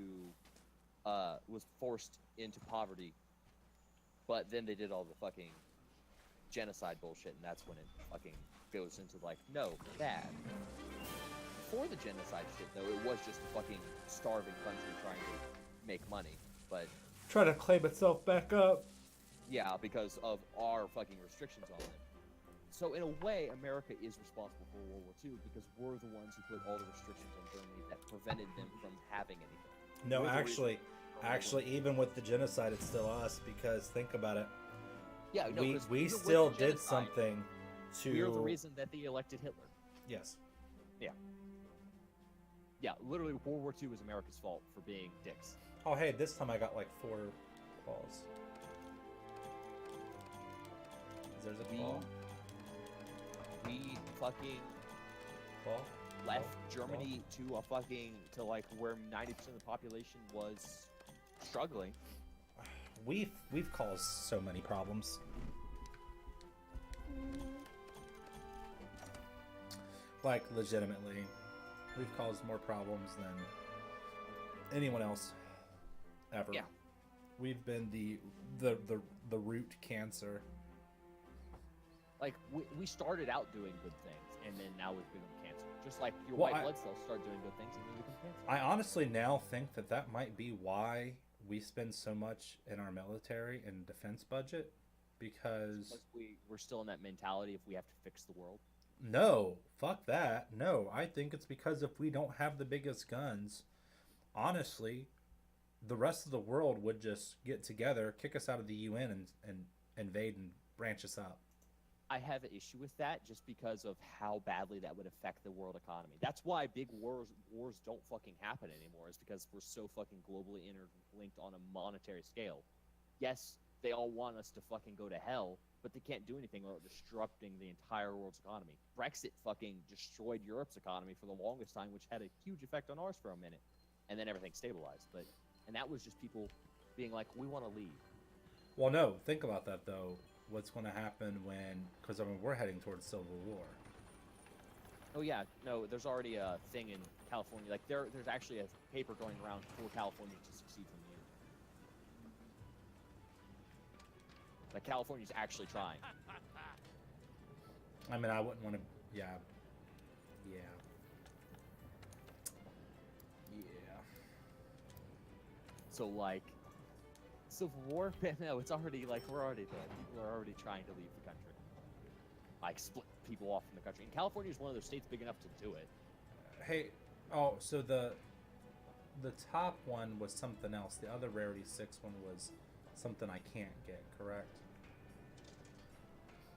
was forced into poverty, but then they did all the fucking genocide bullshit, and that's when it fucking goes into like, no, bad. Before the genocide shit, though, it was just a fucking starving country trying to make money, but Try to claim itself back up. yeah, because of our fucking restrictions on it. So in a way, America is responsible for World War II because we're the ones who put all the restrictions on Germany that prevented them from having anything. No, We're the actually, even with the genocide, it's still us, because think about it. Yeah, no, 'cause we even with still the did genocide, something to. We are the reason that they elected Hitler. Yes. Yeah, literally, World War II was America's fault for being dicks. Oh, hey, this time I got like 4 calls. There's a call. We fucking Call. left Oh, Germany to a fucking to like where 90% of the population was struggling. We've caused so many problems. Like, legitimately, we've caused more problems than anyone else ever. Yeah. We've been the root cancer. Like we started out doing good things, and then now we've become cancer. Just like your Well, white blood cells start doing good things, and then become cancer. I honestly now think that might be why we spend so much in our military and defense budget, because We're still in that mentality if we have to fix the world. no, fuck that. No, I think it's because if we don't have the biggest guns, honestly, the rest of the world would just get together, kick us out of the UN, and invade and branch us out. I have an issue with that just because of how badly that would affect the world economy. That's why big wars don't fucking happen anymore, is because we're so fucking globally interlinked on a monetary scale. Yes, they all want us to fucking go to hell, but they can't do anything without disrupting the entire world's economy. Brexit fucking destroyed Europe's economy for the longest time, which had a huge effect on ours for a minute, and then everything stabilized. And that was just people being like, we want to leave. Well, no, think about that though. What's going to happen because I mean, we're heading towards civil war. Oh yeah, no, there's already a thing in California. Like there's actually a paper going around for California to secede from the Union. Like California's actually trying. I mean, I wouldn't want to. Yeah. So like, civil war? No, it's already like we're already there. People are already trying to leave the country. Like split people off from the country. And California is one of those states big enough to do it. Hey, oh, so the top one was something else. The other Rarity 6 one was something I can't get, correct?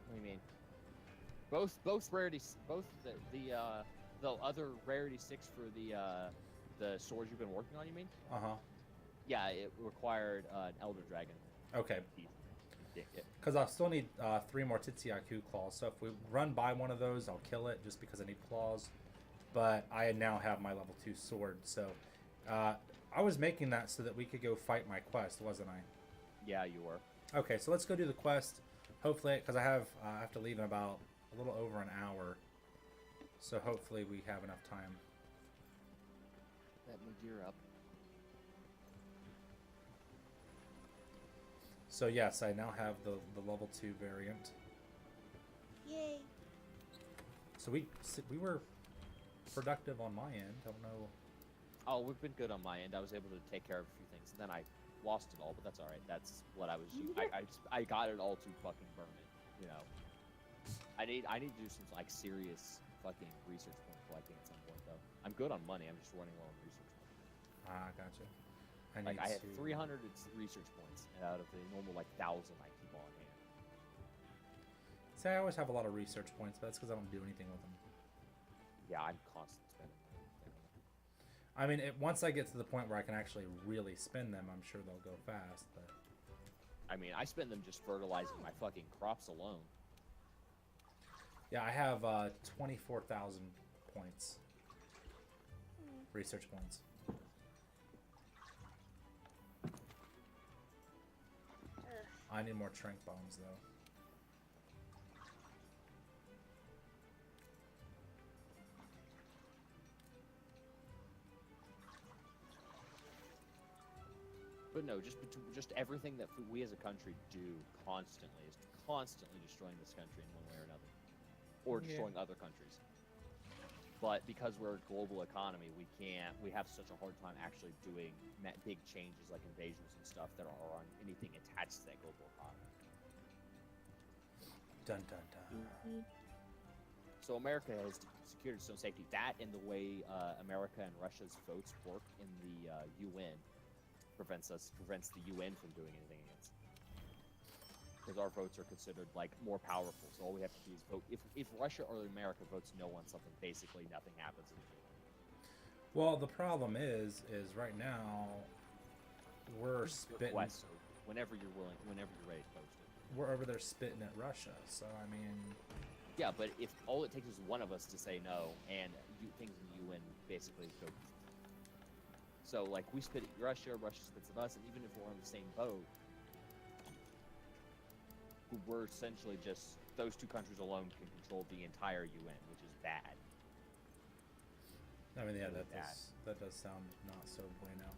What do you mean? Both rarities, both the the other rarity 6 for the swords you've been working on, you mean? Uh-huh. Yeah, it required an Elder Dragon Okay. piece. Yeah, yeah. Because I'll still need 3 more Titsyaku claws, so if we run by one of those, I'll kill it just because I need claws. But I now have my level 2 sword, so I was making that so that we could go fight my quest, wasn't I? Yeah, you were. Okay, so let's go do the quest. Hopefully, because I have to leave in about a little over an hour, so hopefully we have enough time. Let me gear up. So yes, I now have the level 2 variant. Yay. So we were productive on my end. I don't know. Oh, we've been good on my end. I was able to take care of a few things, and then I lost it all, but that's all right. That's what I was. I got it all to fucking burn it. You know. I need to do some like serious fucking research point collecting at some point though. I'm good on money. I'm just running low on research points. Ah, gotcha. Like I have to- 300 research points out of the normal like 1,000 I keep on hand. See, I always have a lot of research points, but that's because I don't do anything with them. Yeah, I'm constantly spending money. I mean, once I get to the point where I can actually really spend them, I'm sure they'll go fast. But I mean, I spend them just fertilizing my fucking crops alone. yeah, I have 24,000 points, research points. I need more trank bombs though. But no, just everything that we as a country do constantly is constantly destroying this country in one way or another, or Yeah. destroying other countries. But because we're a global economy, we have such a hard time actually doing big changes like invasions and stuff that are on anything attached to that global economy. Dun dun dun. So America has secured its own safety. That and the way America and Russia's votes work in the UN prevents the UN from doing anything against. Because our votes are considered like more powerful, so all we have to do is vote. If Russia or America votes no on something, basically nothing happens in the UN. Well, the problem is right now we're spitting. Request, so whenever you're ready to post it. We're over there spitting at Russia. So I mean, Yeah, but if all it takes is one of us to say no, and things in the UN basically go. So like we spit at Russia, Russia spits at us, and even if we're on the same boat, we're essentially just those two countries alone can control the entire UN, which is bad. I mean, yeah, Really that does sound not so bueno.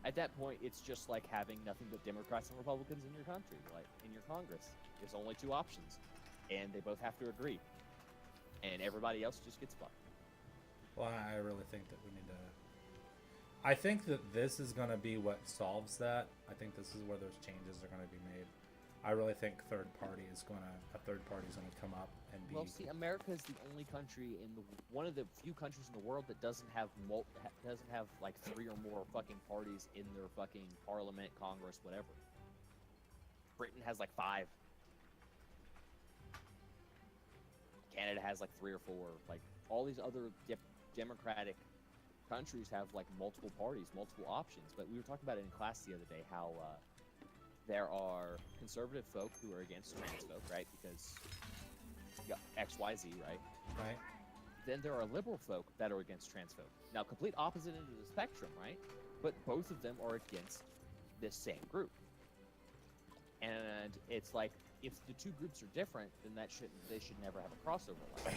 At that point, it's just like having nothing but Democrats and Republicans in your country, like in your Congress. There's only two options, and they both have to agree, and everybody else just gets fucked. Well, I really think that we need to. I think that this is going to be what solves that. I think this is where those changes are going to be made. I really think a third party is going to come up and be. Well, see, America is the only country one of the few countries in the world that doesn't have like 3 or more fucking parties in their fucking parliament, Congress, whatever. Britain has like 5. Canada has like 3 or 4. Like all these other democratic countries have like multiple parties, multiple options. But we were talking about it in class the other day how there are conservative folk who are against trans folk, right? Because XYZ, right? Right. Then there are liberal folk that are against trans folk. Now, complete opposite end of the spectrum, right? But both of them are against this same group. And it's like, if the two groups are different, then they should never have a crossover line.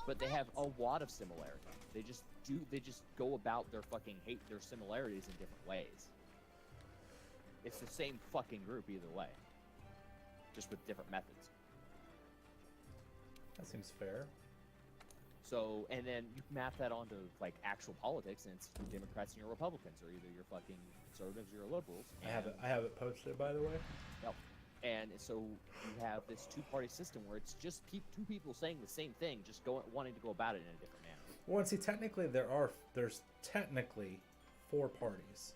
But they have a lot of similarity. They just go about their similarities in different ways. It's the same fucking group either way, just with different methods. That seems fair. So, and then you map that onto like actual politics, and it's your Democrats and your Republicans, or either you're fucking conservatives or your liberals. I have it posted, by the way. Yep. And so you have this two-party system where it's just two people saying the same thing, just wanting to go about it in a different manner. Well, and see, technically there's technically 4 parties.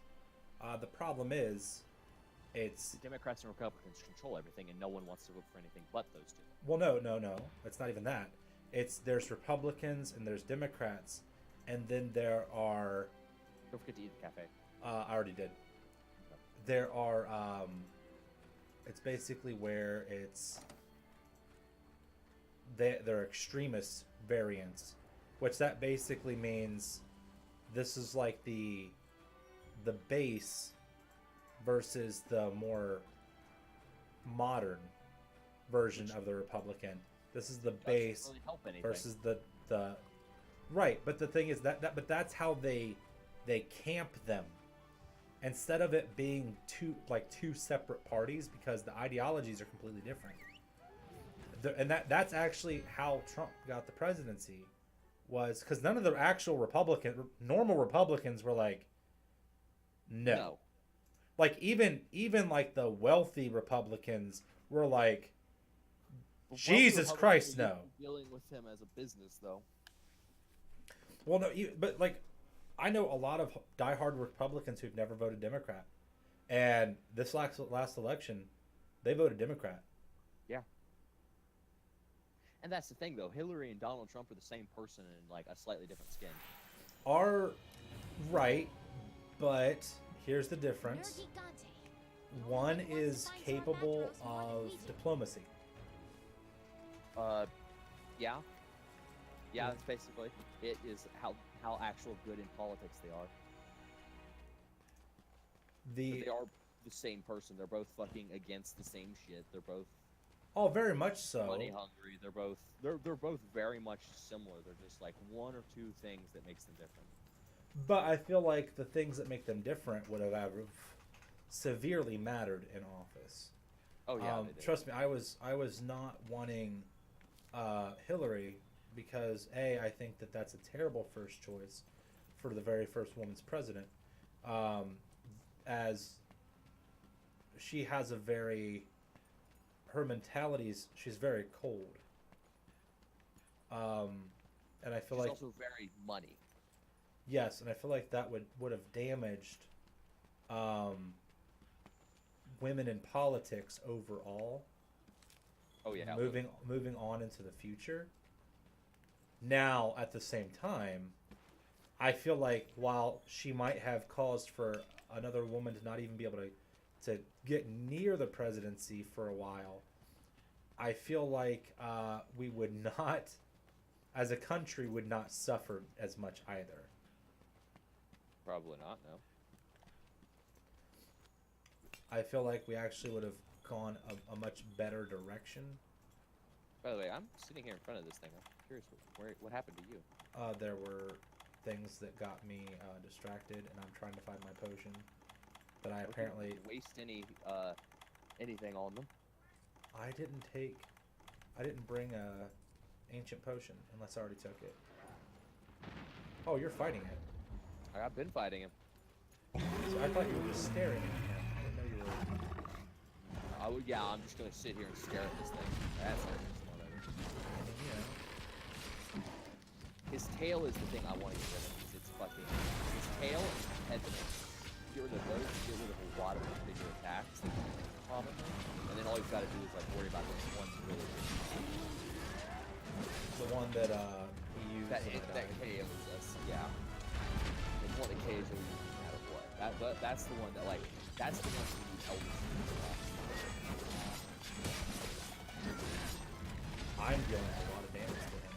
The problem is, it's The Democrats and Republicans control everything, and no one wants to vote for anything but those two. well, no. It's not even that. there's Republicans and there's Democrats, and then there are Don't forget to eat at the cafe. I already did. There are it's basically where they're extremist variants, which that basically means this is like the base versus the more modern version of the Republican. This is the base Doesn't really help anything. versus the right. But the thing is but that's how they camp them, instead of it being two separate parties, because the ideologies are completely different. And that's actually how Trump got the presidency, was because none of the actual normal Republicans were like, no. Like even like the wealthy Republicans were like, But Jesus wealthy Christ, Republicans no. are dealing with him as a business, though. Well, no, but like, I know a lot of diehard Republicans who've never voted Democrat, and this last election, they voted Democrat. And that's the thing, though. Hillary and Donald Trump are the same person in like a slightly different skin. Are right, but here's the difference. One is capable of diplomacy. Yeah. Yeah, that's basically it. Is how actual good in politics they are. But they are the same person. They're both fucking against the same shit. They're both Oh, very much so. money hungry. They're both very much similar. They're just like one or two things that makes them different. But I feel like the things that make them different would have severely mattered in office. Oh yeah, they did. Trust me, I was not wanting Hillary because I think that's a terrible first choice for the very first woman's president, as she has her mentalities. She's very cold, and I feel She's like also very money. yes, and I feel like that would have damaged women in politics overall. Oh yeah. Moving on into the future. Now, at the same time, I feel like while she might have caused for another woman to not even be able to get near the presidency for a while, I feel like we would not, as a country, would not suffer as much either. Probably not. No. I feel like we actually would have gone a much better direction. By the way, I'm sitting here in front of this thing. I'm curious what happened to you. There were things that got me distracted, and I'm trying to find my potion. But I apparently Didn't waste anything on them. I didn't bring a ancient potion unless I already took it. Oh, you're fighting it. I've been fighting him. So I thought you were just staring at him. I didn't know you were. Yeah, I'm just gonna sit here and stare at this thing. That's it. Whatever. I mean, you know. His tail is the thing I want to get rid of. Because it's fucking his tail and head. Get rid of those. Get rid of a lot of the bigger attacks that you can commonly, and then all you've got to do is like worry about this one really big. The one that he used. That in the KOs dive. us, yeah. It's one that KOs you no matter what. That's the one that like that's the one that you need elders to do. I'm dealing a lot of damage to him.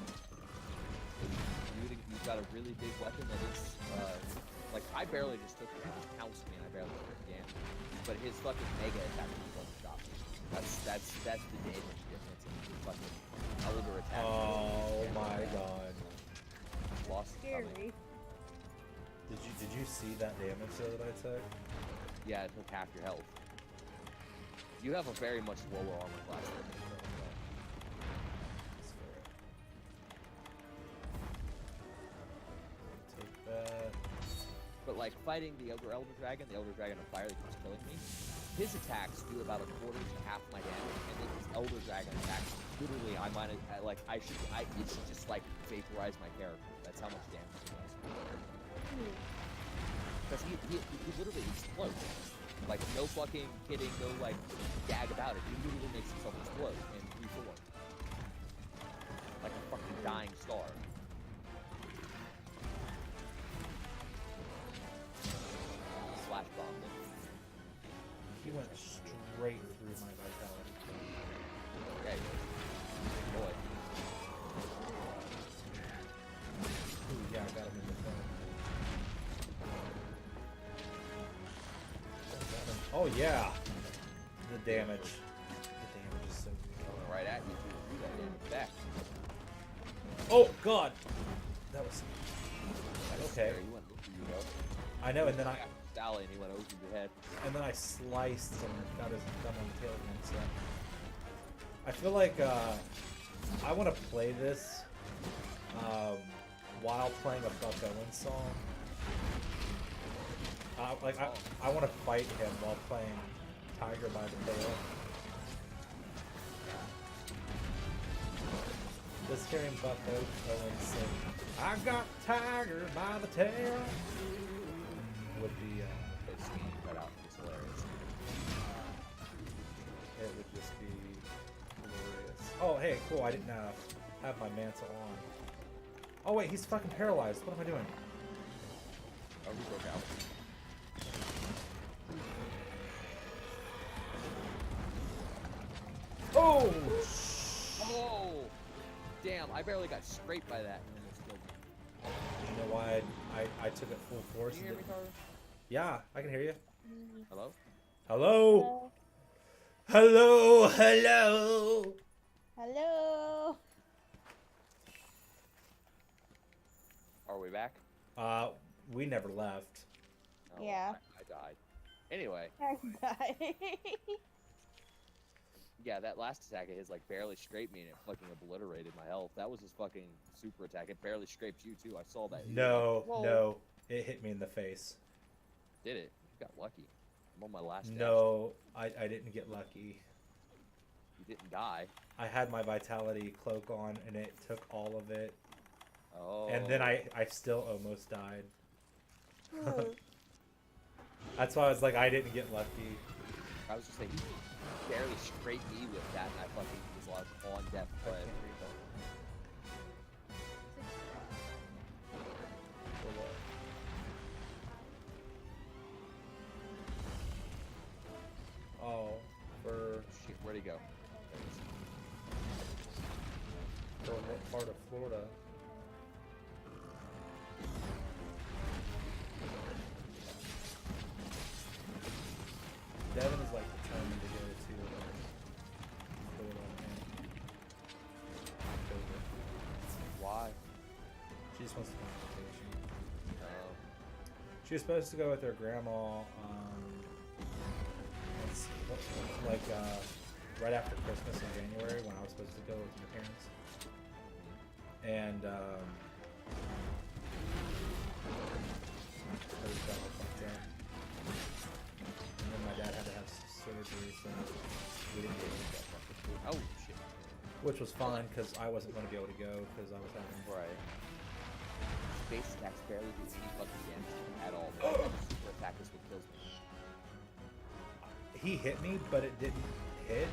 You've got a really big weapon that is like I barely just took it. It pounced me and I barely took it again. But his fucking mega attack is one shot. That's the damage difference in your fucking elder attack. Oh my god. Lost coming. Scary. Did you see that damage though that I took? Yeah, it took half your health. You have a very much lower armor class than me. That's fair. Take that. But like fighting the Elder Dragon of Fire that keeps killing me, his attacks do about a quarter to half my damage, and then his Elder Dragon attacks, literally, it should just like vaporize my character. That's how much damage he does. Because he literally explodes. Like no fucking kidding, no like gag about it. He literally makes himself explode and reform. Like a fucking flying star. Slash bombed him. He went straight through my vitality. Okay. Big boy. Ooh, yeah, I got him in the front. Oh yeah, the damage. The damage is so good. Coming right at you. Do that damage back. Oh god, that was That's okay. scary. He went over you, though. I know, and then I got Sally and he went over your head. sliced and got his gun on the tail again. So I feel like I want to play this while playing a Buck Owens song. I want to fight him while playing Tiger by the Tail. Just hearing Buck Owens sing, "I got Tiger by the tail," would be It's skinny cut out. It's hilarious. it would just be glorious. Oh hey, cool! I didn't have my mantle on. Oh wait, he's fucking paralyzed. What am I doing? Oh, he broke out. Oh! Oh! Damn, I barely got scraped by that and almost killed me. You know why I took it full force? Can you hear me, Carter? Yeah, I can hear you. Hello? Hello? Hello? Hello? Hello. Are we back? We never left. No, Yeah. I died. Anyway, yeah, that last attack of his like barely scraped me and it fucking obliterated my health. That was his fucking super attack. It barely scraped you too. I saw that. No, Whoa. no. It hit me in the face. Did it? You got lucky. I'm on my last dash. No, I didn't get lucky. You didn't die. I had my vitality cloak on and it took all of it. Oh. And then I still almost died. That's why I was like, I didn't get lucky. I was just saying, he barely scraped me with that, and I fucking was like on death I play. can't read that. For what? Oh, for Shit, where'd he go? There he is. what part of Florida? Devin is like determined to go to Florida in October. Why? She just wants to go on vacation. Um, She was supposed to go with her grandma, like right after Christmas in January when I was supposed to go with my parents. And everything got all fucked up. And then my dad had to have surgery, so we didn't get to that fucking cool. oh shit. Which was fine because I wasn't going to be able to go because I was having. Right. Base attacks barely do any fucking damage at all. But super attack is what kills me. He hit me, but it didn't hit.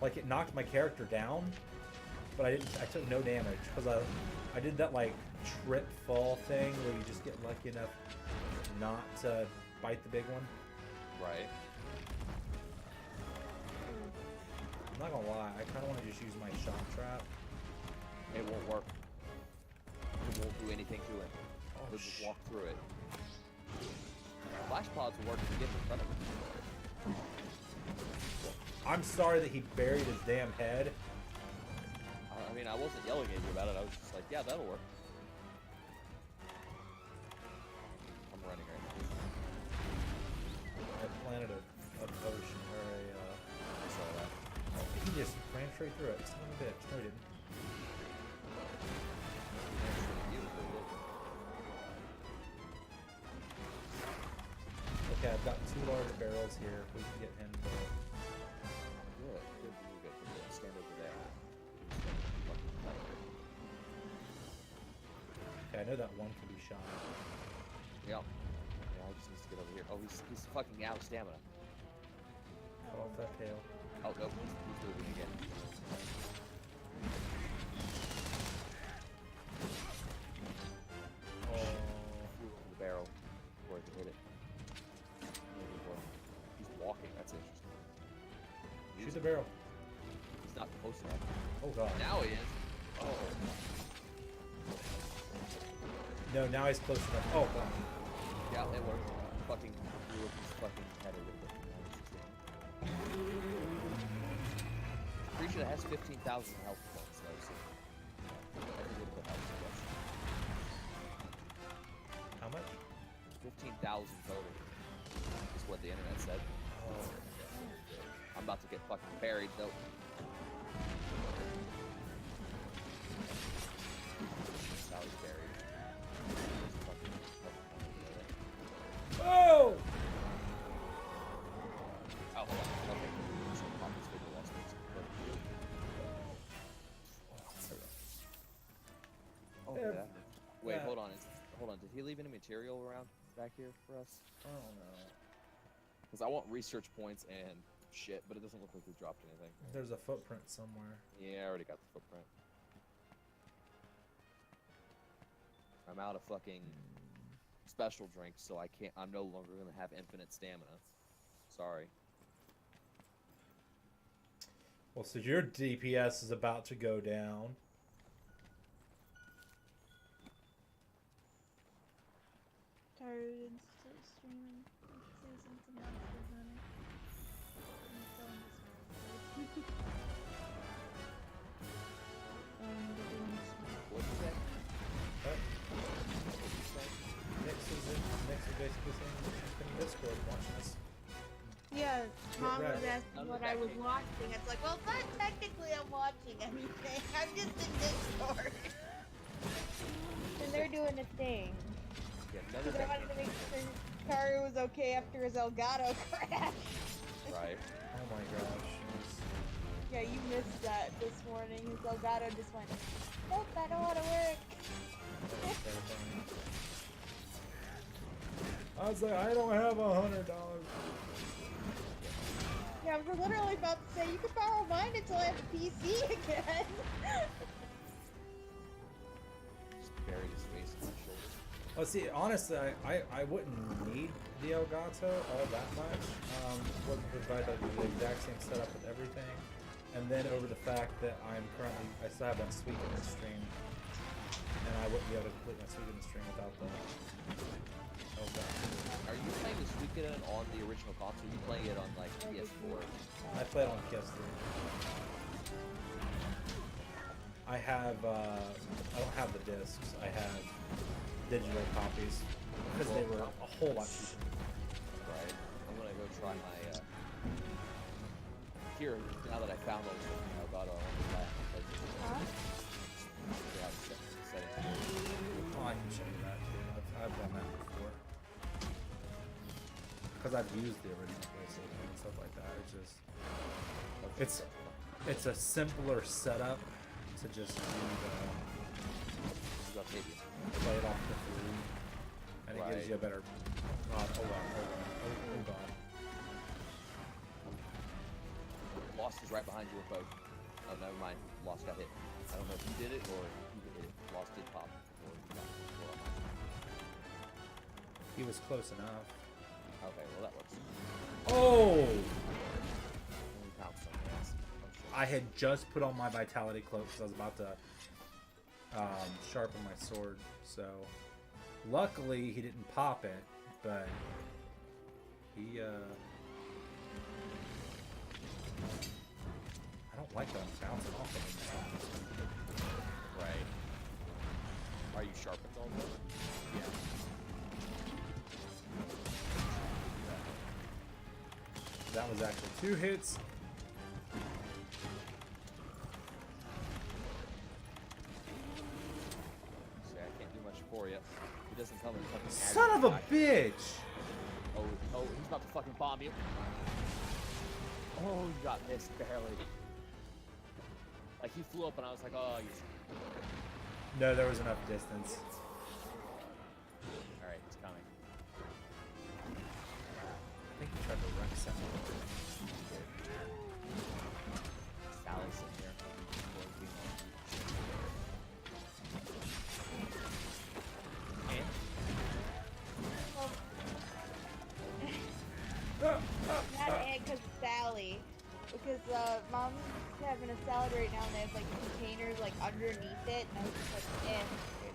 Like it knocked my character down, but I took no damage because I did that like trip fall thing where you just get lucky enough not to bite the big one. Right. I'm not gonna lie, I kind of want to just use my shock trap. It won't work. It won't do anything to it. Oh, It'll just walk through it. Flash pods will work if you get in front of it. I'm sorry that he buried his damn head. I mean, I wasn't yelling at you about it. I was just like, yeah, that'll work. I'm running right now. I planted a potion or I saw that. he just ran straight through it. Son of a bitch. No, he didn't. Beautiful, look. Okay, I've got 2 large barrels here. We can get him to. Good, good, good, good. Stand over there. Okay, I know that one can be shot. Yeah. Yeah, I just need to get over here. Oh, he's fucking out of stamina. Cut off that tail. Oh, nope, he's moving again. the barrel. He's not close enough. Oh god. Now he is. Oh. No, now he's close enough. Oh god. Yeah, it worked. Fucking blew up his fucking head a little bit. Pretty sure it has 15,000 health points though, so every little bit helps, I guess. How much? 15,000 total is what the internet said. Oh. I'm about to get fucking buried though. Sally's buried. Oh! Oh, hold on. Okay. So pop this video last week. Oh, Yeah. yeah. Wait, Yeah. hold on. Hold on. Did he leave any material around back here for us? I don't know. Because I want research points and shit, but it doesn't look like we dropped anything. There's a footprint somewhere. Yeah, I already got the footprint. I'm out of fucking special drinks, so I'm no longer gonna have infinite stamina. Sorry. Well, so your DPS is about to go down. Tired and still streaming. Season to monster hunting. I'm selling this for they're doing this one. What'd you say? What? What'd you say? Nix is basically saying he's in Discord watching us. Yeah, Mom right. was asking what I was watching. It's like, well, not technically I'm watching anything. I'm just in Discord. And they're doing a thing. Yeah, none Because of I that wanted to came make sure Karu was okay after his Elgato crash. right. Oh my gosh. Yeah, you missed that this morning. His Elgato just went, nope, I don't want to work. That's terrifying. I was like, I don't have $100. Yeah, I was literally about to say, you can borrow mine until I have a PC again. Just buried his face in my shoulder. Well, see, honestly, I wouldn't need the Elgato all that much. Would provide like the exact same setup with everything. And then over the fact that I still have that Suikoden stream, and I wouldn't be able to complete my Suikoden stream without the Elgato. Are you playing this Suikoden on the original console? Are you playing it on like PS4? I play it on PS3. I don't have the discs. I have digital copies because they were a whole lot cheaper. Right. I'm gonna go try my. Here, now that I found all this stuff in Elgato, I want to buy it. Huh? Yeah, settings. Oh, I can show you that too. I've done that before. Because I've used the original PlayStation and stuff like that. It's a simpler setup to just do play it off the food, and it gives you a better. God, hold on. Oh god. Lost is right behind you with both. Oh, never mind. Lost got hit. I don't know if you did it or who hit it. Lost did pop. Or you got it. He was close enough. Okay, well that works. Oh! Only pounce on the ass. Oh, shit. I had just put on my Vitality Cloak because I was about to sharpen my sword. So, luckily he didn't pop it, but he I don't like that I'm bouncing off of him. Right. Are you sharpened also? Yeah. That was actually 2 hits. See, I can't do much for you. He doesn't come in fucking. Son of a bitch! Oh, he's about to fucking bomb you. Oh, you got missed barely. Like he flew up and I was like, oh, you. No, there was enough distance. All right, he's coming. I think he tried to wreck something. Sally's in here. Not Ed, because Sally. Because mom's having a salad right now, and they have like containers like underneath it, and I was just like,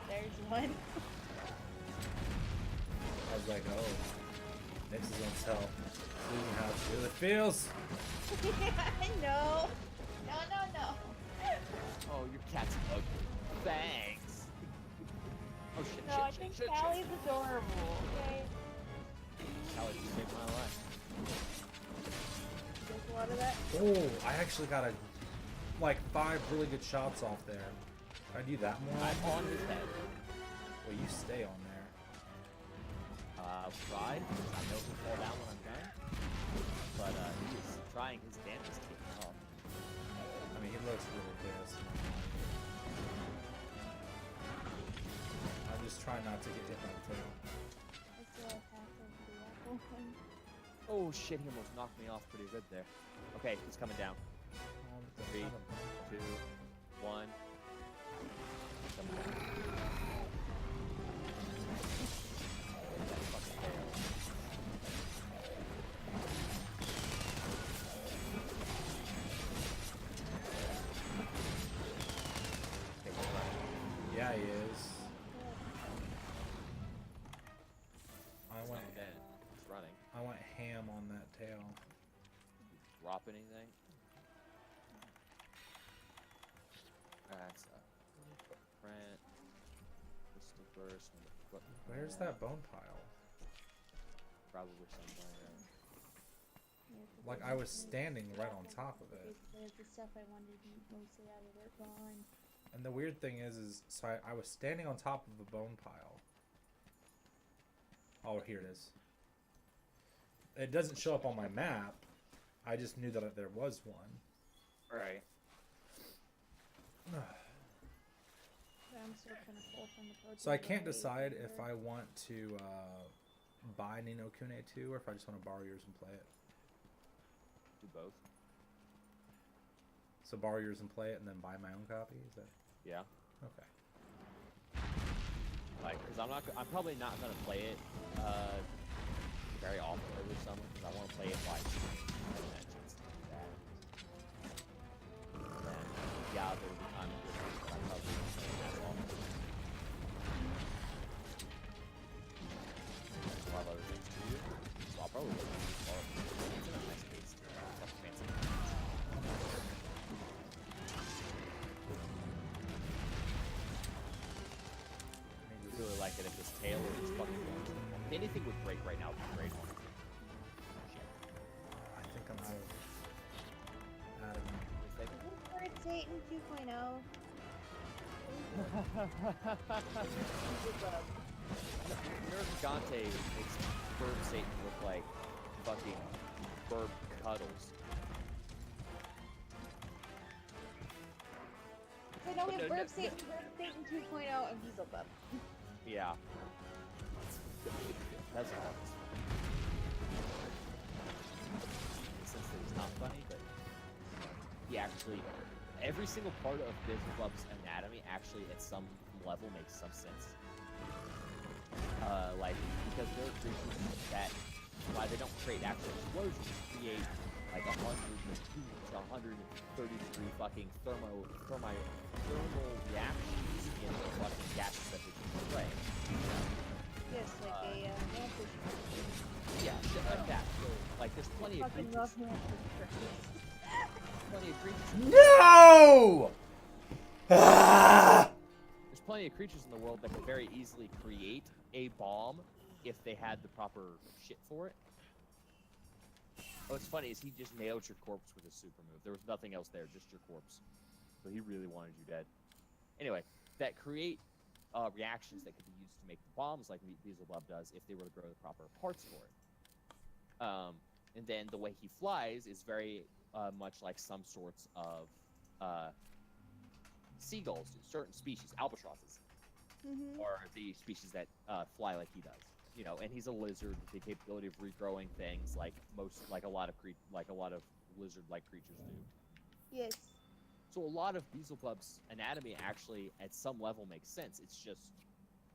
there's one. I was like, oh, Nix is on tell Susan how it really feels. I know. No. Oh, your cat's ugly. Thanks. Oh shit, No, I think Callie's adorable. Okay. Callie just saved my life. There's a lot of that. Oh, I actually got like 5 really good shots off there. Can I do that more? I'm on his head. Well, you stay on there. I'll try. I know he'll fall down when I'm done. But he is trying his damnedest to get me off. I mean, he looks really pissed. I'm just trying not to get hit by the tail. I still have half of the apple one. Oh shit, he almost knocked me off pretty good there. Okay, he's coming down. Three, 3, 2, 1. Coming down. That fucking tail. Okay, he's running. Yeah, he is. He's not dead. He's running. I went ham on that tail. Did you drop anything? That's footprint. Crystal burst. Where's that bone pile? Probably somewhere. Like I was standing right on top of it. The stuff I wanted mostly out of it gone. And the weird thing is so I was standing on top of a bone pile. Oh, here it is. It doesn't show up on my map. I just knew that there was one. Right. But I'm still kind of full from the protein. So I can't bar decide either. if I want to buy Ni no Kune 2 or if I just want to borrow yours and play it. Do both. So borrow yours and play it and then buy my own copy? Is that Yeah. okay? Like, cause I'm probably not gonna play it very often over summer because I want to play it like conventions like that. And then yeah, there will be time to do it, but I probably won't play it as often. There's a lot of other things to do, so I'll probably look at it. It's in a nice case too. Fucking fancy. I really like it if this tail is just fucking going. Anything would break right now would be great on it. Shit. I think I'm out of What do you think? Bird Satan 2.0. Nergigante makes Burb Satan look like fucking Burb Cuddles. So now we But have no, Bird Satan 2.0, and Beelzebub. Yeah. That's all. Since he's not funny, but he actually, every single part of Beelzebub's anatomy actually at some level makes some sense. Like, because there are creatures that, why they don't create actual explosions, create like 100 to 130 degree fucking thermal reactions in the fucking gases that they can spray. Yes, like a manfish. Yeah, shit like that. So, like, there's plenty of Fucking creatures. love manfish. Plenty of creatures. No! Ah! There's plenty of creatures in the world that could very easily create a bomb if they had the proper shit for it. What's funny is he just nailed your corpse with his super move. There was nothing else there, just your corpse. So he really wanted you dead. Anyway, that create reactions that could be used to make the bombs like Beelzebub does if they were to grow the proper parts for it. And then the way he flies is very much like some sorts of seagulls do. Certain species, albatrosses, Mm-hmm. are the species that fly like he does. You know, and he's a lizard with the capability of regrowing things like a lot of lizard-like creatures do. Yes. So a lot of Beelzebub's anatomy actually, at some level, makes sense. It's just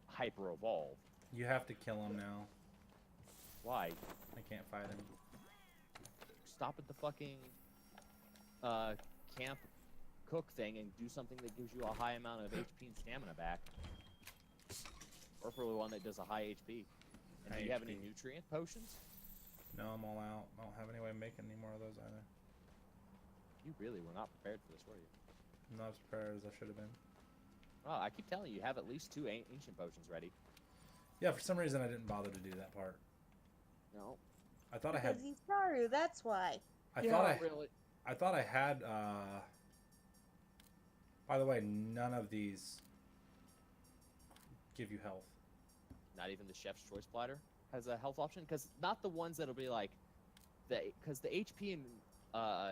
hyper-evolved. You have to kill him now. Why? I can't fight him. Stop at the fucking camp cook thing and do something that gives you a high amount of HP and stamina back. Or for the one that does a high HP. And do you have any HP. nutrient potions? No, I'm all out. I don't have any way of making any more of those either. You really were not prepared for this, were you? I'm not as prepared as I should have been. Oh, I keep telling you, you have at least 2 ancient potions ready. Yeah, for some reason I didn't bother to do that part. No. I thought I had. Because he's Naru, that's why. I Yeah, thought I. really. I thought I had. By the way, none of these give you health. Not even the chef's choice platter has a health option, because not the ones that'll be like because the HP and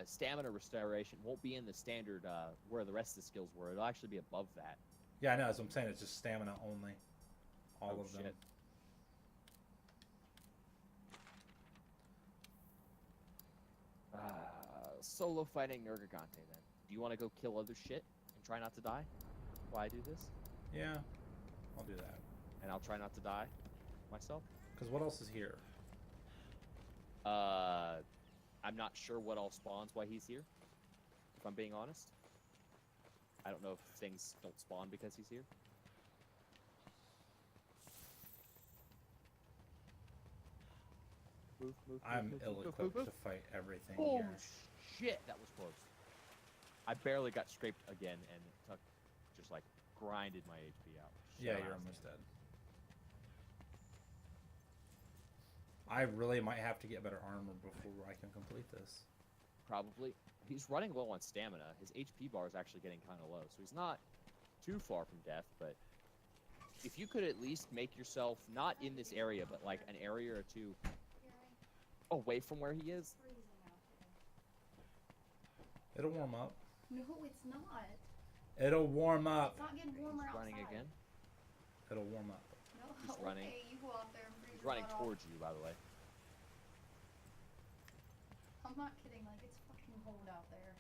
stamina restoration won't be in the standard where the rest of the skills were. It'll actually be above that. Yeah, I know. That's what I'm saying. It's just stamina only. All Oh, of them. shit. Solo fighting Nergigante then. Do you want to go kill other shit and try not to die while I do this? Yeah, I'll do that. And I'll try not to die myself? Because what else is here? I'm not sure what all spawns while he's here, if I'm being honest. I don't know if things don't spawn because he's here. Move, move, I'm move, move, move, ill-equipped move, to fight everything Oh here. shit, that was close. I barely got scraped again and took, just like grinded my HP out. Yeah, Shut you're up. almost dead. I really might have to get better armor before I can complete this. Probably. He's running low on stamina. His HP bar is actually getting kind of low, so he's not too far from death, but if you could at least make yourself, not in this area, but like an area or two away from where he is. Freezing out there. It'll warm up. No, it's not. It'll warm up. It's not getting warmer He's outside. running again. It'll warm up. No, He's okay, running. you go out there and freeze He's your running butt off. towards you, by the way. I'm not kidding, like, it's fucking cold out there.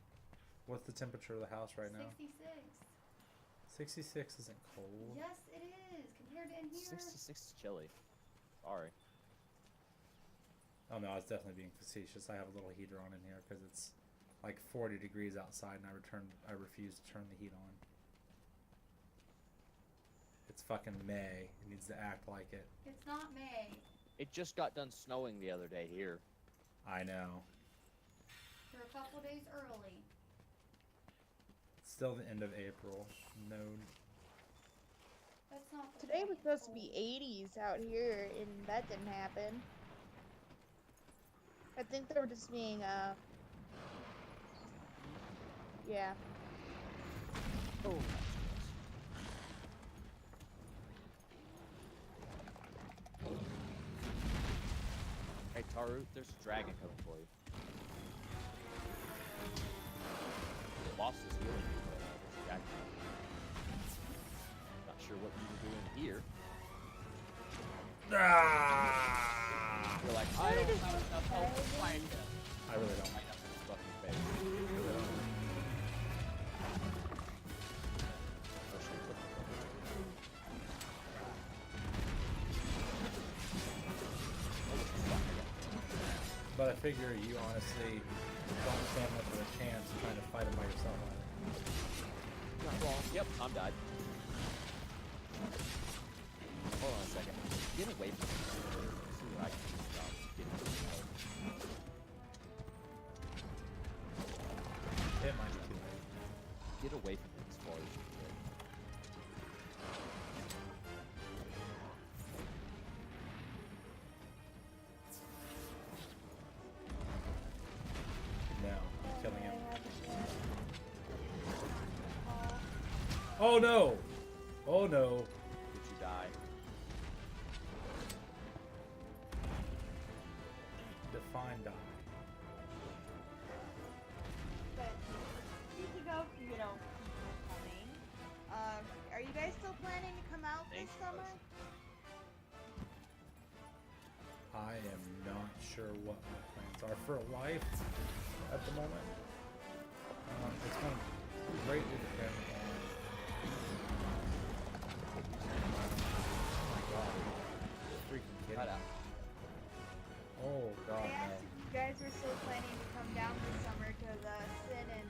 What's the temperature of the house right now? 66. 66 isn't cold. Yes, it is. Compared to in here. 66 is chilly. Sorry. Oh no, I was definitely being facetious. I have a little heater on in here because it's like 40 degrees outside, and I refuse to turn the heat on. It's fucking May. It needs to act like it. It's not May. It just got done snowing the other day here. I know. They're a couple days early. It's still the end of April. No. That's not. the Today was fucking supposed to be cold. 80s out here, and that didn't happen. I think they were just being, yeah. Oh, hey Taru, there's a dragon coming for you. The boss is healing you, but there's a dragon coming. Not sure what you were doing here. Ah! You're like, I don't have enough health to fight him. I really don't. Right up in his fucking face. Oh, shit, what the fuck? But I figure you honestly don't stand much of a chance trying to fight him by yourself either. Not wrong. Yep, I'm dead. Hold on a second. Get away from me. See what I can do about getting to the help. It might be too late. Get away from him as far as you can. No, I'm killing him. Oh no! Oh no! Did you die? Define die. But speaking of, coming, are you guys still planning to come out this Thanks, summer? Rose. I am not sure what my plans are for life at the moment. It's going to greatly depend on. Oh my god. Freaking kidding. Cut out. Oh god, I asked no. if you guys were still planning to come down this summer because Sin and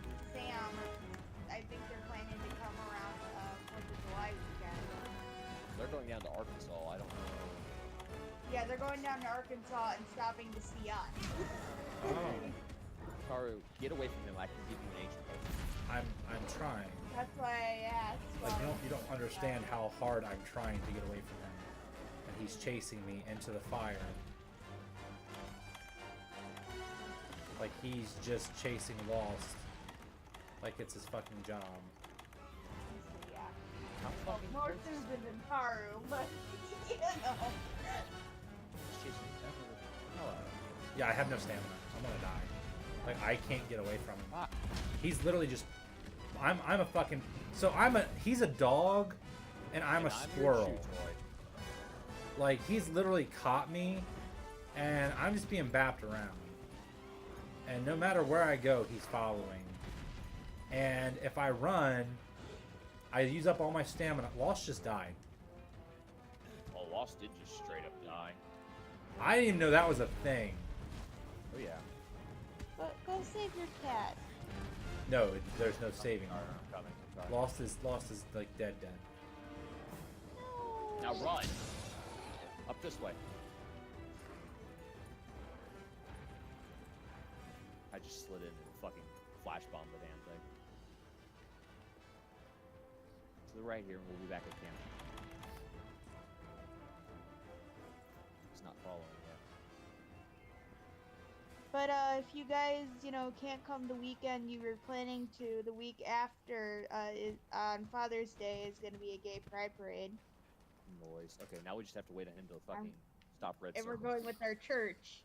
they're going down to Arkansas. I don't know. Yeah, they're going down to Arkansas and stopping to see us. Oh, Karu, get away from him. I can give you an ancient potion. I'm trying. That's why I asked. Like you don't understand how hard I'm trying to get away from him, and he's chasing me into the fire. Like he's just chasing Lost, like it's his fucking job. Yeah. How Well, fucking more close is Susan than Haru, but you know. this chasing the hell out of me? Yeah, I have no stamina. I'm gonna die. Like I can't get away from him. Ah, He's literally just. I'm a fucking. So he's a dog, and I'm a and your squirrel. shoe toy. Like he's literally caught me, and I'm just being bapped around. And no matter where I go, he's following. And if I run, I use up all my stamina. Lost just died. Well, Lost did just straight up die. I didn't even know that was a thing. Oh yeah. Go save your cat. No, there's no saving Alright, her. I'm coming. I'm trying. Lost is like dead. Now run. Up this way. I just slid in and fucking flash bombed the damn thing. To the right here, and we'll be back at camp. He's not following yet. But if you guys, can't come the weekend you were planning to, the week after, on Father's Day is gonna be a gay pride parade, Noise. Okay, now we just have to wait on him to fucking stop red and we're circle. going with our church.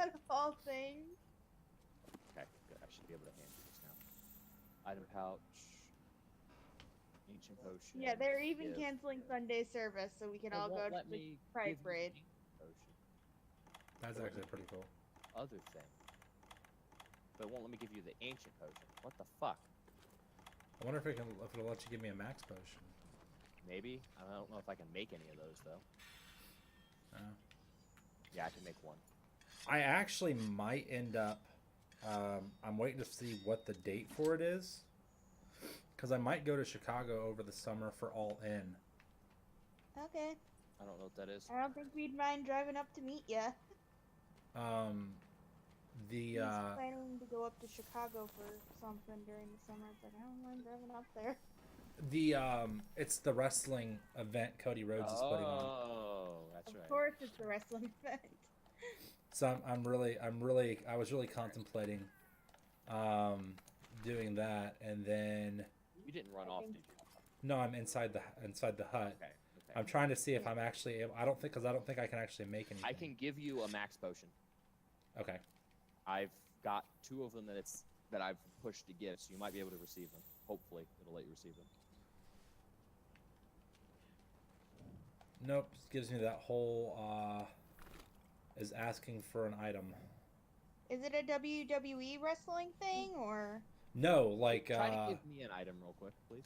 Out of all things. Okay, good. I should be able to handle this now. Item pouch. Ancient potion. Yeah, they're even gift. canceling Sunday service so we can It all go won't to let the me pride give you parade. the ancient potion. That's actually pretty cool. Other thing. But it won't let me give you the ancient potion. What the fuck? I wonder if it'll let you give me a max potion. Maybe? I don't know if I can make any of those though. Oh. Yeah, I can make one. I actually might end up. I'm waiting to see what the date for it is, because I might go to Chicago over the summer for All In. Okay. I don't know what that is. I don't think we'd mind driving up to meet ya. The He's planning to go up to Chicago for something during the summer. It's like, I don't mind driving up there. it's the wrestling event Cody Rhodes is putting on. Oh, that's Of right. course it's the wrestling event. So I was really contemplating doing that, and then You didn't run off, did you? no, I'm inside the hut. Okay. I'm trying to see if I'm actually able. I don't think I can actually make anything. I can give you a max potion. Okay. I've got 2 of them that I've pushed to give, so you might be able to receive them. Hopefully, it'll let you receive them. Nope. Just gives me that whole is asking for an item. Is it a WWE wrestling thing or? No, like Try to give me an item real quick, please.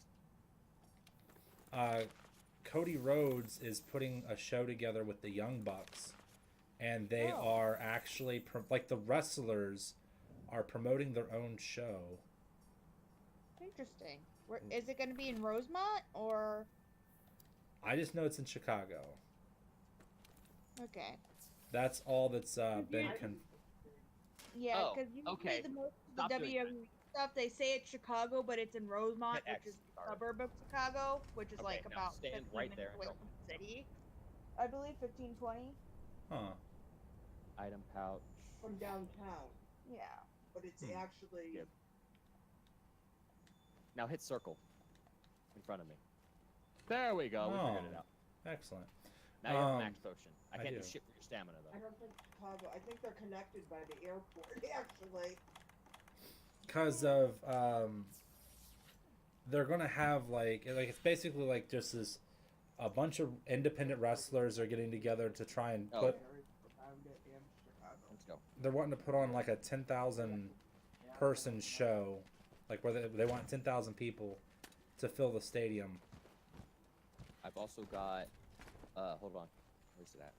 Cody Rhodes is putting a show together with the Young Bucks, and they Oh. are actually like the wrestlers are promoting their own show. Interesting. Is it going to be in Rosemont or? I just know it's in Chicago. Okay. That's all that's been. Yeah, Oh, because usually okay. the most Stop of the doing that. WWE stuff they say it's Chicago, but it's in Rosemont, Hit which X, is a Cara. suburb of Chicago, which is Okay, like now about stand 15 right minutes there, away go. from the city. I believe 1520. Huh. Item pouch. From downtown, Yeah. but it's Hmm. actually Yep. Now hit circle in front of me. There we go. We figured it Oh. out. Excellent. Now you have a Um, max potion. I I can't do. do shit for your stamina I though. don't think Chicago. I think they're connected by the airport. Actually, Because of they're gonna have like it's basically like just this a bunch of independent wrestlers are getting together to try and Oh. put found it in Chicago. Let's go. they're wanting to put on like a 10,000 person show, like where they want 10,000 people to fill the stadium. I've also got. Hold on. Where's it at?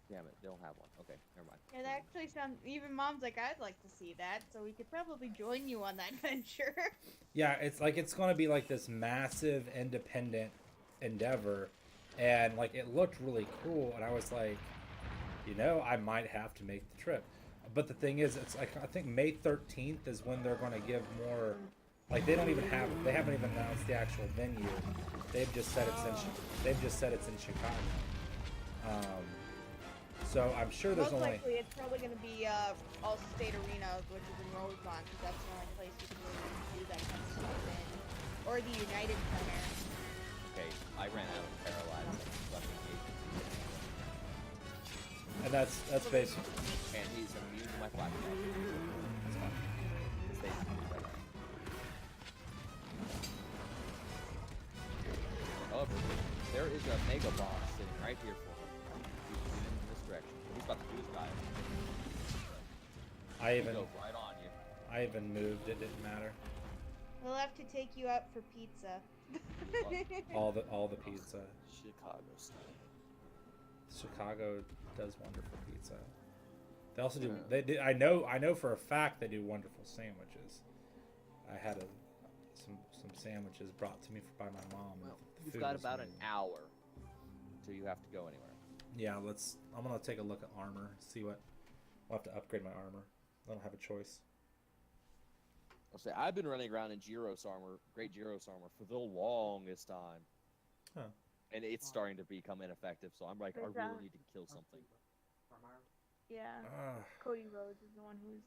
Damn it, they don't have one. Okay, never mind. Yeah, that actually sounds. Even Mom's like, I'd like to see that, so we could probably join you on that venture. Yeah, it's going to be like this massive independent endeavor, and like it looked really cool, and I was like, you know, I might have to make the trip. But the thing is, it's like I think May 13th is when they're going to give more. Like they haven't even announced the actual venue. They've just said it's in Chicago. So I'm sure there's Most only. likely, it's probably going to be All State Arena, which is in Rosemont, because that's the only place you can really do that kind of stuff in. Or the United Center. Okay, I ran out of paralyzed fucking agents. And that's basically. And he's immune to my flashbang. That's fine. 'Cause they can do that. However, there is a mega boss sitting right here for him. He's moving in this direction. He's about to do his dive. He goes right on you. I even moved. It didn't matter. We'll have to take you out for pizza. All the pizza. Chicago style. Chicago does wonderful pizza. They also do. They do. I know for a fact they do wonderful sandwiches. I had some sandwiches brought to me by my mom. Well, The you've food got was about an amazing. hour until you have to go anywhere. Yeah, I'm gonna take a look at armor. See what. I'll have to upgrade my armor. I don't have a choice. I'll say I've been running around in Gyros armor, Great Gyros armor, for the longest time. Huh. And it's starting to become ineffective, so I'm like, I There's really need to kill something. Yeah. Ah, Cody Rhodes is the one who's.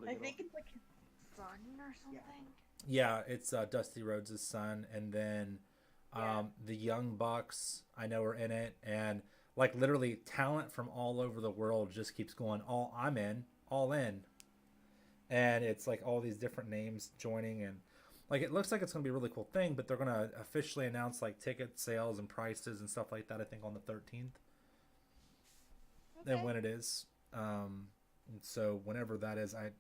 I think it's like his son or something. yeah, it's Dusty Rhodes' son, and then Yeah. the Young Bucks. I know are in it, and like literally talent from all over the world just keeps going. All in, and it's like all these different names joining, and like it looks like it's gonna be a really cool thing. But they're gonna officially announce like ticket sales and prices and stuff like that. I think on the 13th. And when it is. And so whenever that is, I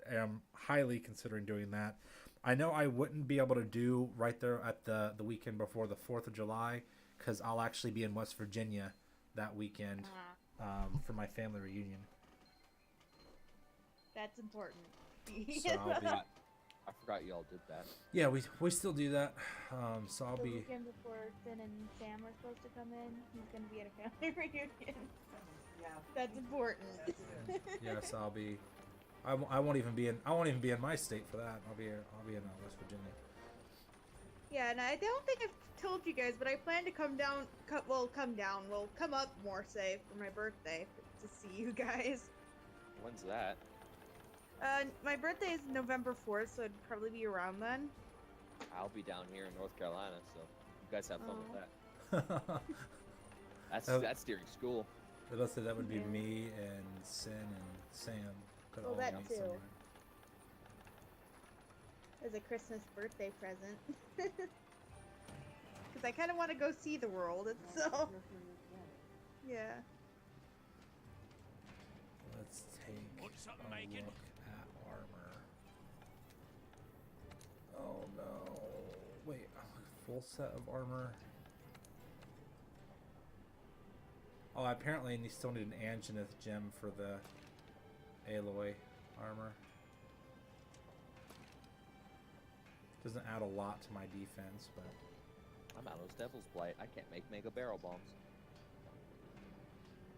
am highly considering doing that. I know I wouldn't be able to do right there at the weekend before the 4th of July because I'll actually be in West Virginia that weekend for my family reunion. That's important. So I'll be, I forgot y'all did that. yeah, we still do that. So I'll The be, weekend before Finn and Sam are supposed to come in, he's gonna be at a family reunion. Yeah. That's important. yes, I'll be. I won't even be in my state for that. I'll be in West Virginia. Yeah, and I don't think I've told you guys, but I plan to come up more, say, for my birthday to see you guys. When's that? My birthday is November 4th, so it'd probably be around then. I'll be down here in North Carolina, so you guys have fun with that. Oh. That's during school. Let's say that would be Yeah. me and Sin and Sam. Could Well, all that meet too. somewhere. As a Christmas birthday present. Because I kind of want to go see the world itself. Yeah. Let's take a look at armor. Oh no! Wait, full set of armor. Oh, apparently you still need an Anjanath gem for the Aloy armor. Doesn't add a lot to my defense, but I'm out of Devil's Blight. I can't make mega barrel bombs.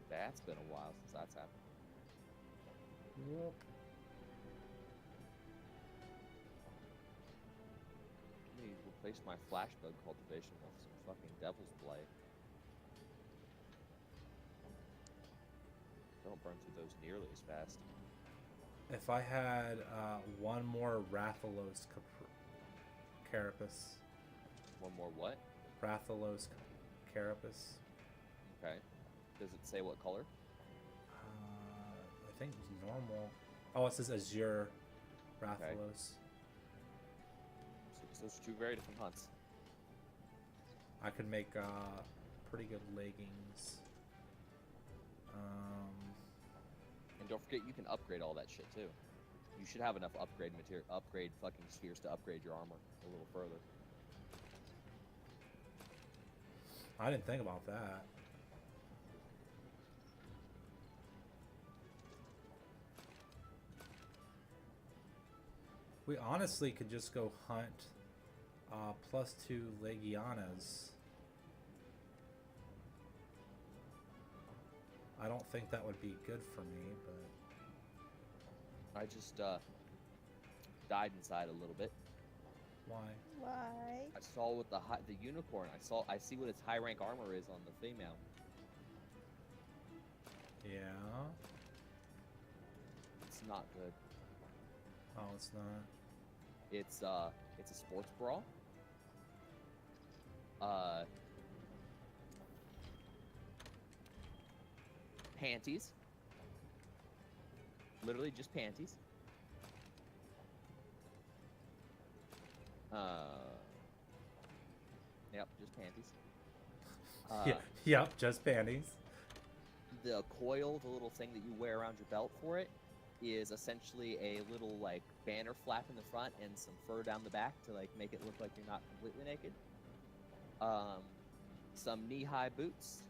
That's been a while since that's happened. yep. Let me replace my flashbug cultivation with some fucking Devil's Blight. Don't burn through those nearly as fast. If I had one more Rathalos Carapace. One more what? Rathalos Carapace. Okay. Does it say what color? I think it's normal. Oh, it says Azure Rathalos. So those are two very different hunts. I could make pretty good leggings. And don't forget, you can upgrade all that shit too. You should have enough upgrade fucking spheres to upgrade your armor a little further. I didn't think about that. We honestly could just go hunt +2 Legianas. I don't think that would be good for me, but I just died inside a little bit. why? Why? I saw what the unicorn. I see what its high rank armor is on the female. Yeah. It's not good. Oh, it's not. It's a sports brawl. Panties. Literally just panties. Yep, just panties. Yeah. Yep. Just panties. The coil, the little thing that you wear around your belt for it, is essentially a little like banner flap in the front and some fur down the back to like make it look like you're not completely naked. Some knee-high boots,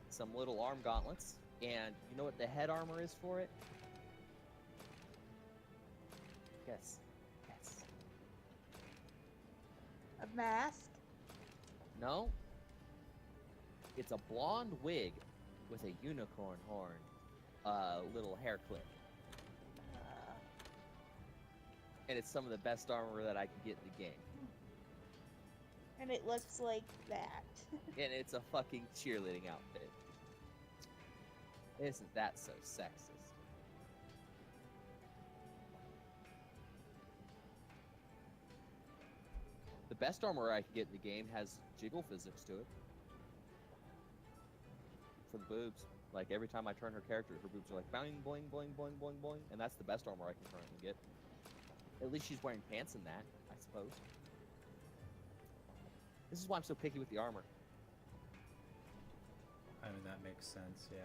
some little arm gauntlets, and you know what the head armor is for it? Yes. Yes. A mask? No. It's a blonde wig with a unicorn horn, little hair clip. And it's some of the best armor that I can get in the game. And it looks like that. And it's a fucking cheerleading outfit. Isn't that so sexist? The best armor I can get in the game has jiggle physics to it. For the boobs. Like every time I turn her character, her boobs are like boing, boing, boing, boing, boing, boing. And that's the best armor I can currently get. At least she's wearing pants in that, I suppose. This is why I'm so picky with the armor. I mean, that makes sense, yeah.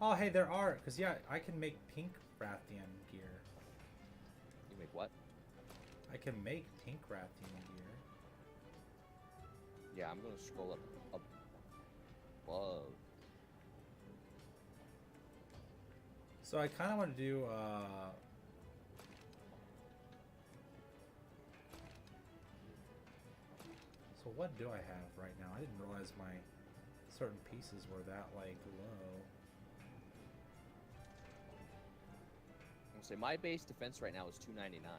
Oh, hey, there are, because, yeah, I can make pink Rathian gear. You make what? I can make pink Rathian gear. Yeah, I'm gonna scroll up above. So I kind of want to do, So what do I have right now? I didn't realize my certain pieces were that, like, low. I'm gonna say my base defense right now is 299.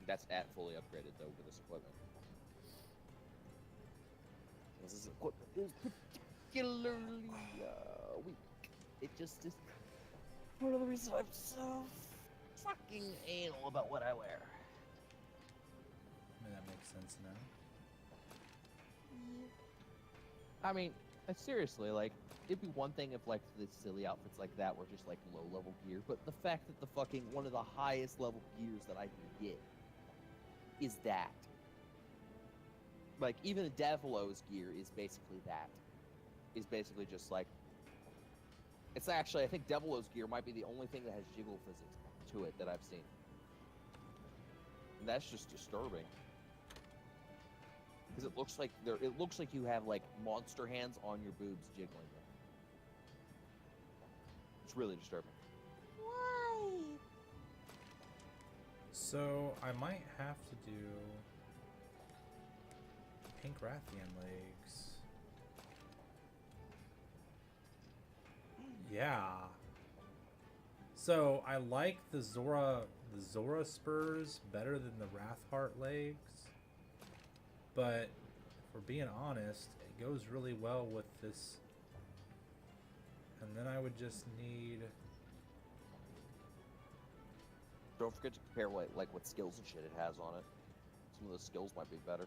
That's at fully upgraded though with this equipment. This equipment is particularly weak. It just is one of the reasons I'm so fucking anal about what I wear. I mean, that makes sense now. I mean, seriously, like, it'd be one thing if, like, the silly outfits like that were just, like, low-level gear, but the fact that the fucking one of the highest level gears that I can get is that. Like, even Devilo's gear is basically that. Is basically just, like, it's actually, I think Devilo's gear might be the only thing that has jiggle physics to it that I've seen. And that's just disturbing. Because it looks like you have like monster hands on your boobs jiggling them. It's really disturbing. Why? So I might have to do pink Rathian legs. Yeah. So I like the Zora spurs better than the Wrathheart legs. But if we're being honest, it goes really well with this. And then I would just need... Don't forget to compare like what skills and shit it has on it. Some of the skills might be better.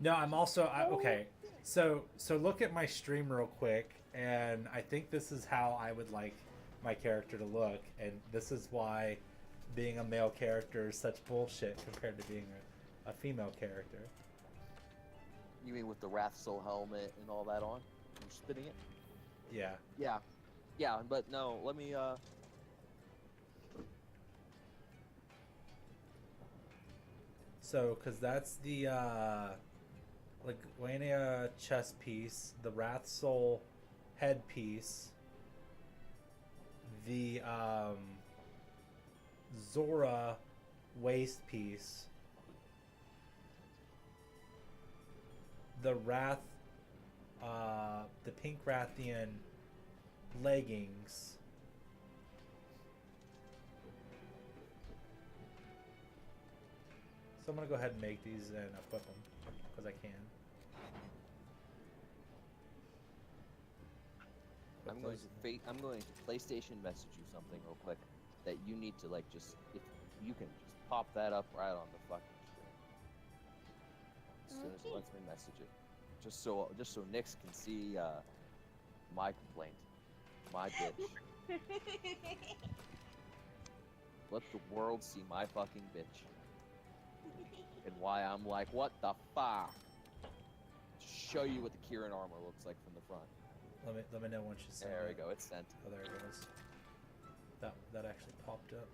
No, I'm also okay. So look at my stream real quick, and I think this is how I would like my character to look, and this is why being a male character is such bullshit compared to being a female character. You mean with the Wrath Soul helmet and all that on? You're spinning it? Yeah. Yeah. Yeah, but no, let me So, because that's the Liguania chest piece, the Wrath Soul head piece, the Zora waist piece, the the pink Rathian leggings. So I'm gonna go ahead and make these and equip them because I can. I'm going to PlayStation message you something real quick that you need to like just if you can just pop that up right on the fucking screen. As soon as it lets me message it. Just so Nix can see my complaint. My bitch. Let the world see my fucking bitch. And why I'm like, what the fuck? Show you what the Kieran armor looks like from the front. Let me know once you send There we it. go, it's sent. Oh, there it goes. That actually popped up.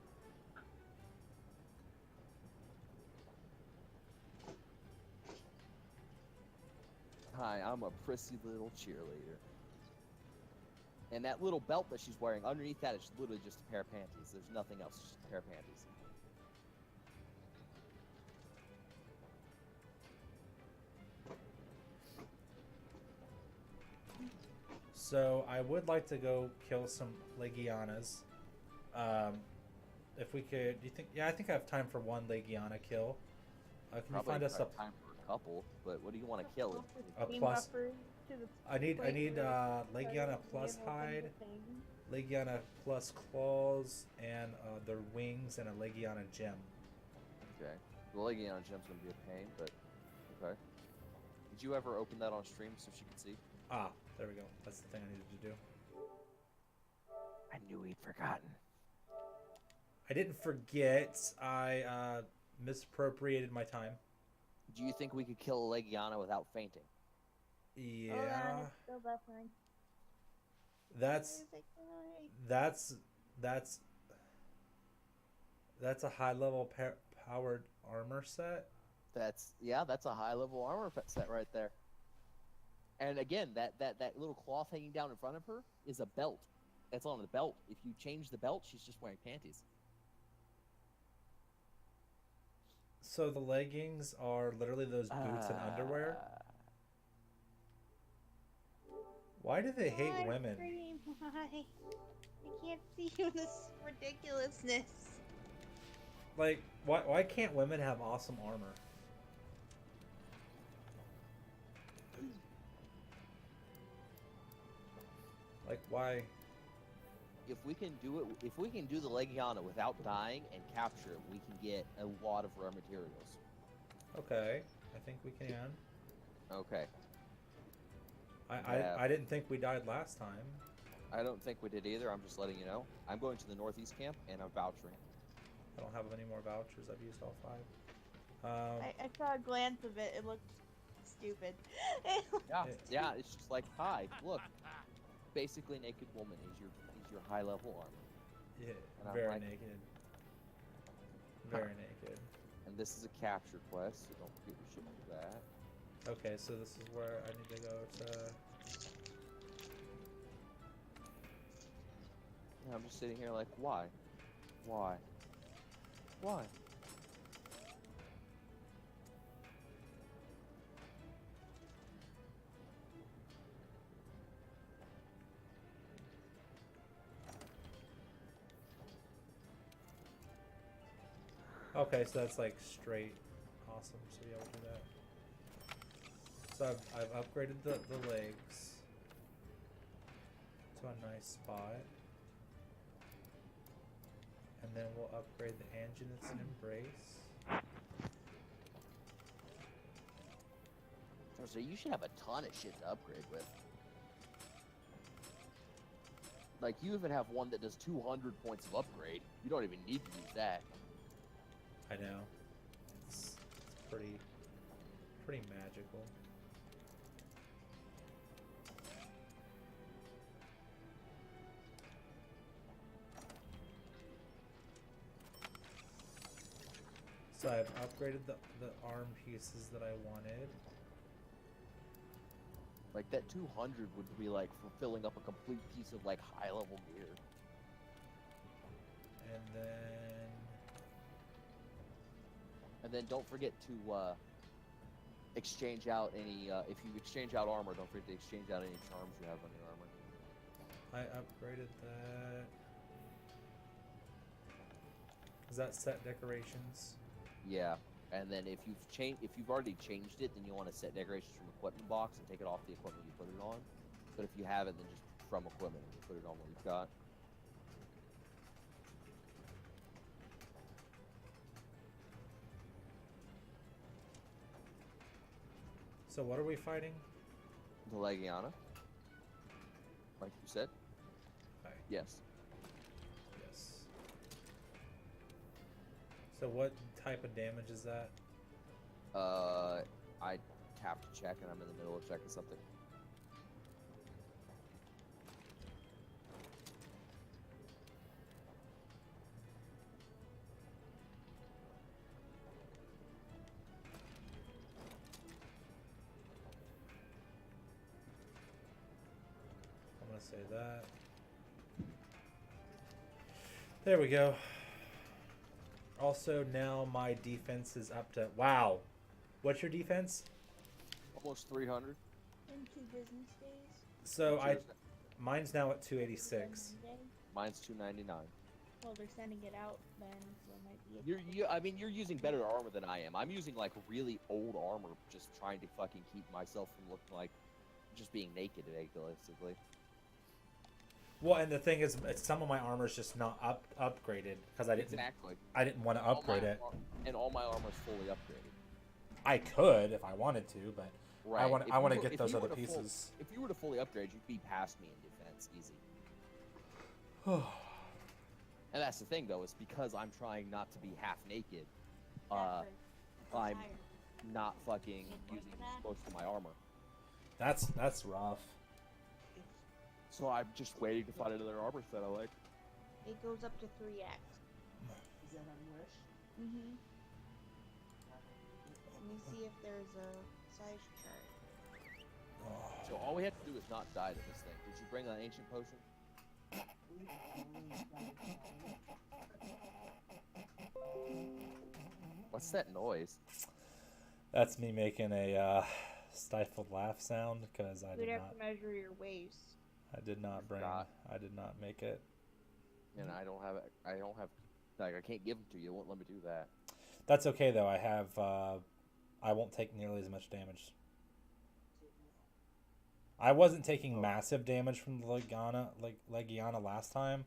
Hi, I'm a prissy little cheerleader. And that little belt that she's wearing, underneath that is literally just a pair of panties. There's nothing else, just a pair of panties. So I would like to go kill some Legianas. If we could, do you think? Yeah, I think I have time for one Legiana kill. Can you Probably find us a? have time for a couple, but what do you want to kill? A Team plus- buffer to the I need plate where Legiana it's plus able to hide, thing. Legiana plus claws, and their wings, and a Legiana gem. Okay. The Legion gem's gonna be a pain, but okay. Did you ever open that on stream so she could see? Ah, there we go. That's the thing I needed to do. I knew he'd forgotten. I didn't forget. I misappropriated my time. Do you think we could kill a Legiana without fainting? Yeah, Oh, yeah, it's still buffering. that's a high level powered armor set. That's a high level armor set right there. And again, that little cloth hanging down in front of her is a belt. That's on the belt. If you change the belt, she's just wearing panties. So the leggings are literally those boots and underwear. Why do they hate Why, women? Scream, why? I can't see you in this ridiculousness. Like, why can't women have awesome armor? Like, why? If we can do it, if we can do the Legiana without dying and capture it, we can get a lot of rare materials. Okay, I think we can. Okay. I didn't think we died last time. I don't think we did either. I'm just letting you know. I'm going to the northeast camp and I'm vouchering. I don't have any more vouchers. I've used all 5. I saw a glance of it. It looked stupid. Yeah. It's just like, hi, look. Basically, naked woman is your high level armor. Yeah, And I'm very like- naked. Very naked. And this is a capture quest, so don't give a shit for that. Okay, so this is where I need to go to. And I'm just sitting here like, why? Why? Why? Okay, so that's like straight. Awesome. So yeah, we'll do that. So I've upgraded the legs to a nice spot. And then we'll upgrade the Anginus and Embrace. So you should have a ton of shit to upgrade with. Like, you even have one that does 200 points of upgrade. You don't even need to use that. I know. It's pretty magical. So I've upgraded the arm pieces that I wanted. Like that 200 would be like for filling up a complete piece of like high level gear. And then And then don't forget to exchange out any. If you exchange out armor, don't forget to exchange out any charms you have on your armor. I upgraded that. Is that set decorations? Yeah, and then if you've already changed it, then you want to set decorations from equipment box and take it off the equipment you put it on. But if you haven't, then just from equipment and put it on what you've got. So what are we fighting? The Legiana, like you said. Hi. Yes. Yes. So what type of damage is that? I have to check, and I'm in the middle of checking something. I'm gonna say that. There we go. Also, now my defense is up to... Wow. What's your defense? Almost 300. In 2 business days. So What's yours? mine's now at 286. Monday. Mine's 299. Well, they're sending it out then, so it might be. I mean, you're using better armor than I am. I'm using like really old armor, just trying to fucking keep myself from looking like just being naked, basically. Well, and the thing is, some of my armor's just not upgraded because I didn't. Exactly. I didn't want to upgrade it. And all my armor's fully upgraded. I could if I wanted to, but Right. I want If I you want to were- get if those you other were to full- pieces. If you were to fully upgrade, you'd be past me in defense, easy. And that's the thing, though, is because I'm trying not to be half naked, I'm not fucking using most of my armor. That's rough. So I'm just waiting to find another armor set I like. It goes up to 3x. Is that on Wish? Mm-hmm. Let me see if there's a size chart. So all we have to do is not die to this thing. Did you bring an ancient potion? What's that noise? That's me making a stifled laugh sound because I We'd did have not. to measure your waist. I did not bring. Forgot. I did not make it. And I don't have, like, I can't give them to you. It won't let me do that. That's okay though. I have. I won't take nearly as much damage. I wasn't taking massive damage from the Legiana last time.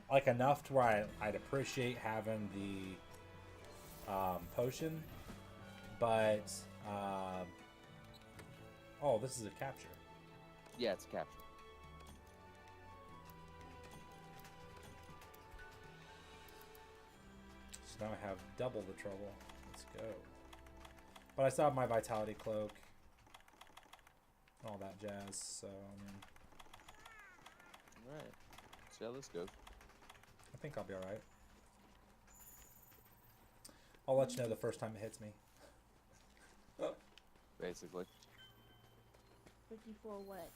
Like enough to where I'd appreciate having the potion, but oh, this is a capture. Yeah, it's a capture. So now I have double the trouble. Let's go. But I still have my vitality cloak. All that jazz. So I mean, Alright. See how this goes. I think I'll be all right. I'll let you know the first time it hits me. Basically. 54 what?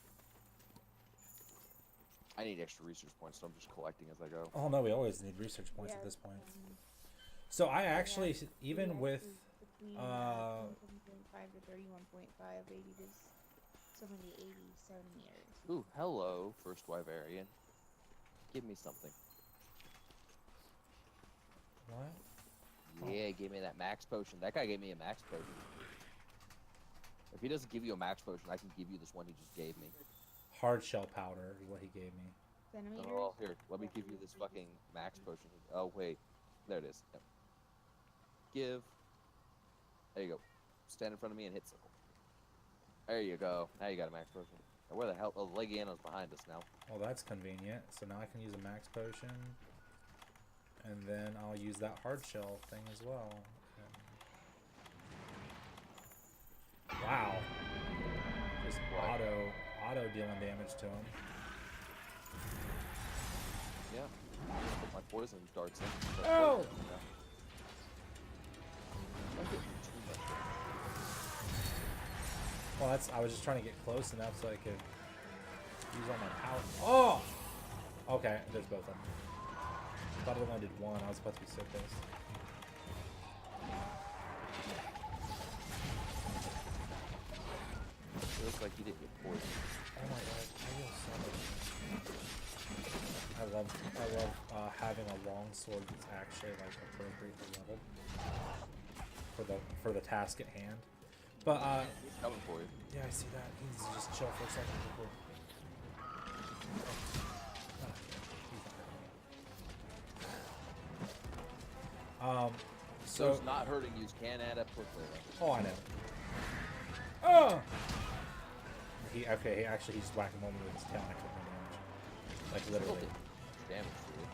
I need extra research points, so I'm just collecting as I go. Oh no, we always need research points Yeah, at this point. 3x So I actually, even with, is between 27.5 to 31.5, 80 to 70, 87 years. Ooh, hello, first Wyverian. Give me something. what? Yeah, give me that max potion. That guy gave me a max potion. If he doesn't give you a max potion, I can give you this one he just gave me. Hard shell powder is what he gave me. Centimeters? Oh, here, let me give you this fucking max potion. Oh, wait. There it is. Yep. Give. There you go. Stand in front of me and hit circle. There you go. Now you got a max potion. Now where the hell? Oh, Legiana's behind us now. Well, that's convenient. So now I can use a max potion. And then I'll use that hard shell thing as well. And... Wow. Just What? auto dealing damage to him. Yeah. Put my poison darts in. Oh! Well, that's. I was just trying to get close enough so I could use all my power. Oh! Okay, there's both of them. I thought it only did one. I was about to be so pissed. It looks like you didn't get poisoned. Oh my god, I feel so much. I love having a long sword that's actually like appropriately leveled for the task at hand. But He's coming for you. yeah, I see that. He needs to just chill for a second before. So So it's not hurting you can add up quickly. oh, I know. Oh. He okay. He actually he's whacking one with his tail. And I took no damage. Like Still literally. did damage to it.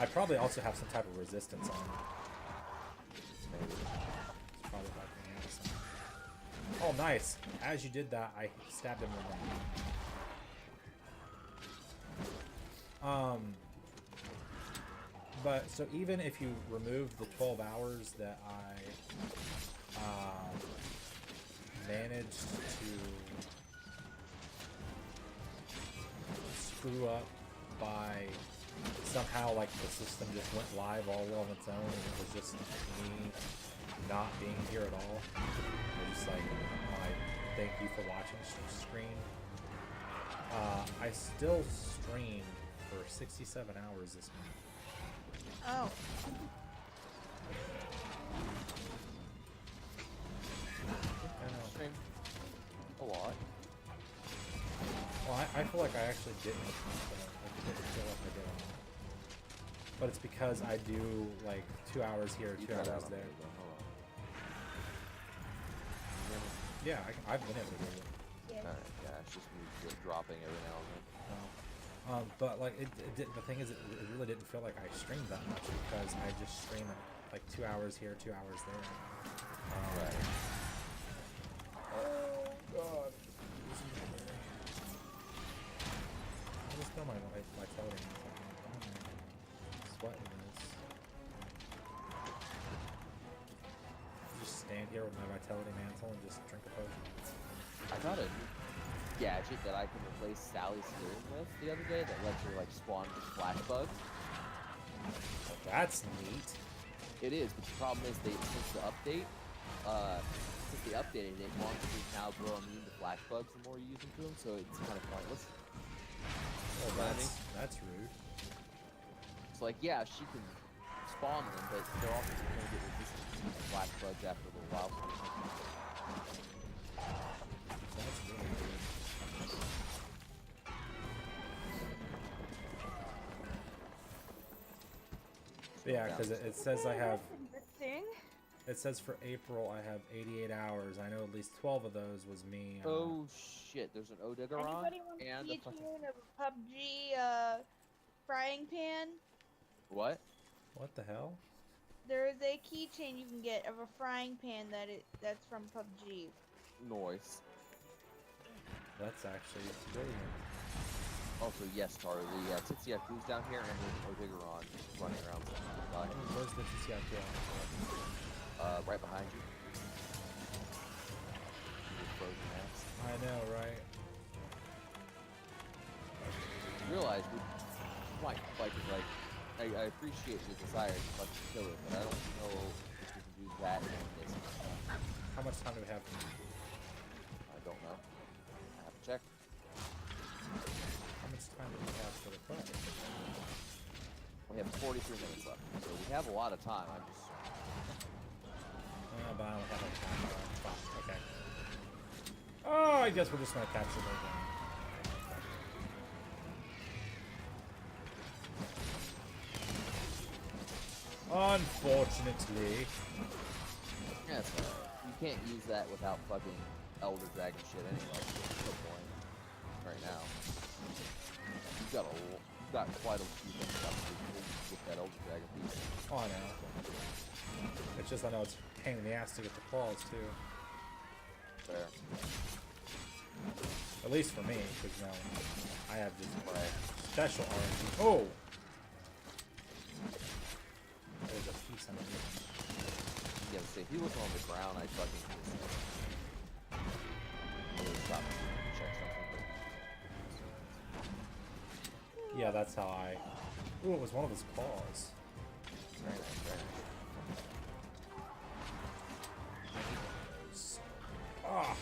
I probably also have some type of resistance on it. Maybe. It's probably like the answer. Oh, nice. As you did that, I stabbed him with that. But so even if you remove the 12 hours that I managed to screw up by somehow like the system just went live all on its own and it was just me not being here at all. It was just like my thank you for watching screen. I still streamed for 67 hours this month. Oh. I know. Stream a lot. Well, I feel like I actually didn't, but I didn't feel like I did. But it's because I do like 2 hours here, You 2 got hours out on there. me again, hold on. Yeah, I've been able to do it. Yeah. Alright, yeah, it's just me dropping every now and then. But like it did, the thing is, it really didn't feel like I streamed that much because I just stream like 2 hours here, 2 hours there. Right. Oh god. I just feel my vitality. Sweating this. Just stand here with my vitality mantle and just drink a potion. I got a new gadget that I can replace Sally's healing with the other day that lets her like spawn just flash bugs. Well, that's neat. It is, but the problem is since the updated it, monsters now grow immune to flash bugs the more you use them to them, so it's kind of pointless. Well, that's rude. It's like, yeah, she can spawn them, but they're also going to get resistant to flash bugs after a little while. That's really rude. But yeah, because it says I have. Interesting. It says for April I have 88 hours. I know at least 12 of those was me. Oh shit, there's an Odegaron Anybody want to and see a a fucking... tune of a PUBG frying pan? What? What the hell? There is a keychain you can get of a frying pan that's from PUBG. Noise. That's actually brilliant. Also, yes, Taru, the Titsiaku's down here and there's an Odegaron running around somewhere. Where's the TCIQ? Right behind you. With frozen ass. I know, right? Realize we might like I appreciate the desire to fucking kill it, but I don't know if we can do that in this. How much time do we have? I don't know. I have to check. How much time do we have for the fight? We have 43 minutes left, so we have a lot of time. I'm just But I only have like half hour. Fuck, okay. Oh, I guess we're just gonna capture the game. Unfortunately. yeah, it's alright. You can't use that without fucking Elder Dragon shit anyway. There's no point right now. You've got quite a few things left to do with that Elder Dragon piece. Oh, I know. It's just I know it's a pain in the ass to get the claws too. There. At least for me, because you know I have just Right. special RNG. Oh! There's a piece underneath. Yeah, see, if he was on the ground, I'd fucking just really stop and check something. Yeah, that's how I. Ooh, it was one of his claws. Very nice, very nice. Ah!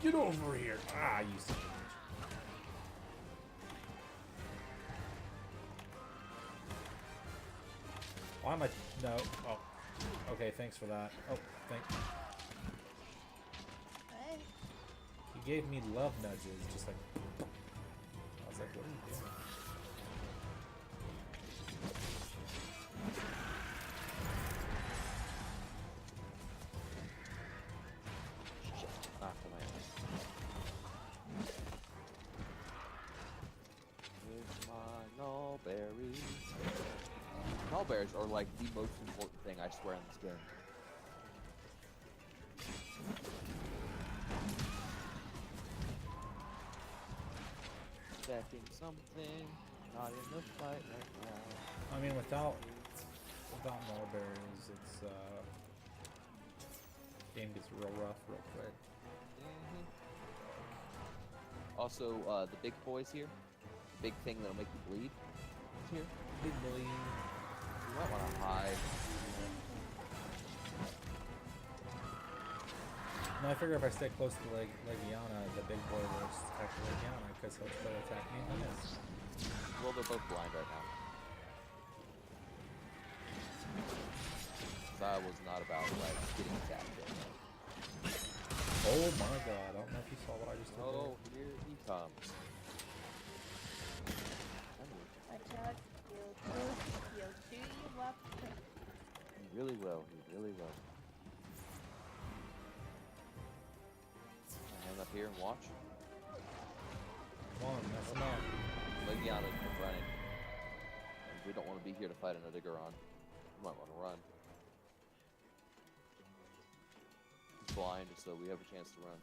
Get over here! Ah, you son of a bitch. Why am I? No. Oh. Okay, thanks for that. Oh, thank. Hey, He gave me love nudges, just like. I was like, what are you doing? Shit. Ah, for my ass. With my nullberries. Nullberries are like the most important thing, I swear, in this game. Stacking something, not in the fight right now. I mean, without mulberries, it's game gets real rough real quick. Also, the big boys here, the big thing that'll make you bleed, is here. Big boy. You might want to hide. No, I figure if I stay close to Legiana, the big boy will just attack Legiana because he'll try to attack me and I miss. Well, they're both blind right now. 'Cause I was not about, like, getting attacked right now. Oh my god, I don't know if you saw what I just did. Oh, here he comes. watch out. You'll chew you up. He really will, he really will. I'll hang up here and watch. Come on, mess him up. Legiana's running. And we don't want to be here to fight another Goron. We might want to run. He's blind, so we have a chance to run.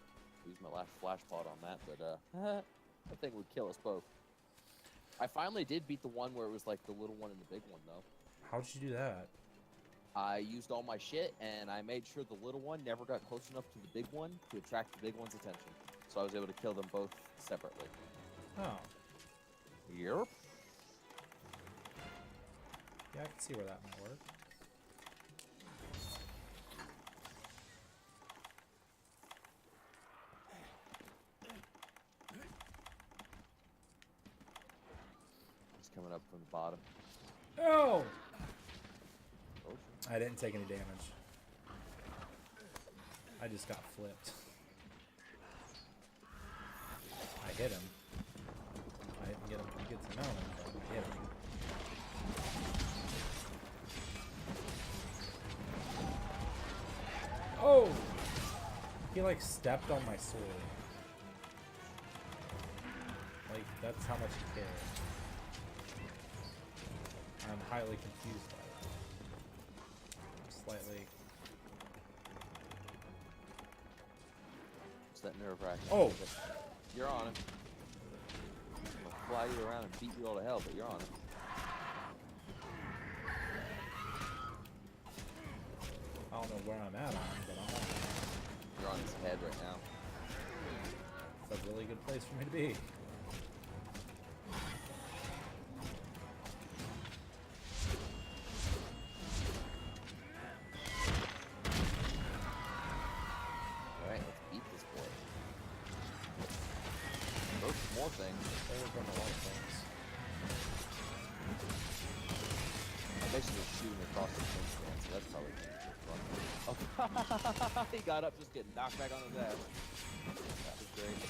Use my last flash pod on that, but that thing would kill us both. I finally did beat the one where it was like the little one and the big one, though. How'd you do that? I used all my shit, and I made sure the little one never got close enough to the big one to attract the big one's attention. So I was able to kill them both separately. Oh. Yep. Yeah, I can see where that might work. He's coming up from the bottom. Oh! Oh, I didn't take any damage. I just got flipped. I hit him. I didn't get him to get to know him, but I hit him. Oh! He like stepped on my sword. Like, that's how much he cared. I'm highly confused by that. Slightly. it's that nerve wracking. Oh! You're on him. I'm gonna fly you around and beat you all to hell, but you're on him. I don't know where I'm at on him, but I'm on him. You're on his head right now. It's a really good place for me to be. Alright, let's beat this boy. Those more things. They've done a lot of things. I'm basically shooting across the fence stand, so that's probably fun. Oh, he got up just getting knocked back on his ass. That was great.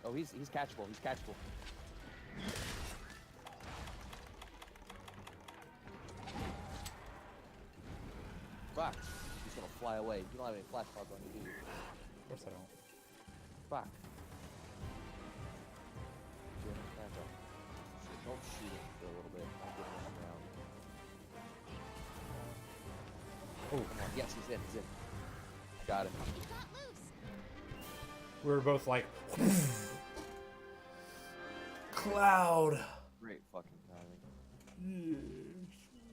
Oh, he's catchable. He's catchable. Fuck. He's gonna fly away. You don't have any flash pods on you, do you? Of course I don't. Fuck. Don't shoot him for a little bit. I'll get him around. Oh, come on. Yes, he's in. He's in. Got him. We were both like, cloud. Great fucking timing.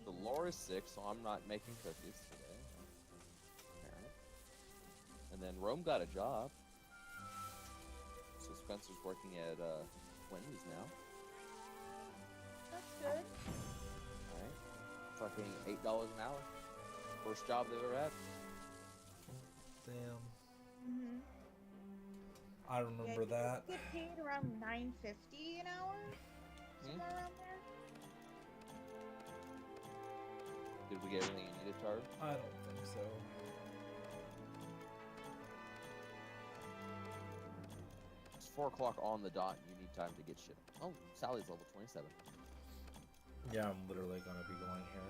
Dolores sick, so I'm not making cookies today. Apparently. And then Rome got a job. So Spencer's working at Wendy's now. That's good. Alright. Fucking $8 an hour. First job they've ever had. Damn. Mm-hmm. I remember that. Get paid around $9.50 an hour, somewhere around there. Did we get everything you needed, Tar? I don't think so. It's 4 o'clock on the dot and you need time to get shit. Oh, Sally's level 27. Yeah, I'm literally gonna be going here.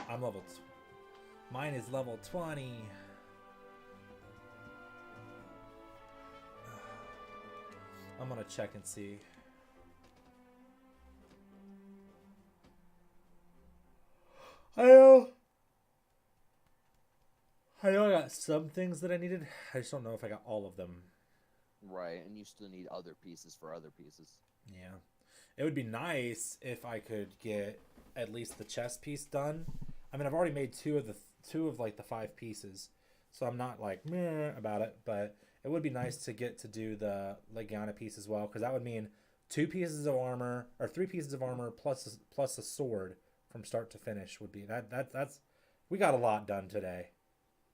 I'm level. Mine is level 20. I'm gonna check and see. I know I got some things that I needed. I just don't know if I got all of them. Right, and you still need other pieces for other pieces. Yeah. It would be nice if I could get at least the chest piece done. I mean, I've already made two of like the 5 pieces, so I'm not like meh about it. But it would be nice to get to do the Legiana piece as well, because that would mean 2 pieces of armor or 3 pieces of armor plus a sword from start to finish would be that's we got a lot done today.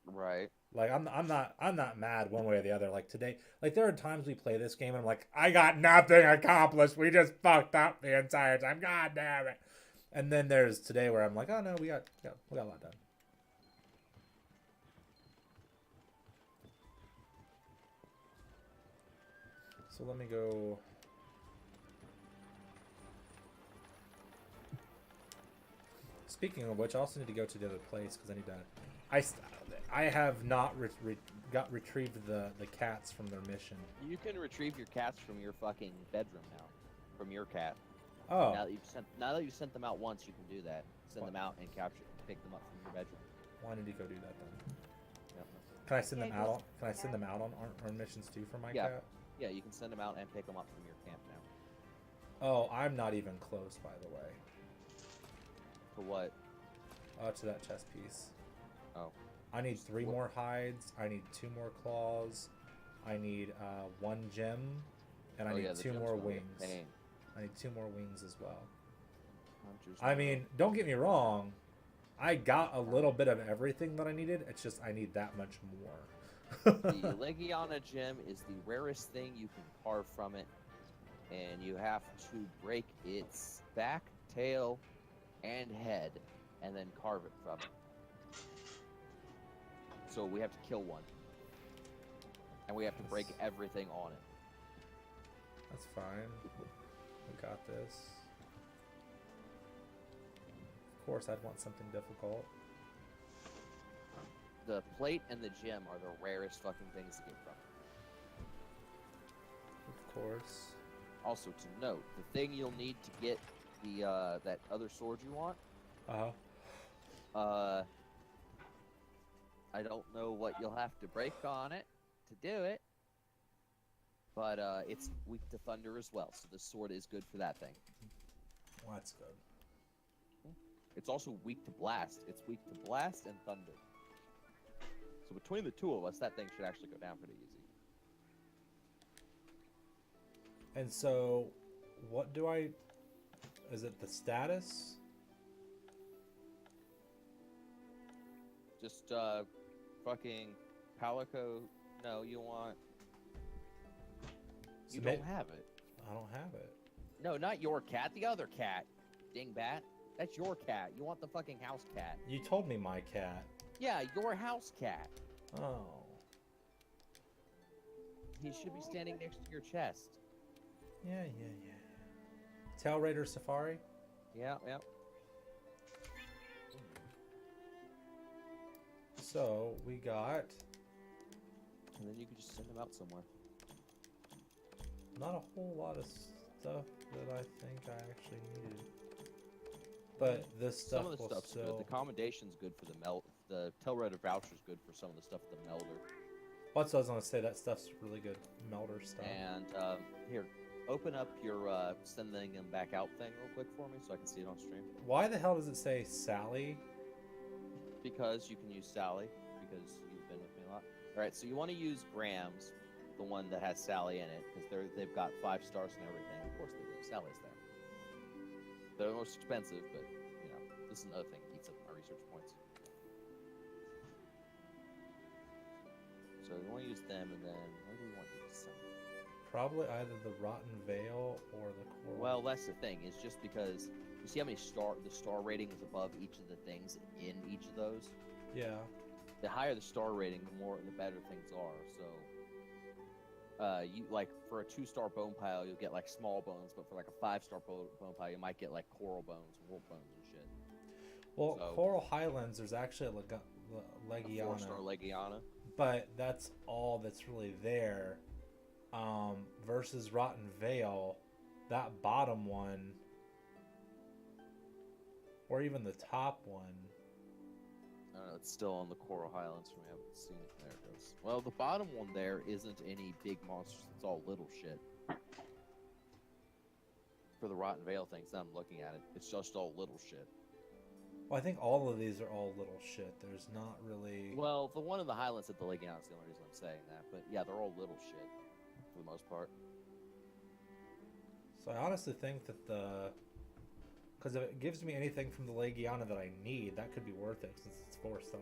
Right. Like I'm not mad one way or the other. Like today, like there are times we play this game and I'm like, I got nothing accomplished. We just fucked up the entire time. God damn it. And then there's today where I'm like, oh no, we got a lot done. So let me go. Speaking of which, I also need to go to the other place because I need to. I have not retrieved the cats from their mission. You can retrieve your cats from your fucking bedroom now. From your cat. Oh. Now that you've sent them out once, you can do that. Send them out and pick them up from your bedroom. Well, I need to go do that then. Yep. Can I send them Yeah, out? Can I send them out on missions too for my Yeah. cat? Yeah, you can send them out and pick them up from your camp now. Oh, I'm not even close, by the way. For what? To that chest piece. Oh. I need 3 more hides. I need 2 more claws. I need 1 gem, and I need the 2 gem's more gonna be a wings. pain. I need 2 more wings as well. Hunters I mean, don't get me wrong. I got a little bit of everything that I needed. It's just I need that much more. The Legiana gem is the rarest thing you can carve from it, and you have to break its back, tail, and head, and then carve it from it. So we have to kill one, and we have to break everything on it. That's fine. We got this. Of course, I'd want something difficult. The plate and the gem are the rarest fucking things to get from. Of course. Also, to note, the thing you'll need to get the that other sword you want, I don't know what you'll have to break on it to do it, but it's weak to thunder as well, so the sword is good for that thing. Well, that's good. It's also weak to blast. It's weak to blast and thunder. So between the 2 of us, that thing should actually go down pretty easy. And so, what do I... Is it the status? Just fucking Palico. No, you want. You Submit. don't have it. I don't have it. No, not your cat. The other cat. Dingbat. That's your cat. You want the fucking house cat. You told me my cat. Yeah, your house cat. Oh. He should be standing next to your chest. Yeah. Tail Raider Safari? Yeah. So, we got... And then you can just send them out somewhere. Not a whole lot of stuff that I think I actually needed. But this stuff Some of the will stuff's still... good. The commendation's good for the melt. The Tailrider voucher's good for some of the stuff at the melder. What's I was gonna say? That stuff's really good. Melter stuff. And here, open up your sending them back out thing real quick for me so I can see it on stream. Why the hell does it say Sally? Because you can use Sally, because you've been with me a lot. All right, so you want to use Graham's, the one that has Sally in it, because they've got 5 stars and everything. Of course they do. Sally's there. They're the most expensive, but you know, this is another thing that eats up my research points. So you want to use them, and then where do we want you to send? Probably either the Rotten Veil or the Coral. Well, that's the thing. It's just because you see how many the star rating is above each of the things in each of those. Yeah. The higher the star rating, the better things are. So, you like for a 2-star bone pile, you'll get like small bones, but for like a 5-star bone pile, you might get like coral bones, wolf bones, and shit. Well, So- Coral Highlands, there's actually a A Legiana, 4-star Legiana. but that's all that's really there. Versus Rotten Veil, that bottom one, or even the top one. I don't know, it's still on the Coral Highlands for me. I haven't seen it. There it goes. Well, the bottom one there isn't any big monsters. It's all little shit. For the Rotten Veil things, now I'm looking at it. It's just all little shit. Well, I think all of these are all little shit. There's not really. Well, the one in the Highlands at the Legiana is the only reason I'm saying that. But yeah, they're all little shit for the most part. So I honestly think that because if it gives me anything from the Legiana that I need, that could be worth it since it's 4-star.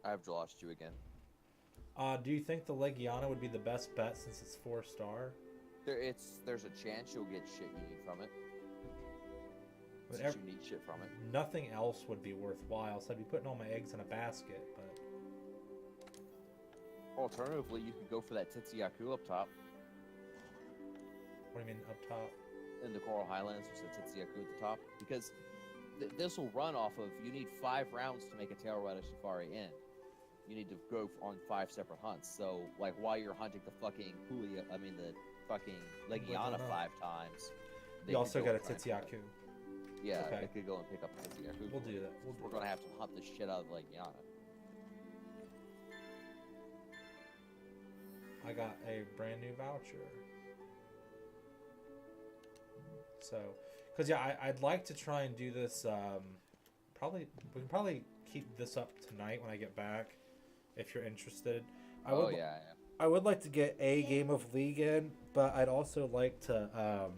I've lost you again. Do you think the Legiana would be the best bet since it's 4-star? There's a chance you'll get shit you need from it. But Since you need shit from it. Nothing else would be worthwhile, so I'd be putting all my eggs in a basket. But Alternatively, you could go for that Titsyaku up top. what do you mean up top? In the Coral Highlands, there's a Titsyaku at the top. Because this will run off of, you need 5 rounds to make a Tailrata Safari Inn. You need to go on 5 separate hunts. So, like, while you're hunting the fucking the fucking Legiana Legiana. 5 times. they You could also go got a and try and- Titsyaku. Yeah, Okay. they could go and pick up a Titsyaku. We'll do that. We're gonna have to hunt the shit out of Legiana. I got a brand new voucher. So, because yeah, I'd like to try and do this. We can probably keep this up tonight when I get back, if you're interested. I would like to get a game of League in, but I'd also like to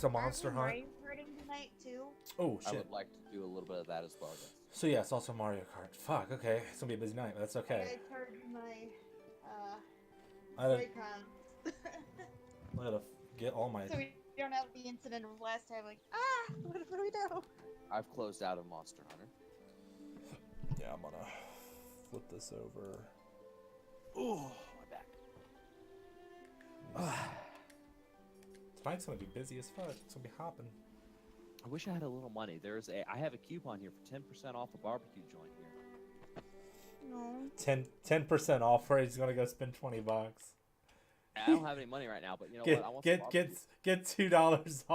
Monster Hunt. Mario Karting tonight too. Oh I shit! would like to do a little bit of that as well. Yes. So yes, also Mario Kart. Fuck. Okay, it's gonna be a busy night, but that's okay. I charged my I gotta, Joy-Cons. I gotta get all my. So we don't have the incident of last time. Like, what do we do? I've closed out of Monster Hunter. Yeah, I'm gonna flip this over. Oh, my back. Tonight's gonna be busy as fuck. It's gonna be hopping. I wish I had a little money. I have a coupon here for 10% off a barbecue joint here. No. 10% off where he's gonna go spend $20. I don't have any money right now, but you know what? I want some barbecue. Get $2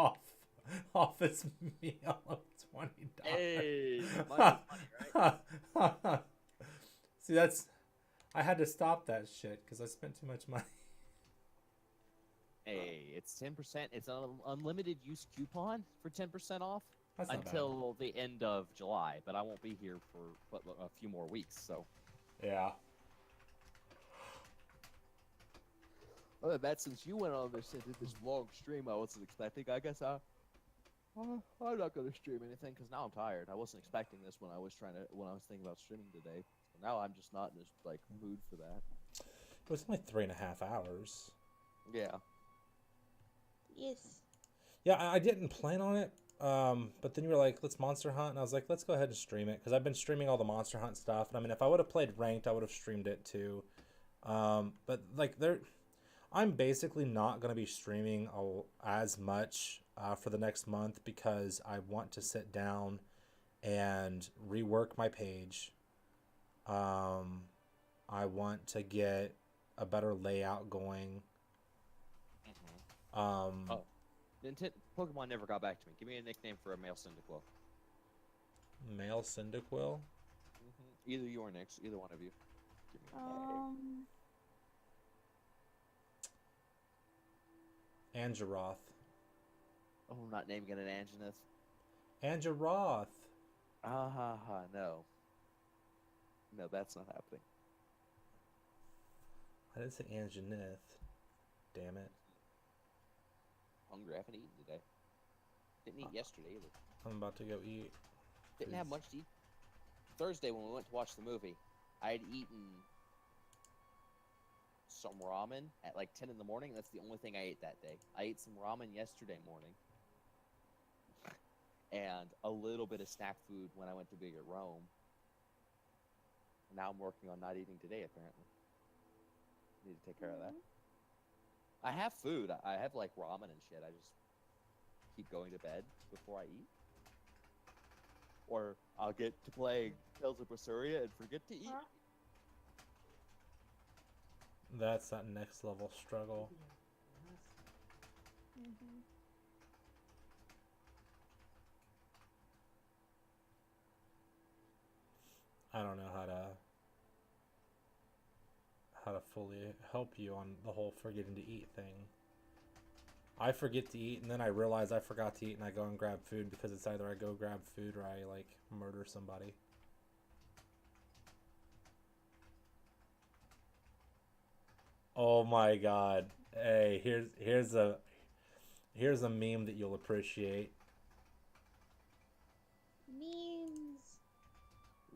off this meal of $20. Hey, money's money, right? See, I had to stop that shit because I spent too much money. Hey, it's 10%. It's an unlimited use coupon for 10% off That's not until the end of July, but I won't be here for a few more weeks, so. bad. Yeah. Other than that, since you went on this and did this long stream, I wasn't expecting. I guess I'm not gonna stream anything because now I'm tired. I wasn't expecting this when I was thinking about streaming today. So now I'm just not in this like mood for that. It was only 3.5 hours. Yeah. Yes. Yeah, I didn't plan on it. But then you were like, let's Monster Hunt. And I was like, let's go ahead and stream it. Because I've been streaming all the Monster Hunt stuff. And I mean, if I would have played Ranked, I would have streamed it too. But like, I'm basically not going to be streaming as much for the next month. Because I want to sit down and rework my page. I want to get a better layout going. Pokemon never got back to me. Give me a nickname for a male Cyndaquil. Male Cyndaquil? Either you or Nyx, either one of you. Give me a name. Angeroth. Oh, I'm not naming it an Anjanith. Angeroth. No. No, that's not happening. I didn't say Anjanith. Damn it. Hungry. I haven't eaten today. Didn't eat yesterday either. I'm about to go eat. Didn't have much to eat. Thursday when we went to watch the movie, I had eaten some ramen at like 10 in the morning. That's the only thing I ate that day. I ate some ramen yesterday morning. And a little bit of snack food when I went to Big at Rome. Now I'm working on not eating today, apparently. Need to take care of that. I have food. I have like ramen and shit. I just keep going to bed before I eat. Or I'll get to play Tales of Berseria and forget to eat. That's that next level struggle. Mm-hmm. I don't know how to fully help you on the whole forgetting to eat thing. I forget to eat and then I realize I forgot to eat and I go and grab food because it's either I go grab food or I like murder somebody. Oh my god. Hey, here's a meme that you'll appreciate. Memes.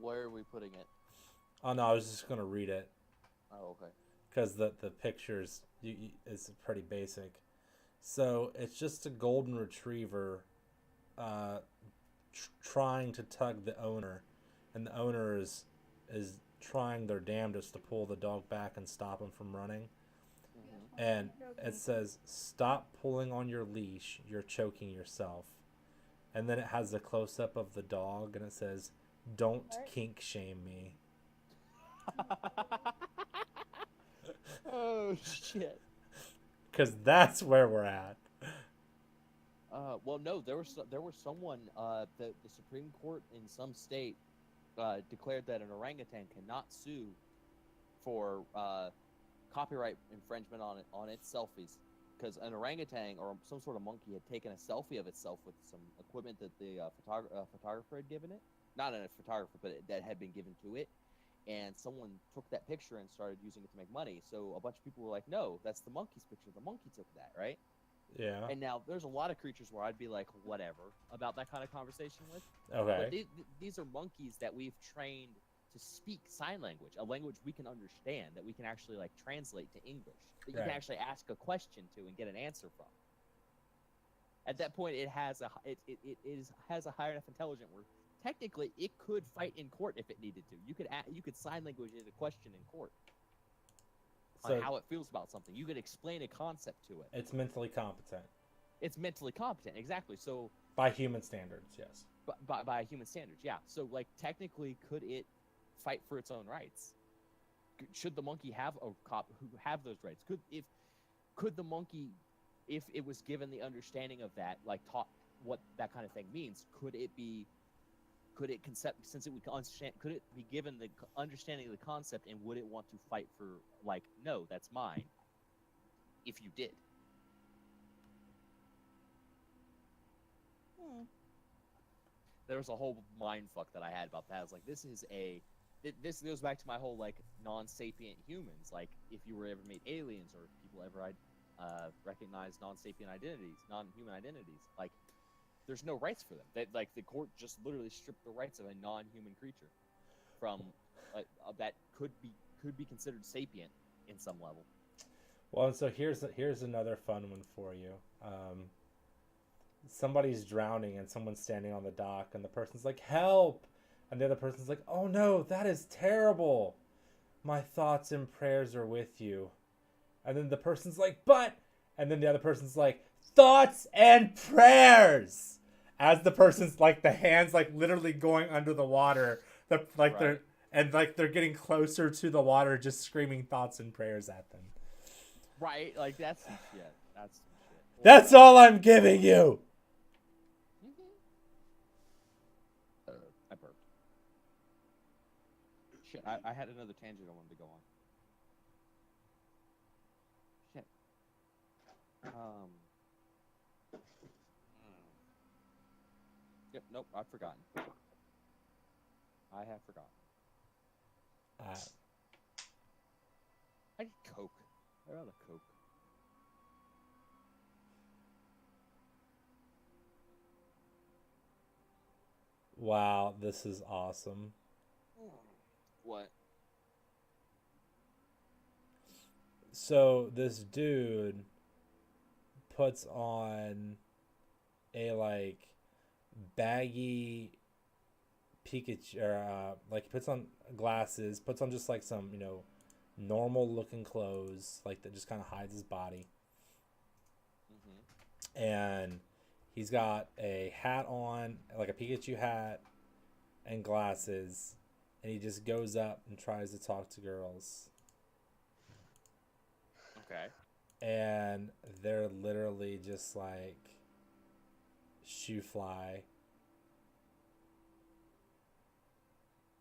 Where are we putting it? Oh no, I was just gonna read it. Oh, okay. Because the pictures is pretty basic. So it's just a golden retriever trying to tug the owner, and the owner is trying their damnedest to pull the dog back and stop him from running. Mm-hmm. And it says, "Stop pulling on your leash, you're choking yourself." And then it has a close-up of the dog, and it says, "Don't kink shame me." Oh shit. Because that's where we're at. Well, no, there was someone. The Supreme Court in some state declared that an orangutan cannot sue for copyright infringement on its selfies, because an orangutan or some sort of monkey had taken a selfie of itself with some equipment that the photographer had given it. Not a photographer, but that had been given to it. And someone took that picture and started using it to make money. So a bunch of people were like, no, that's the monkey's picture. The monkey took that, right? Yeah. And now there's a lot of creatures where I'd be like, whatever, about that kind of conversation with. Okay. But these are monkeys that we've trained to speak sign language, a language we can understand, that we can actually like translate to English, that you Right. can actually ask a question to and get an answer from. At that point, it has a higher enough intelligence where technically it could fight in court if it needed to. You could sign language it a question in court So on how it feels about something. You could explain a concept to it. it's mentally competent. It's mentally competent, exactly. So By human standards, yes. by human standards, yeah. So like technically, could it fight for its own rights? Should the monkey have a cop who have those rights? Could the monkey, if it was given the understanding of that, like taught what that kind of thing means, could it be given the understanding of the concept, and would it want to fight for, like, no, that's mine, if you did? There was a whole mind fuck that I had about that. I was like, this goes back to my whole, like, non-sapient humans. Like, if you were ever meet aliens, or people ever recognize non-sapient identities, non-human identities, like, there's no rights for them. Like, the court just literally stripped the rights of a non-human creature from that could be considered sapient in some level. Well, and so here's another fun one for you. Somebody's drowning and someone's standing on the dock, and the person's like, "Help!" And the other person's like, "Oh no, that is terrible. My thoughts and prayers are with you." And then the person's like, "But," and then the other person's like, "Thoughts and prayers," as the person's like, the hands like literally going under the water, they're getting closer to the water, just screaming thoughts and prayers at them. Right, like, that's some shit. That's some shit. That's all I'm giving you. I burped. Shit, I had another tangent I wanted to go on. Shit. Yep. Nope. I've forgotten. I have forgotten. I need Coke. I rather Coke. Wow, this is awesome. What? So this dude puts on a like baggy Pikachu, or like he puts on glasses, puts on just like some, you know, normal looking clothes, like that just kind of hides his body. Mm-hmm. And he's got a hat on, like a Pikachu hat, and glasses, and he just goes up and tries to talk to girls. Okay. And they're literally just like shoe fly.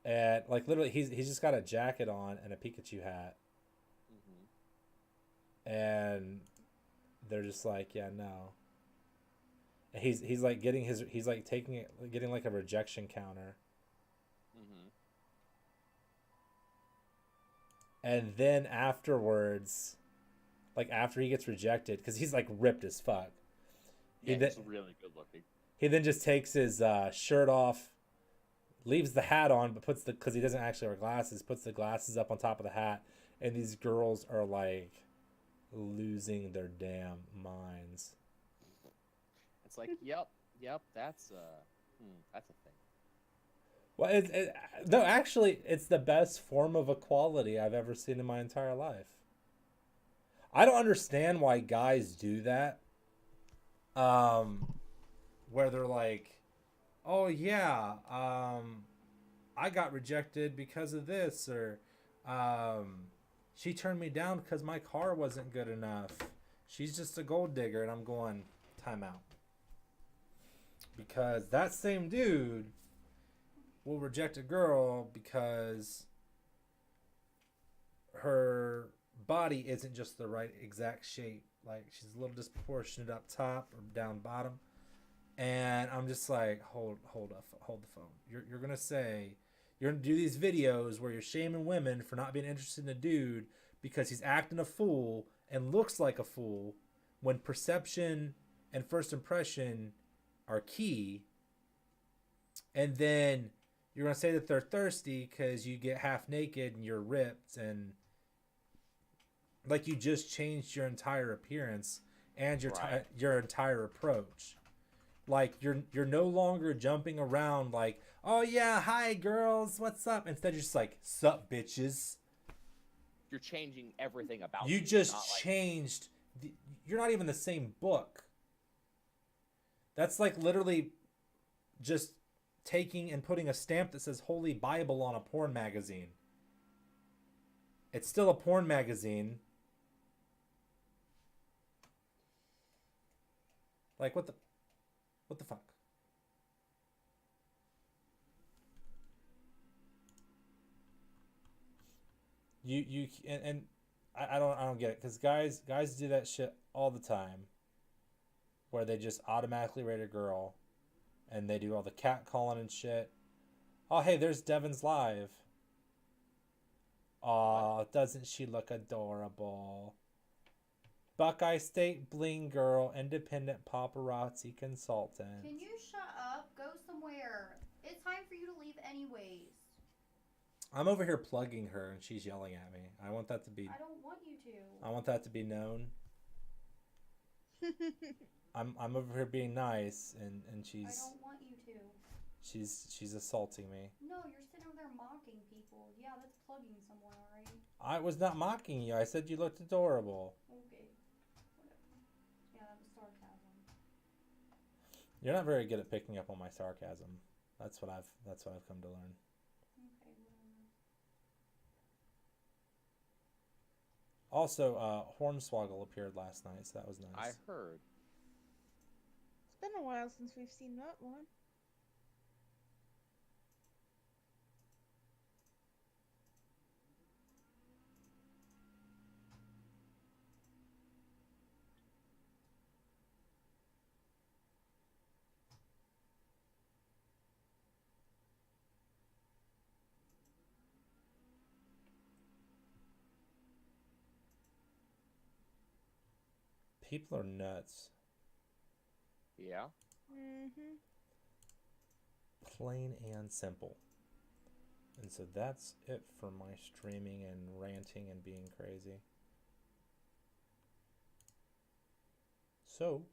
And like literally he's just got a jacket on and a Pikachu hat. Mm-hmm. And they're just like, yeah, no. And he's like getting he's like taking it, getting like a rejection counter. Mm-hmm. And then afterwards, like after he gets rejected, because he's like ripped as fuck. Yeah, he's really good looking. He then just takes his shirt off, leaves the hat on, but puts because he doesn't actually wear glasses, puts the glasses up on top of the hat, and these girls are like losing their damn minds. It's like, yep, that's a thing. Well, no, actually, it's the best form of equality I've ever seen in my entire life. I don't understand why guys do that. Where they're like, oh yeah, I got rejected because of this, or she turned me down because my car wasn't good enough. She's just a gold digger, and I'm going, time out. Because that same dude will reject a girl because her body isn't just the right exact shape. Like she's a little disproportionate up top or down bottom. And I'm just like, hold the phone. You're gonna say, you're gonna do these videos where you're shaming women for not being interested in a dude because he's acting a fool and looks like a fool, when perception and first impression are key. And then you're gonna say that they're thirsty because you get half naked and you're ripped, and like you just changed your entire appearance and your entire approach. Like you're no longer jumping around like, oh yeah, hi girls, what's up? Instead, you're just like, sup bitches. You're changing everything about you. You Just changed. You're not even the same book. That's like literally just taking and putting a stamp that says Holy Bible on a porn magazine. It's still a porn magazine. Like what the fuck? You and I don't get it, because guys do that shit all the time, where they just automatically rate a girl, and they do all the cat calling and shit. Oh hey, there's Devin's live. Aw, doesn't she look adorable? Buckeye State bling girl, independent paparazzi consultant. Can you shut up? Go somewhere. It's time for you to leave anyways. I'm over here plugging her and she's yelling at me. I want that to be. I don't want you to. I want that to be known. I'm over here being nice, and she's. I don't want you to. She's assaulting me. No, you're sitting over there mocking people. Yeah, that's plugging someone, alright? I was not mocking you. I said you looked adorable. Okay. Whatever. Yeah, that was sarcasm. You're not very good at picking up on my sarcasm. That's what I've come to learn. Okay, whatever. Also, Hornswoggle appeared last night, so that was nice. I heard. It's been a while since we've seen that one. People are nuts. Yeah. Mm-hmm. Plain and simple. And so that's it for my streaming and ranting and being crazy. So,